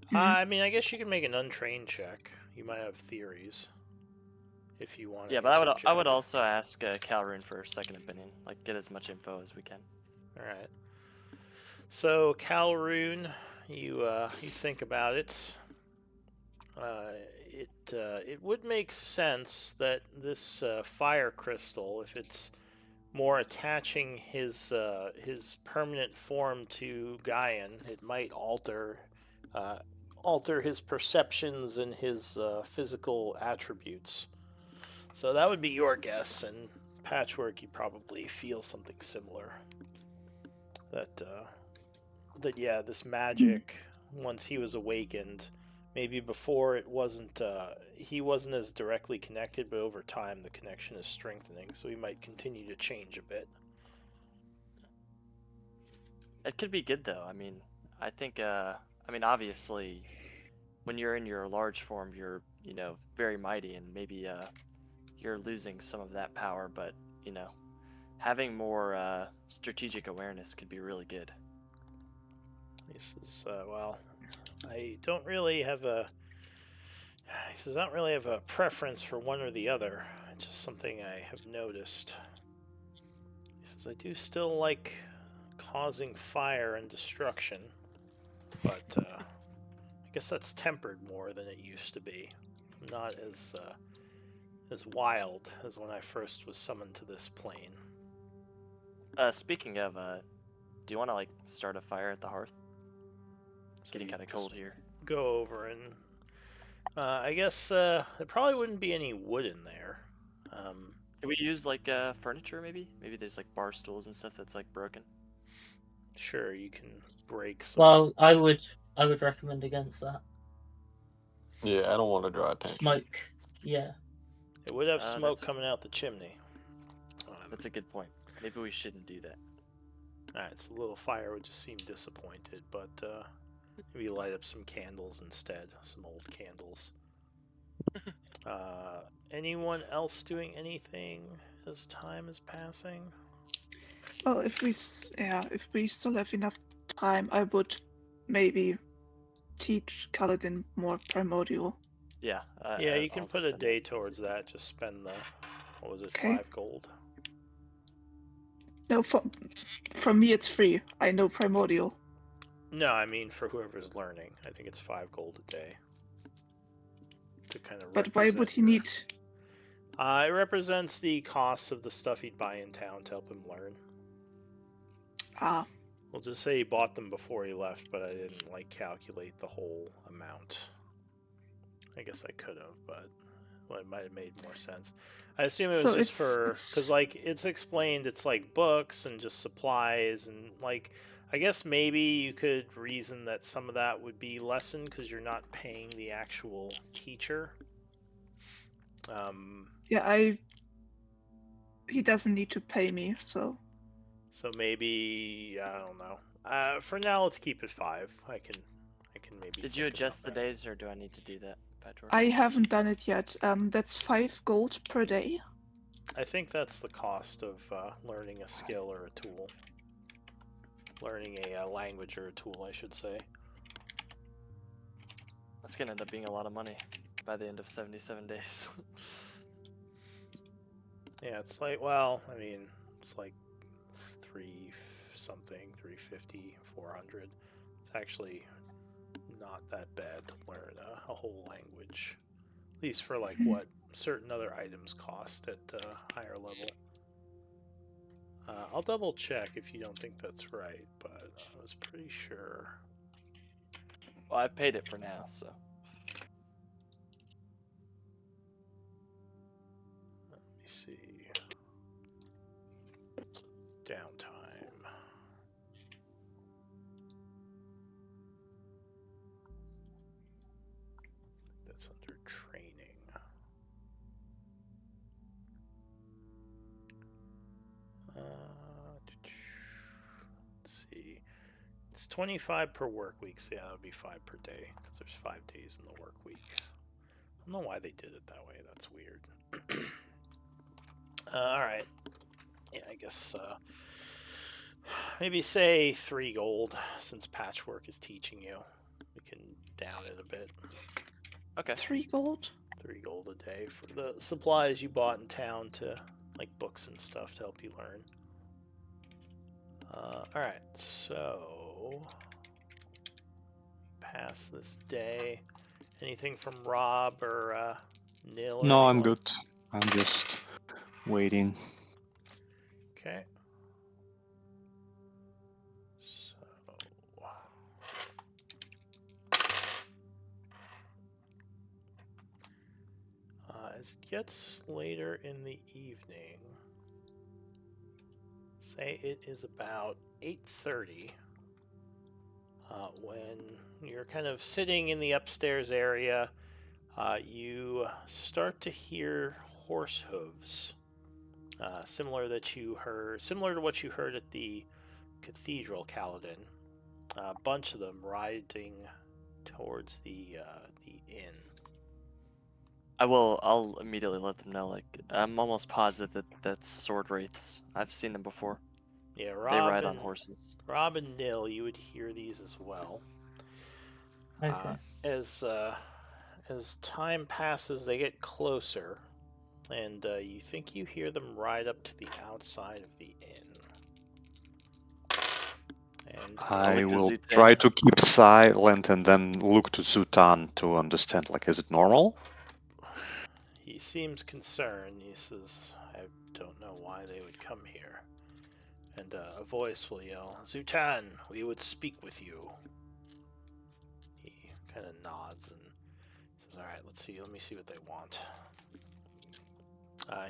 Mhm. I mean, I guess you can make an untrained check. You might have theories if you want. Yeah, but I would also ask Calrune for a second opinion. Like, get as much info as we can. All right. So Calrune, you think about it. It would make sense that this fire crystal, if it's more attaching his permanent form to Gaian, it might alter his perceptions and his physical attributes. So that would be your guess, and Patchwork, you probably feel something similar. That yeah, this magic, once he was awakened, maybe before it wasn't he wasn't as directly connected, but over time the connection is strengthening, so he might continue to change a bit. It could be good though. I mean, I think obviously when you're in your large form, you're, very mighty, and maybe you're losing some of that power, but, having more strategic awareness could be really good. He says, well, I don't really have a he says, I don't really have a preference for one or the other. It's just something I have noticed. He says, I do still like causing fire and destruction, but I guess that's tempered more than it used to be. Not as wild as when I first was summoned to this plane. Speaking of, do you want to start a fire at the hearth? It's getting kind of cold here. Go over and I guess there probably wouldn't be any wood in there. Can we use furniture maybe? Maybe there's bar stools and stuff that's broken. Sure, you can break some. Well, I would recommend against that. Yeah, I don't want to draw attention. Smoke. Yeah. It would have smoke coming out the chimney. That's a good point. Maybe we shouldn't do that. Alright, so the little fire would just seem disappointed, but maybe light up some candles instead. Some old candles. Anyone else doing anything as time is passing? Well, if we still have enough time, I would maybe teach Kaladin more primordial. Yeah. Yeah, you can put a day towards that. Just spend the, what was it, Okay. 5 gold? No, from me it's free. I know primordial. No, I mean for whoever's learning. I think it's 5 gold a day. To kind of. But why would he need? It represents the cost of the stuff he'd buy in town to help him learn. Ah. We'll just say he bought them before he left, but I didn't calculate the whole amount. I guess I could have, but it might have made more sense. I assume it was just for, because it's explained, it's books and just supplies, and I guess maybe you could reason that some of that would be lessened because you're not paying the actual teacher. Yeah, he doesn't need to pay me, so. So maybe, I don't know. For now, let's keep it 5. I can maybe. Did you adjust the days, or do I need to do that, Patrick? I haven't done it yet. That's 5 gold per day. I think that's the cost of learning a skill or a tool. Learning a language or a tool, I should say. That's gonna end up being a lot of money by the end of 77 days. Yeah, it's well, I mean, it's 350, 400. It's actually not that bad to learn a whole language. At least for what certain other items cost at higher level. I'll double check if you don't think that's right, but I was pretty sure. Well, I've paid it for now, so. Let me see. downtime. That's under training. Let's see. It's 25 per work week, so yeah, that would be 5 per day, because there's 5 days in the work week. I don't know why they did it that way. That's weird. Alright. Yeah, I guess maybe say 3 gold, since Patchwork is teaching you. We can down it a bit. Okay. 3 gold. 3 gold a day for the supplies you bought in town, to like books and stuff to help you learn. Alright, so pass this day. Anything from Rob or Nil or No, I'm anyone? good. I'm just waiting. Okay. So as it gets later in the evening, say it is about 8:30, when you're kind of sitting in the upstairs area, you start to hear horse hooves, similar to what you heard at the Cathedral, Kaladin. A bunch of them riding towards the inn. I'll immediately let them know. Like, I'm almost positive that that's sword wraiths. I've seen them before. Yeah, They ride on horses. Rob and Nil, you would hear these as well. Okay. As time passes, they get closer, and you think you hear them ride up to the outside of the inn. And I look to will Zutan. try to keep silent and then look to Zutan to understand, like, is it normal? he seems concerned. He says, I don't know why they would come here. And a voice will yell, Zutan, we would speak with you. He kind of nods and says, alright, let me see what they want.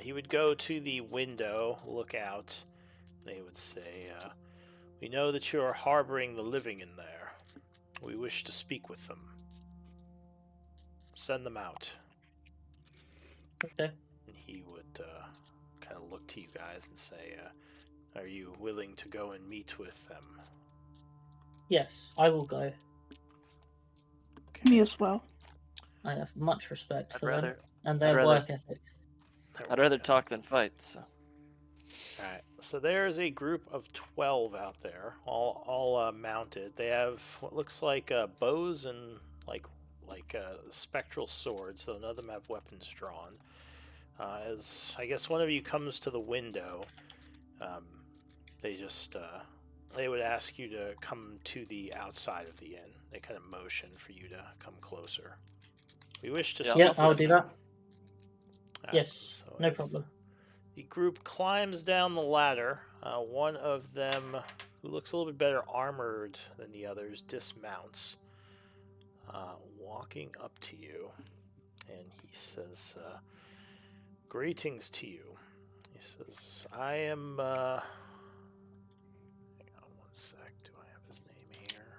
He would go to the window, look out. They would say, we know that you are harboring the living in there. We wish to speak with them. Send them out. Okay. And he would kind of look to you guys and say, are you willing to go and meet with them? Yes, I will go. Okay. Me as well. I have much respect I'd for them rather and their rather- work ethic. I'd rather talk than fight. So Alright, so there's a group of 12 out there, all mounted. They have what looks like bows and like spectral swords, though none of them have weapons drawn. As I guess one of you comes to the window, they just they would ask you to come to the outside of the inn. They kind of motion for you to come closer. We wish to Yeah, speak Yeah, with I'll do you. that. Alright, Yes, so no as problem. The group climbs down the ladder. One of them, who looks a little bit better armored than the others, dismounts, walking up to you, and he says, greetings to you. He says, I am, hang on one sec, do I have his name here?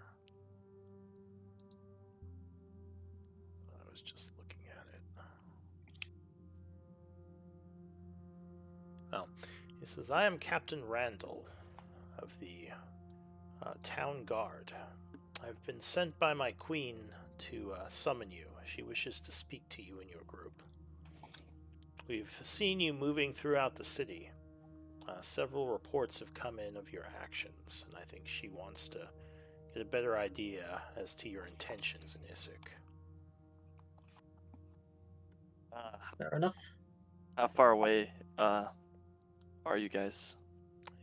I was just looking at it. Oh, he says, I am Captain Randall of the town guard. I've been sent by my queen to summon you. She wishes to speak to you and your group. We've seen you moving throughout the city. Several reports have come in of your actions, and I think she wants to get a better idea as to your intentions in Isik. Fair enough. how far away are you guys?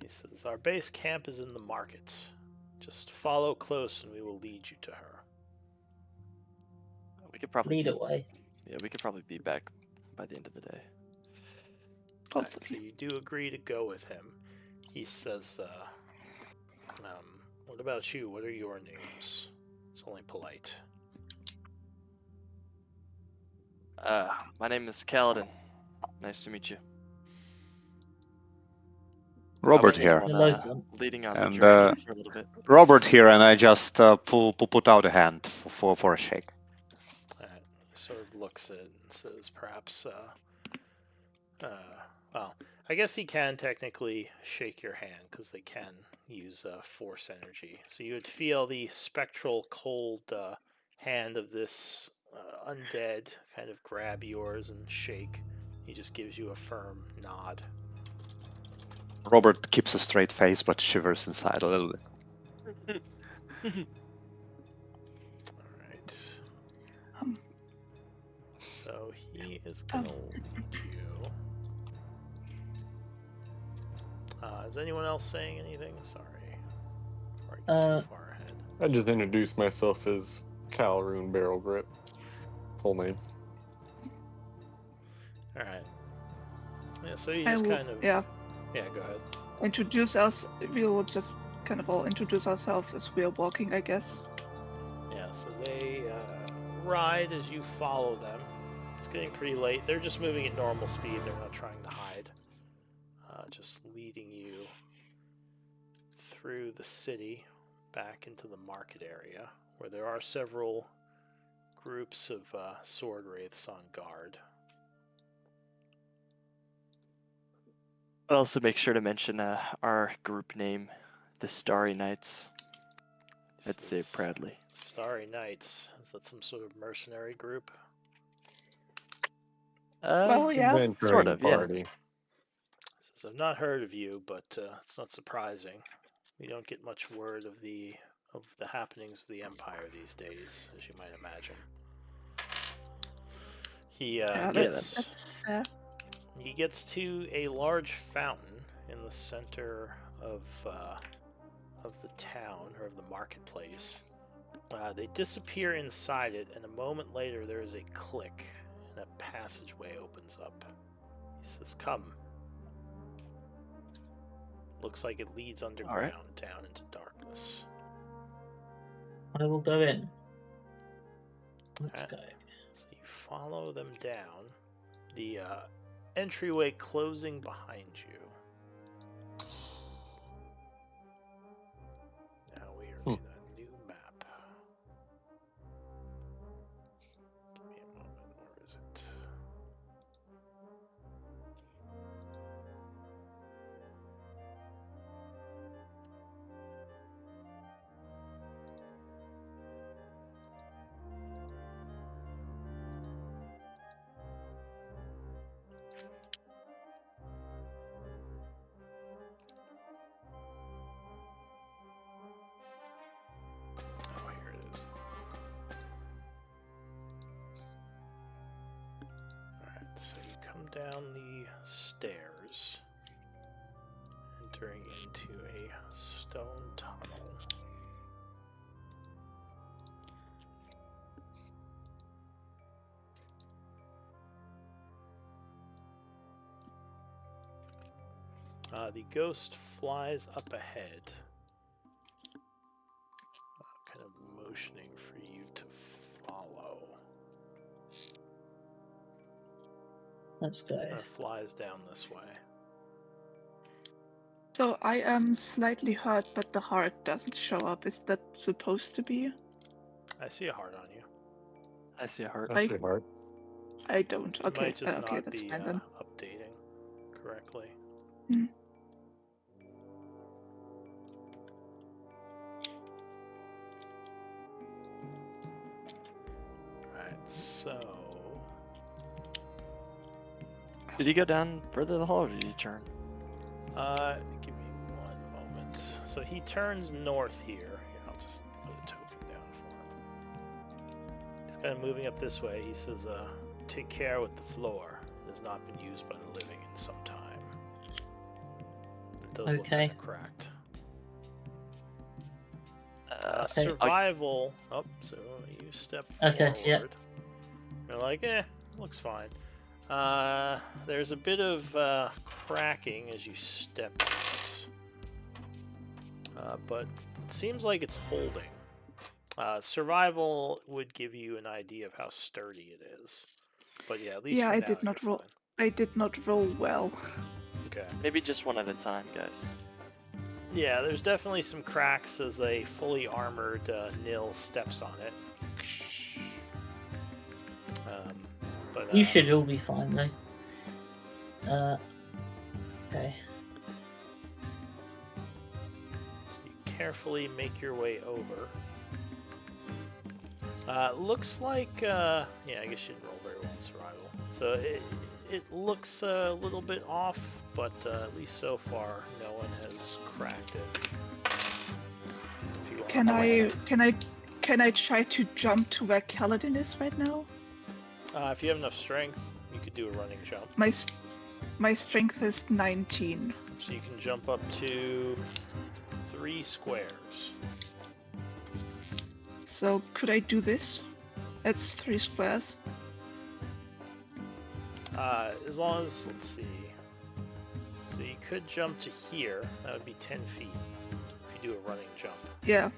He says, our base camp is in the market. Just follow close and we will lead you to her. We could probably Lead away. we could probably be back by the end of the day. Alright, so Hopefully. you do agree to go with him. He says, what about you? What are your names? It's only polite. My name is Kaladin. Nice to meet you. Robert was here. on, Hello. leading on the And journey for a little bit. Robert here, and I just put out a hand for a shake. Alright, he sort of looks at it and says, perhaps, well, I guess he can technically shake your hand because they can use force energy. So you would feel the spectral, cold hand of this undead kind of grab yours and shake. He just gives you a firm nod. Robert keeps a straight face but shivers inside a little bit. Alright. Um, So he is going to lead you. Is anyone else saying anything? Sorry. Before I get too far ahead. I just introduced myself as Calroon Barrel Grip. Full name. Alright. Yeah, so you I just will- kind of... yeah. Yeah, go ahead. Introduce us. We'll just kind of all introduce ourselves as we are walking, I guess. Yeah, so they ride as you follow them. It's getting pretty late. They're just moving at normal speed. They're not trying to hide. Just leading you through the city back into the market area, where there are several groups of sword wraiths on guard. I'd also make sure to mention our group name, the Starry Knights. Let's say it proudly. Starry Knights. Is that some sort of mercenary group? Well, yeah. Sort of, yeah. Party. So I've not heard of you, but it's not surprising. We don't get much word of the happenings of the Empire these days, as you might imagine. He Yeah, gets that's fair. he gets to a large fountain in the center of the town or of the marketplace. They disappear inside it, and a moment later there is a click, and a passageway opens up. He says, "Come." Looks like it leads underground down into darkness. I will go in. Let's Alright. go. So you follow them down, the entryway closing behind you. Now we are in a new map. Give me a moment, where is it? Oh, here it is. Alright, so you come down the stairs, entering into a stone tunnel. The ghost flies up ahead, kind of motioning for you to follow. Let's go. Flies down this way. So I am slightly hurt, but the heart doesn't show up. Is that supposed to be? I see a heart on you. I see a heart. I- That's pretty hard. I don't. It Okay, might just okay, not that's be fine then. updating correctly. Alright, so... Did he go down further the hall, or did he turn? Give me one moment. So he turns north here. Here, I'll just put a token down for him. He's kind of moving up this way. He says, take care with the floor. It has not been used by the living in some time. It does look Okay. kind of cracked. Okay. Survival. Oh, so you step Okay, forward. yeah. You're like, looks fine. There's a bit of cracking as you step out. But it seems like it's holding. Survival would give you an idea of how sturdy it is. But yeah, at least Yeah, for I now, did not you're roll. fine. I did not roll well. Okay. Maybe just one at a time, guys. Yeah, there's definitely some cracks as a fully armored Nil steps on it. But You should all be fine though. Okay. So you carefully make your way over. Looks like, yeah, I guess you didn't roll very well in survival. So it looks a little bit off, but at least so far, no one has cracked it. If you want Can I try to jump to where Kaladin is right now? if you have enough strength, you could do a running jump. My strength is 19. So you can jump up to 3 squares. So could I do this? That's 3 squares. As long as, let's see. So you could jump to here. That would be 10 feet if you do a running jump. Yeah.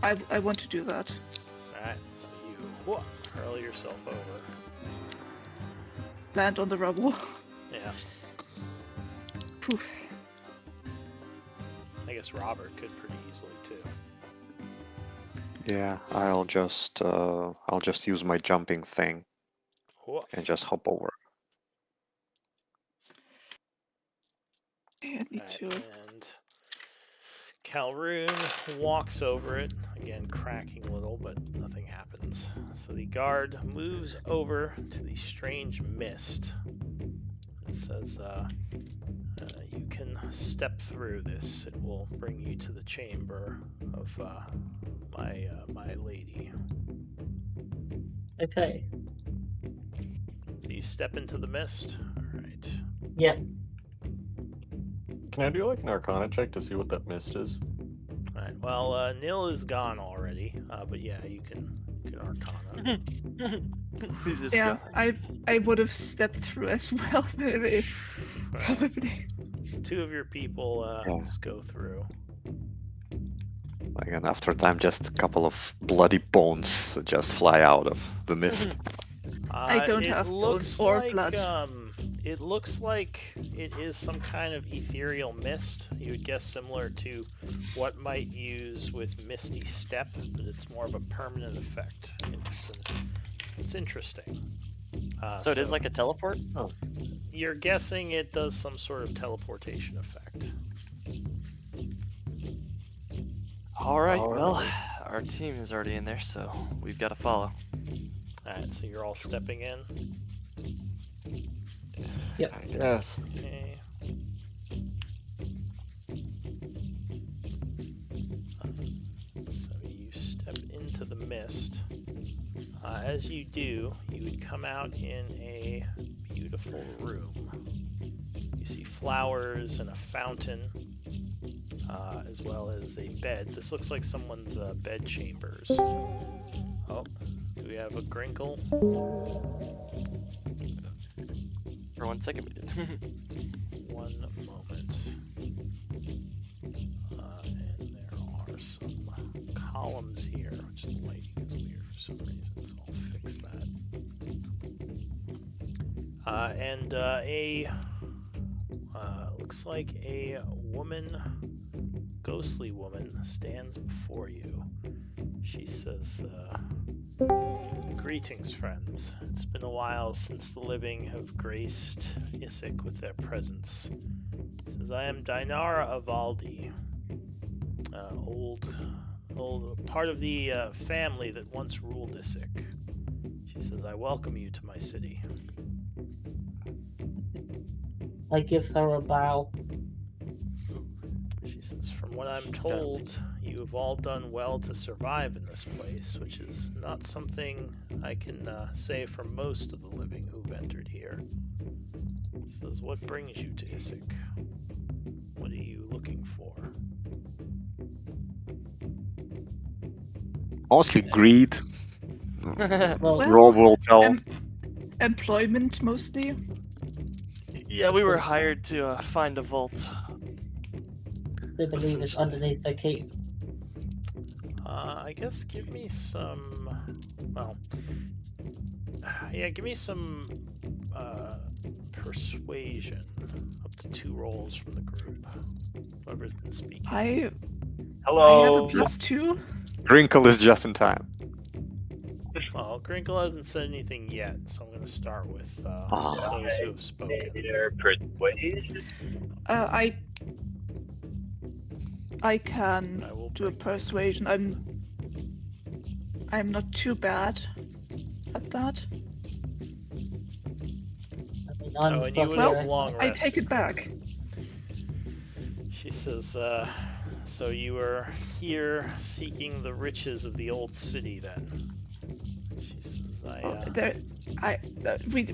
I want to do that. Alright, so you hurl yourself over. Land on the rubble. Yeah. Poof. I guess Robert could pretty easily too. Yeah, I'll just use my jumping thing Whoa. and just hop over. I need Alright, to. and Calroon walks over it, again cracking a little, but nothing happens. So the guard moves over to the strange mist. It says, you can step through this. It will bring you to the chamber of my lady. Okay. So you step into the mist. All right. Yep. Can I do like an Arcana check to see what that mist is? All right. Well, Nil is gone already, but yeah, you can Arcana. Yeah, I would have stepped through as well, maybe. Right. Probably. 2 of your people Yeah. just go through. Again, after time, just a couple of bloody bones just fly out of the mist. I don't have bones or blood. It looks like it is some kind of ethereal mist. You would guess similar to what might use with Misty Step, but it's more of a permanent effect. It's interesting. So it is like a teleport? You're guessing it does some sort of teleportation effect. Alright, well, our team is already in there, so we've got to follow. Alright, so you're all stepping in. Yes. Okay. So you step into the mist. As you do, you would come out in a beautiful room. You see flowers and a fountain, as well as a bed. This looks like someone's bed chambers. Oh, do we have a Grinkle? For 1 second we did. One moment. And there are some columns here, which the lighting is weird for some reason, so I'll fix that. And looks like a woman, ghostly woman, stands before you. She says, "Greetings, friends. It's been a while since the living have graced Isik with their presence." She says, "I am Dinara Avaldi, old part of the family that once ruled Isik." She says, "I welcome you to my city." I give her a bow. She says, "From what I'm told, you have all done well to survive in this place, which is not something I can say for most of the living who've entered here." She says, "What brings you to Isik? What are you looking for?" Mostly greed. Well, Rob will tell. Employment mostly. Yeah, we were hired to find a vault. they believe it's underneath their keep. I guess give me some, well, yeah, give me some persuasion up get 2 rolls from the group. Whoever's been speaking. I have Hello. a +2. Grinkle is just in time. Well, Grinkle hasn't said anything yet, so I'm going to start with those who have spoken. Persuade. I can I will do a bring persuasion. I'm not too bad at that. I mean, I'm Oh, and you plus would Well, have long I rested. take it back. She says, so you are here seeking the riches of the old city then? She says,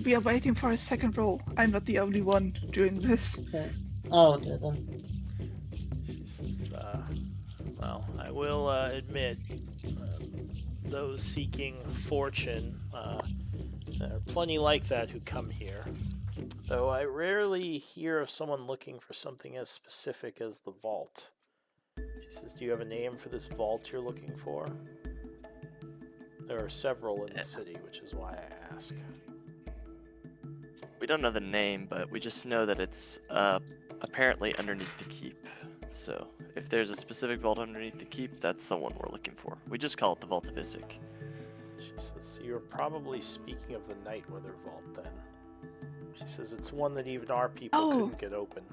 We are waiting for a second roll. I'm not the only one doing this. Okay. Oh, okay then. She says, well, I will admit, those seeking fortune, there are plenty like that who come here. Though I rarely hear of someone looking for something as specific as the vault. She says, do you have a name for this vault you're looking for? There are several in the city, which is why I ask. We don't know the name, but we just know that it's apparently underneath the keep. So if there's a specific vault underneath the keep, that's the one we're looking for. We just call it the Vault of Isik. She says, you're probably speaking of the Nightweather Vault then. She says, it's one that even our people couldn't get open.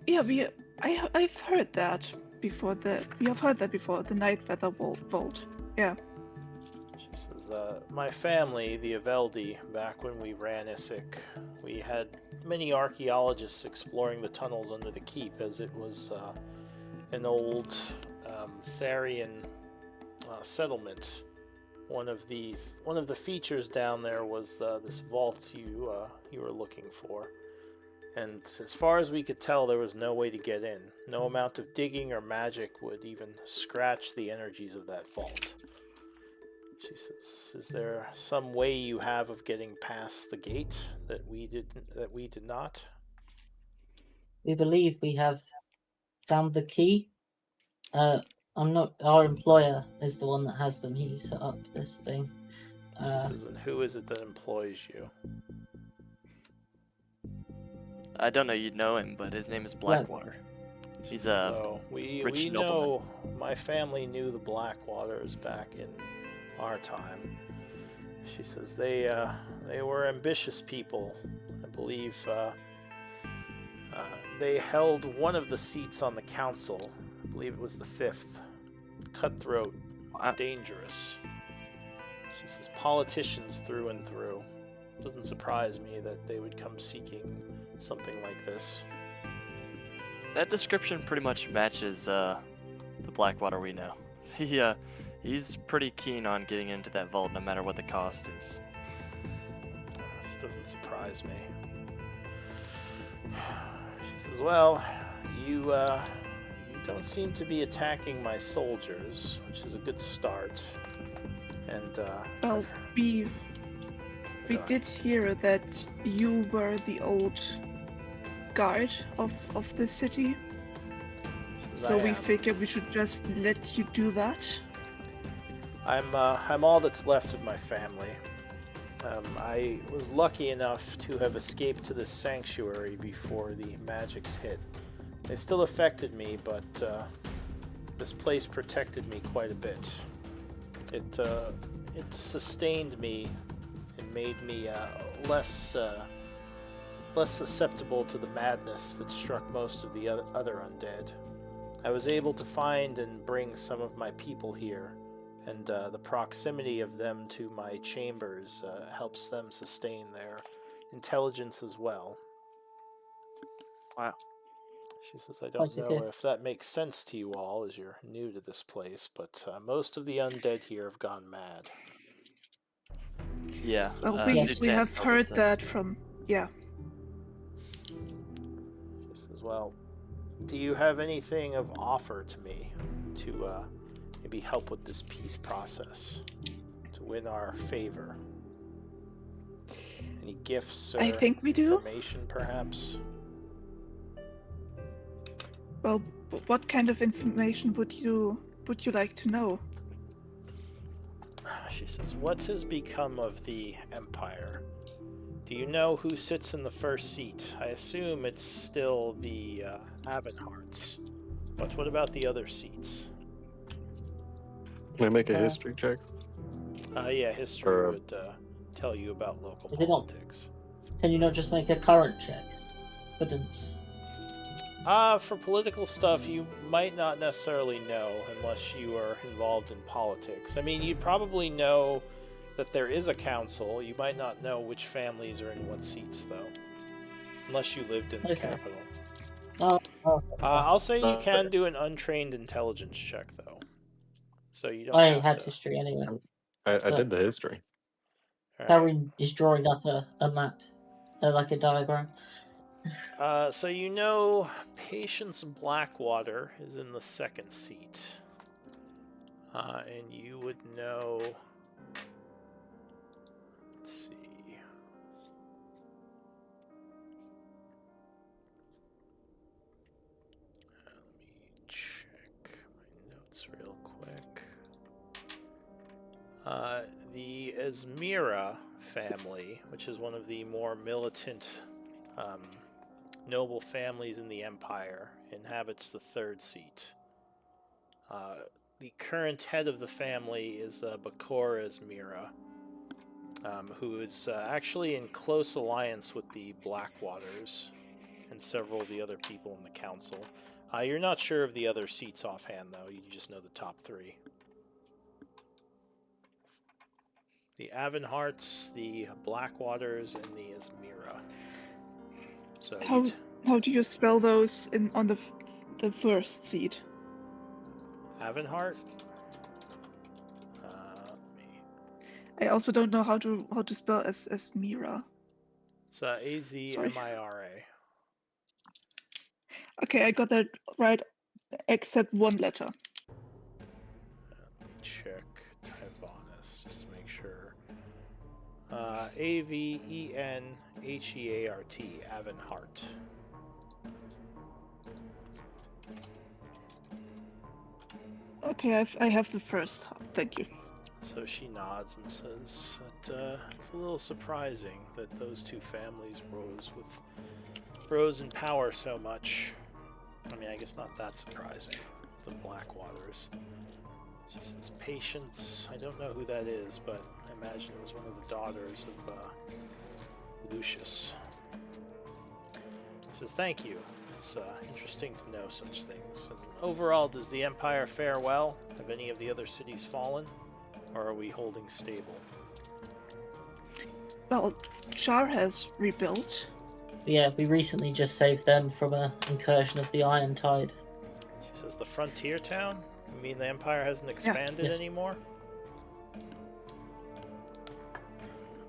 Yeah, I've heard that before. We have heard that before. The Nightweather Vault. Yeah. She says, my family, the Aveldi, back when we ran Isik, we had many archaeologists exploring the tunnels under the keep, as it was an old Tharian settlement. One of the features down there was this vault you were looking for. And as far as we could tell, there was no way to get in. No amount of digging or magic would even scratch the energies of that vault. She says, is there some way you have of getting past the gate that we did not? We believe we have found the key. Our employer is the one that has them. He set up this thing. She says, and who is it that employs you? I don't know you'd know him, but his name is Blackwater. He's a So we rich know my family knew the Blackwaters back in our time. She says they were ambitious people. I believe they held one of the seats on the council. I believe it was the 5th. Cutthroat, dangerous. She says politicians through and through. Doesn't surprise me that they would come seeking something like this. That description pretty much matches the Blackwater we know. He's pretty keen on getting into that vault no matter what the cost is. This doesn't surprise me. She says, well, you don't seem to be attacking my soldiers, which is a good start. And Well, we did hear that you were the old guard of the city. So we figured we should just let you do that. I'm all that's left of my family. I was lucky enough to have escaped to this sanctuary before the magics hit. They still affected me, but this place protected me quite a bit. It sustained me and made me less susceptible to the madness that struck most of the other undead. I was able to find and bring some of my people here, and the proximity of them to my chambers helps them sustain their intelligence as well. Wow. She says, I don't know if that makes sense to you all as you're new to this place, but most of the undead here have gone mad. Yeah. Well, we Zootan have told heard us that from... Yeah. She says, well, do you have anything of offer to me to maybe help with this peace process, to win our favor? Any gifts or I think we do. information, perhaps? Well, what kind of information would you like to know? She says, what has become of the Empire? Do you know who sits in the first seat? I assume it's still the Avenharts. But what about the other seats? Can I make a Uh, history check? Yeah, history Or- would tell you about local Is it not- politics. Can you not just make a current check? Couldn't. For political stuff, you might not necessarily know unless you are involved in politics. I mean, you'd probably know that there is a council. You might not know which families are in what seats, though. Unless you lived in the Okay. capital. Oh, I'll say you can do an untrained intelligence check, though. So you don't I have had to. history anyway. I did the history. All right. Harry is drawing up a map, like a diagram. So you know Patience Blackwater is in the second seat. And you would know... Let's see... Let me check my notes real quick. The Esmira family, which is one of the more militant noble families in the Empire, inhabits the third seat. The current head of the family is Bakor Esmira, who is actually in close alliance with the Blackwaters and several of the other people in the council. You're not sure of the other seats offhand, though. You just know the top three. The Avenharts, the Blackwaters, and the Esmira. So How do you spell those on the first seat? Avenhart? Let me... I also don't know how to spell as Mira. It's Azmira. Okay, I got that right, except one letter. Let me check Tibonus just to make sure. Avenheart, Avenhart. Okay, I have the first. Thank you. So she nods and says that it's a little surprising that those two families rose in power so much. I mean, I guess not that surprising. The Blackwaters. She says, Patience. I don't know who that is, but I imagine it was one of the daughters of Lucius. She says, thank you. It's interesting to know such things. And overall, does the Empire fare well? Have any of the other cities fallen? Or are we holding stable? Well, Char has rebuilt. Yeah, we recently just saved them from an incursion of the Iron Tide. She says, the frontier town? You mean the Empire hasn't expanded Yes. anymore?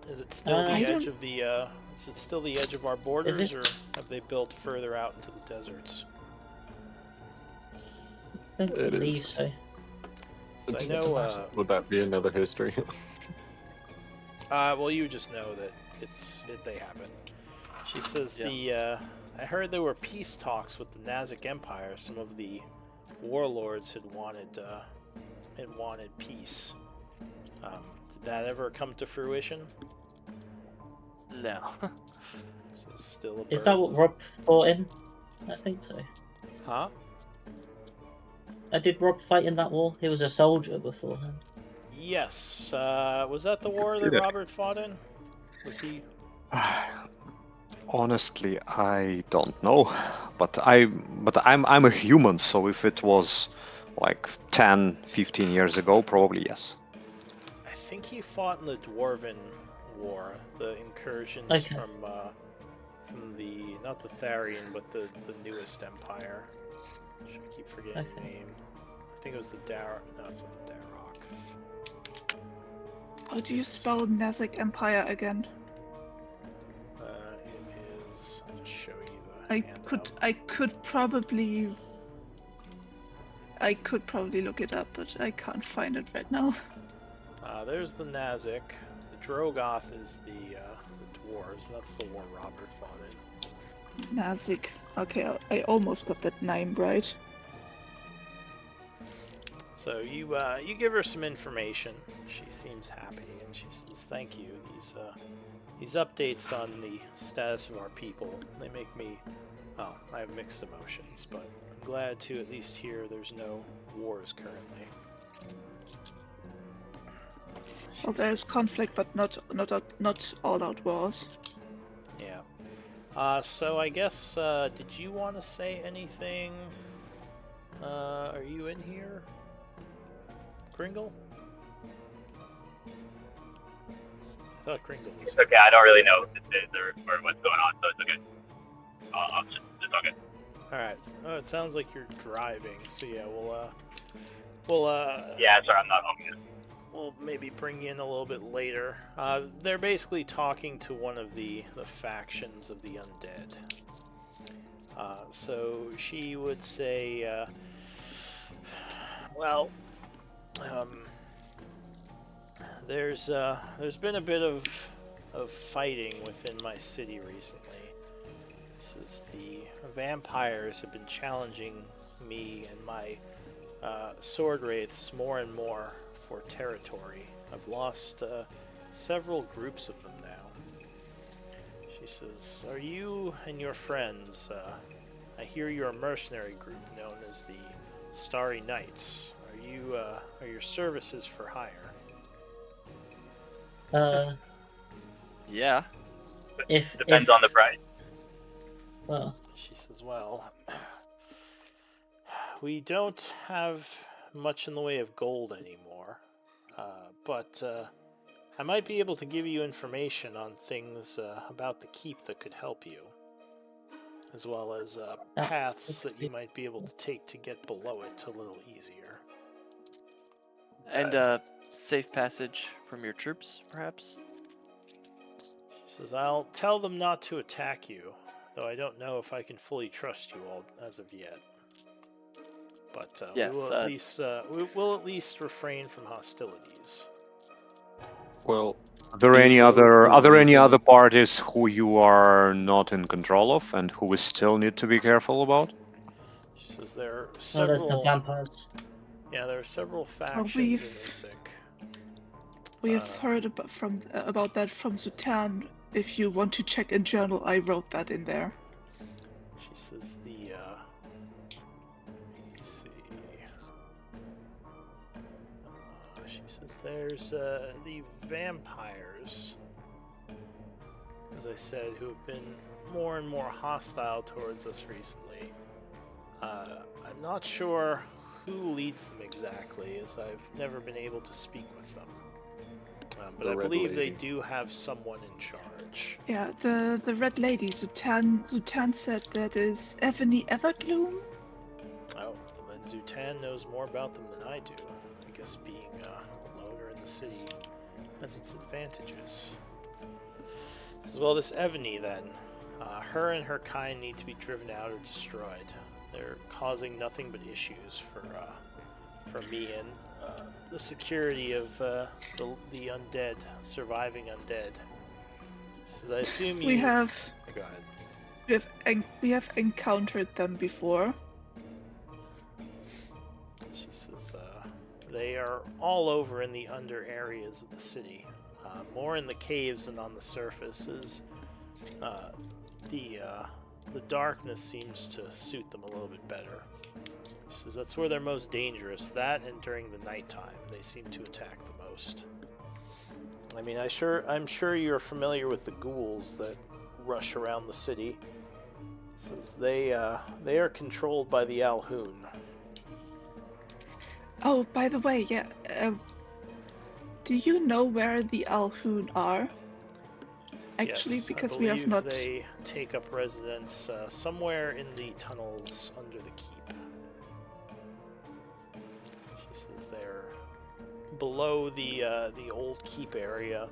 Is it still the I edge don't- of the, is it still the edge of our borders, it? or have they built further out into the deserts? I don't It believe is. so. So I know, Would that be another history? well, you just know that they happen. She says I heard there were peace talks with the Nazik Empire. Some of the warlords had wanted peace. Did that ever come to fruition? No. So still a Is that what Rob fought in? I think so. Huh? Did Rob fight in that war? He was a soldier beforehand. Yes. Was that the war that Did it? Robert fought in? Was he? Honestly, I don't know, but I'm a human, so if it was like 10, 15 years ago, probably yes. I think he fought in the Dwarven War, the incursions Okay. from the not the Tharian, but the newest empire. I keep forgetting the Okay. name. I think it was the Dar. No, it's not the Darrock. How do you spell Nazik Empire again? It is. I'll just show you the. I handout. could probably look it up, but I can't find it right now. There's the Nazik. The Drogoth is the dwarves. That's the war Robert fought in. Nazik. Okay, I almost got that name right. So you give her some information. She seems happy, and she says, "Thank you. these updates on the status of our people, they make me, oh, I have mixed emotions, but I'm glad to at least hear there's no wars currently. Well, there's conflict, but not all-out wars. Yeah. So I guess, did you want to say anything? Are you in here? Kringle? I thought Kringle was. It's okay. I don't really know what this is or what's going on, so it's okay. It's all good. Alright. Oh, it sounds like you're driving, so yeah, we'll Yeah, sorry, I'm not home yet. we'll maybe bring you in a little bit later. They're basically talking to one of the factions of the undead. So she would say, well, there's been a bit of fighting within my city recently. This is the vampires have been challenging me and my sword wraiths more and more for territory. I've lost several groups of them now. She says, "Are you and your friends? I hear you're a mercenary group known as the Starry Knights. Are your services for hire?" Yeah. Depends on the price. Well, She says, "Well, we don't have much in the way of gold anymore, but I might be able to give you information on things about the keep that could help you, as well as paths that you might be able to take to get below it a little easier." And safe passage from your troops, perhaps? She says, "I'll tell them not to attack you, though I don't know if I can fully trust you all as of yet. But Yes, we will at least refrain from hostilities." Well, Are there Is any there other a are there any reason- other parties who you are not in control of and who we still need to be careful about? She says there are no, there's several. the vampires. Yeah, there are several factions we've- in Isik. We have heard about that from Zutan. If you want to check in journal, I wrote that in there. She says the. Let me see. She says there's the vampires, as I said, who have been more and more hostile towards us recently. I'm not sure who leads them exactly, as I've never been able to speak with them. But The I Red believe Lady. they do have someone in charge. Yeah, the Red Lady, Zutan said that is Ebony Evergloom. Oh, well then Zutan knows more about them than I do. I guess being a loner in the city has its advantages. As well, this Evany then. Her and her kind need to be driven out or destroyed. They're causing nothing but issues for me and the security of the undead, surviving undead. Says, I assume you. We have Go ahead. we have encountered them before. She says they are all over in the under areas of the city, more in the caves than on the surface. As the darkness seems to suit them a little bit better. She says that's where they're most dangerous. That and during the nighttime, they seem to attack the most. I mean, I'm sure you're familiar with the ghouls that rush around the city. Says they are controlled by the Alhoon. Oh, by the way, yeah. Do you know where the Alhoon are? Actually, Yes, because I we have believe not. They take up residence somewhere in the tunnels under the keep. She says they're below the old keep area.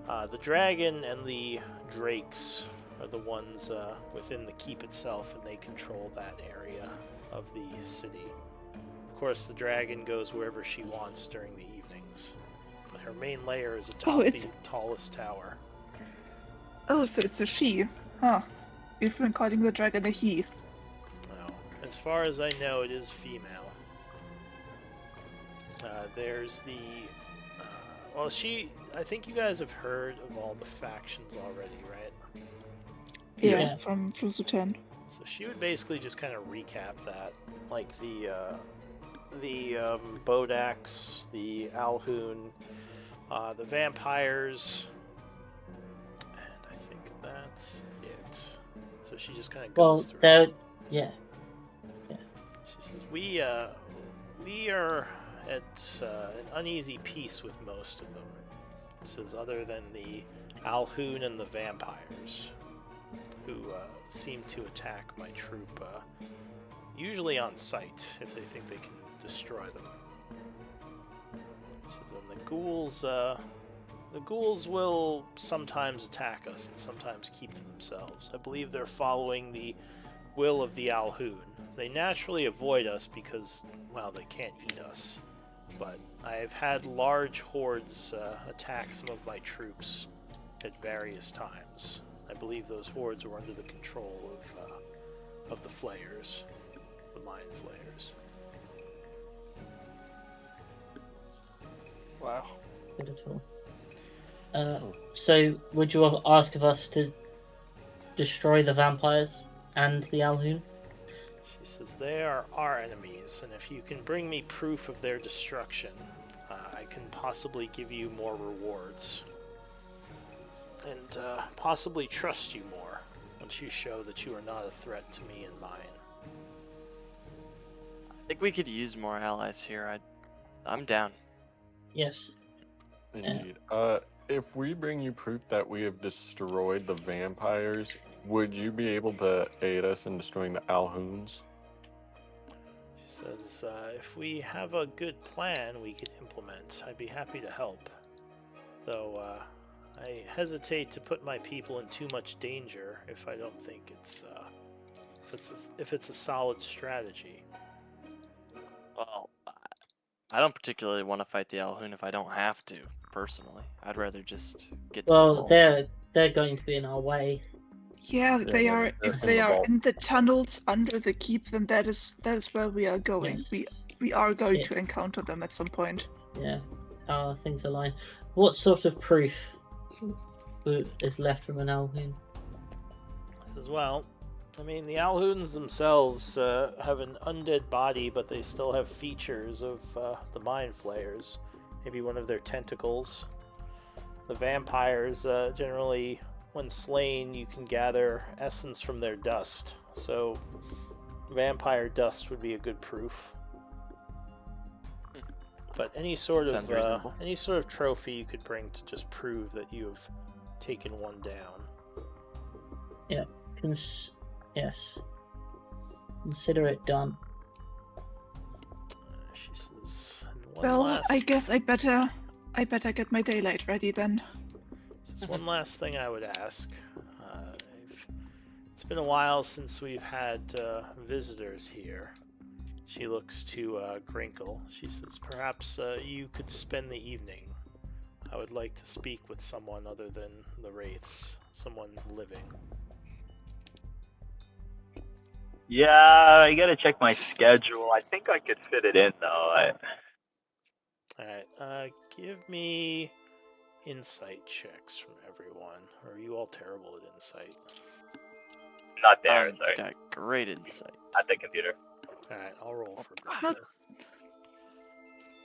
The dragon and the drakes are the ones within the keep itself, and they control that area of the city. Of course, the dragon goes wherever she wants during the evenings. But her main lair is atop it's- the tallest tower. Oh, so it's a she, huh? We've been calling the dragon a he. Well, as far as I know, it is female. There's the Well, I think you guys have heard of all the factions already, right? Yeah, Yeah. from the 10. So she would basically just kind of recap that, like the Bodax, the Alhoon, the vampires, and I think that's it. So she just kind of Well, goes through. yeah. She says we are at an uneasy peace with most of them. She says other than the Alhoon and the vampires, who seem to attack my troop, usually on sight if they think they can destroy them. She says, and the ghouls will sometimes attack us and sometimes keep to themselves. I believe they're following the will of the Alhoon. They naturally avoid us because, well, they can't eat us. But I've had large hordes attack some of my troops at various times. I believe those hordes were under the control of the Flayers, the Mind Flayers. Wow. Good at all. So, would you ask of us to destroy the vampires and the Alhoon? She says they are our enemies, and if you can bring me proof of their destruction, I can possibly give you more rewards. And possibly trust you more once you show that you are not a threat to me and mine. I think we could use more allies here. I'm down. Yes. Indeed. If we bring you proof that we have destroyed the vampires, would you be able to aid us in destroying the Alhoons? She says, if we have a good plan we could implement, I'd be happy to help. Though, I hesitate to put my people in too much danger if I don't think if it's a solid strategy. Well, I don't particularly want to fight the Alhoon if I don't have to, personally. I'd rather just get to the Well, goal. they're going to be in our way. Yeah, they they're are. in If the they are vault. in the tunnels under the keep, then that is where we are going. Yes. We are going Yeah. to encounter them at some point. Yeah. Our things align. What sort of proof is left from an Alhoon? Says, well, I mean, the Alhoons themselves have an undead body, but they still have features of the Mind Flayers. Maybe one of their tentacles. The vampires, generally, when slain, you can gather essence from their dust. So, vampire dust would be a good proof. But any sort Sounds reasonable. of trophy you could bring to just prove that you have taken one down. Yes. Consider it done. She says, Well, I guess I better get my daylight ready then. This is one last thing I would ask. It's been a while since we've had visitors here. She looks to Grinkle. She says, perhaps you could spend the evening. I would like to speak with someone other than the Wraiths. Someone living. Yeah, I gotta check my schedule. I think I could fit it in though. Alright, give me insight checks from everyone. Or are you all terrible at insight? Not there, sorry. Got great insight. At the computer. Alright, I'll roll for Not- Grinkle.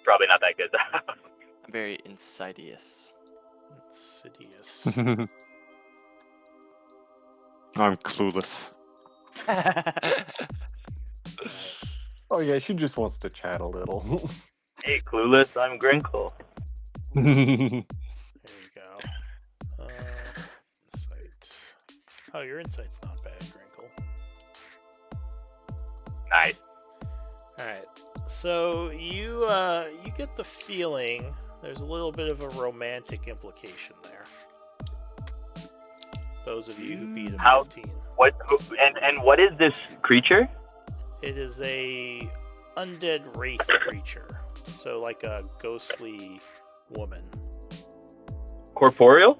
Probably not that good. I'm very insidious. Insidious. I'm clueless. Oh yeah, she just wants to chat a little. Hey, Clueless, I'm Grinkle. There you go. Insight. Oh, your insight's not bad, Grinkle. Nice. Alright, so you get the feeling there's a little bit of a romantic implication there. Those of you who beat a How- 15. And what is this creature? It is a undead wraith creature. So like a ghostly woman. Corporeal?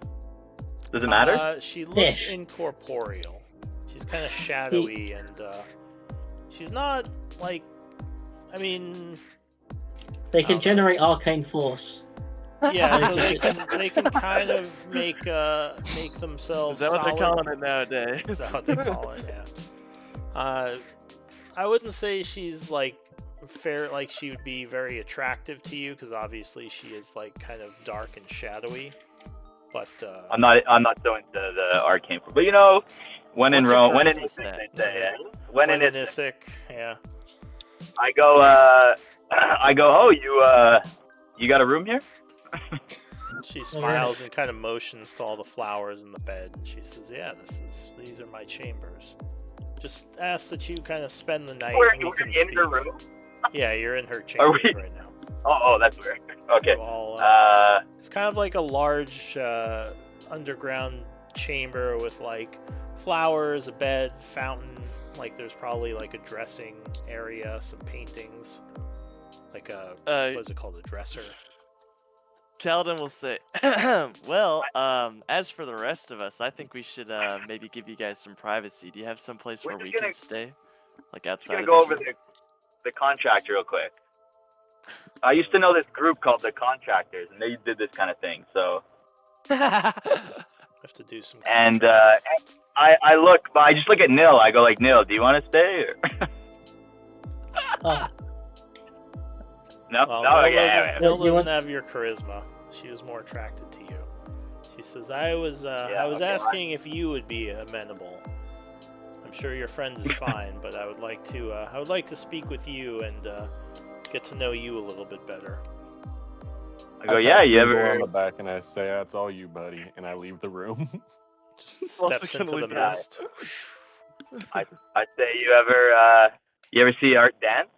Does it matter? She looks Ish. incorporeal. She's kind of shadowy and she's not like, I mean, They can Oh. generate arcane force. Yeah, so they can kind of make themselves. Is that what they're solid. calling it nowadays? Is that what they call it? Yeah. I wouldn't say she's like fair. Like she would be very attractive to you because obviously she is like kind of dark and shadowy. But I'm not so into the arcane, but you know, when in What's your Rome, when in charisma Isik, stat? they say, yeah. When in Isik, Isik, yeah. I go, oh, you got a room here? She smiles and kind of motions to all the flowers in the bed, and she says, "Yeah, these are my chambers. Just ask that you kind of spend the night. We're and we can in speak." her room? Yeah, you're in her chambers we? right now. Oh, that's weird. Okay. You all, Uh, it's kind of like a large underground chamber with like flowers, a bed, fountain. Like there's probably like a dressing area, some paintings, like a what is it called, a dresser. Kaladin will say, well, as for the rest of us, I think we should maybe give you guys some privacy. Do you have some place where we can stay? Like outside I'm of gonna go this over the contract real quick. I used to know this group called the Contractors, and they did this kind of thing. So, room? Have to do some. and contracts. I look, but I just look at Nil. I go like, Nil, do you want to stay? Or... Oh, no, Well, no, Nil yeah. Nil You doesn't want- have your charisma. She was more attracted to you. She says, I was okay, asking if you would be amenable. I'm sure your friend is fine, but I would like to speak with you and get to know you a little bit better. I go, yeah. You Go ever? on the back and I say, "That's all you, buddy," and I leave the room. Just Also steps gonna into the leave that. mist. I say, you ever see Art dance?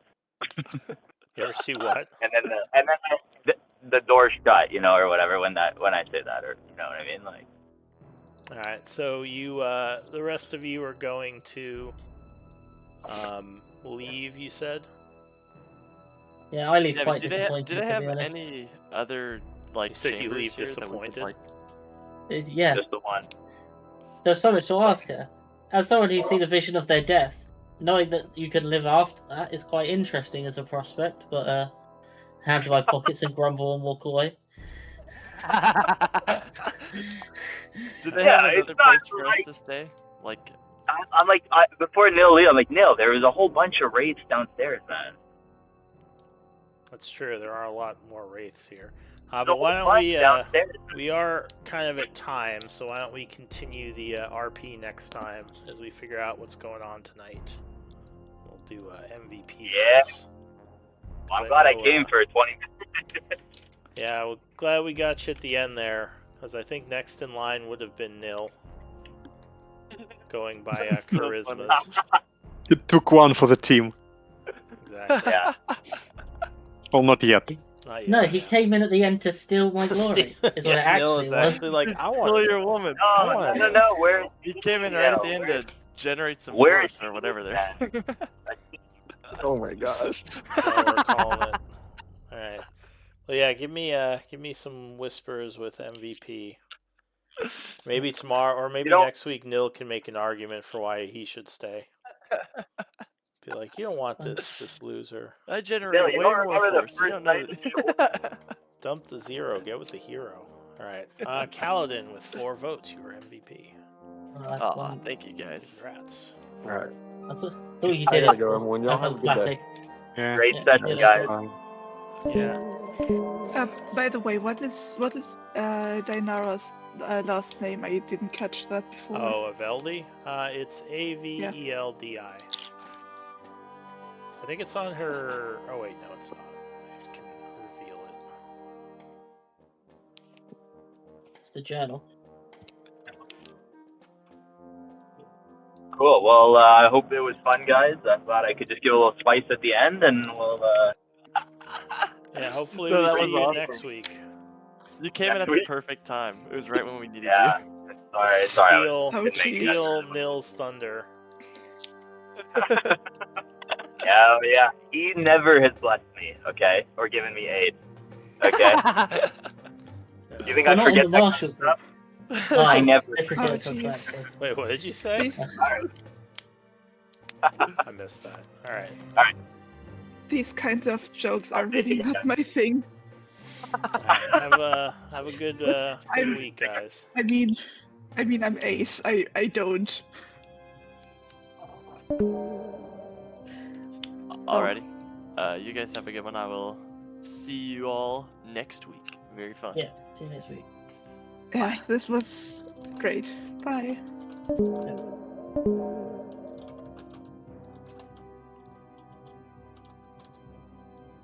You ever see what? And then the door shut, you know, or whatever. When I say that, or you know what I mean, like. All right, so you, the rest of you are going to leave. You said. yeah, I leave Yeah, quite do disappointed, they to have be honest. any other like You said you chambers leave here that we could, disappointed? like... Yeah, Just the one. there's so much to ask her. As someone who's seen a vision of their death, knowing that you can live after that is quite interesting as a prospect, but hands in my pockets and grumble and walk away. Do they Yeah, have it's another not place for us right. to stay? Like, I'm like, before Nil leave, I'm like, Nil, there was a whole bunch of wraiths downstairs, man. That's true. There are a lot more wraiths here. There's a But why whole don't bunch we? downstairs. We are kind of at time, so why don't we continue the RP next time as we figure out what's going on tonight? We'll do MVP. Yeah. votes. I'm I glad I know, came for 20 minutes. Yeah, well, glad we got you at the end there, because I think next in line would have been Nil. Going by That's so charismas. It took one for the team. Exactly. Yeah. Well, not yet. Not yet. No, he came in at the end to steal my glory. Is what it Yeah, Nil actually is was. actually like, I Steal want your woman. No. Where? He came in right at the end where- to generate some where force or whatever they're Yeah. saying. Oh my gosh. Yeah, we're calling it. All right. Well, yeah. Give me some whispers with MVP. Maybe tomorrow, or maybe know- next week, Nil can make an argument for why he should stay. Be like, you don't want this loser. I Bill, generate you way don't more remember the force. You first don't know. night Dump the zero. Get with the hero. All right. Kaladin with 4 votes. You were MVP. Aw, thank you guys. Congrats. All right. That's what you I did gotta it go, for. everyone. Y'all That's have a good day. unflattering. Yeah. Great Yeah, session, yeah, guys. Yeah. By the way, what is Dainara's last name? I didn't catch that before. Oh, Aveldi? It's Aveldi. I think it's on her. Oh wait, no, it's not. I can reveal it. It's the journal. Cool. Well, I hope it was fun, guys. I'm glad I could just give a little spice at the end, and we'll. Yeah, hopefully No, we that see was you awesome. next week. You came in Next at the week? perfect time. It was right when we needed Yeah. you. Sorry. Steal, Oh, jeez. steal Nil's thunder. Yeah. He never has blessed me, okay, or given me aid, okay. You think We're I not in forget the that Marshall stuff? group. I Oh, never. this is Oh, what it comes jeez. back to. Wait, what did you say? These, I missed that. All right. these kind of jokes are really not my thing. Have a good I'm- week, guys. I mean, I'm Ace. I don't. Alrighty. You guys have a good one. I will see you all next week. Very fun. Yeah, see you next week. Yeah, Bye. this was great. Bye.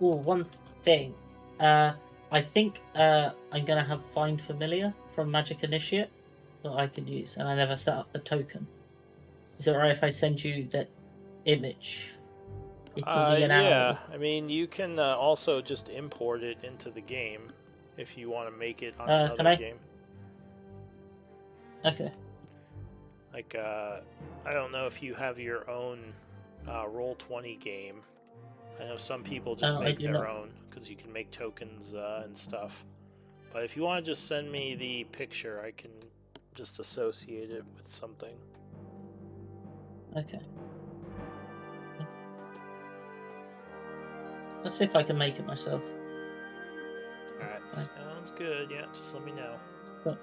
Oh, one thing. I think I'm gonna have Find Familiar from Magic Initiate that I could use, and I never set up the token. Is it alright if I send you that image? It will be an Yeah. hour. I mean, you can also just import it into the game if you want to make it on Can another I? game. Okay. Like, I don't know if you have your own Roll20 game. I know some people just I make do their not. own because you can make tokens and stuff. But if you want to just send me the picture, I can just associate it with something. Okay. Let's see if I can make it myself. Alright, Fine. sounds good. Yeah, just let me know. But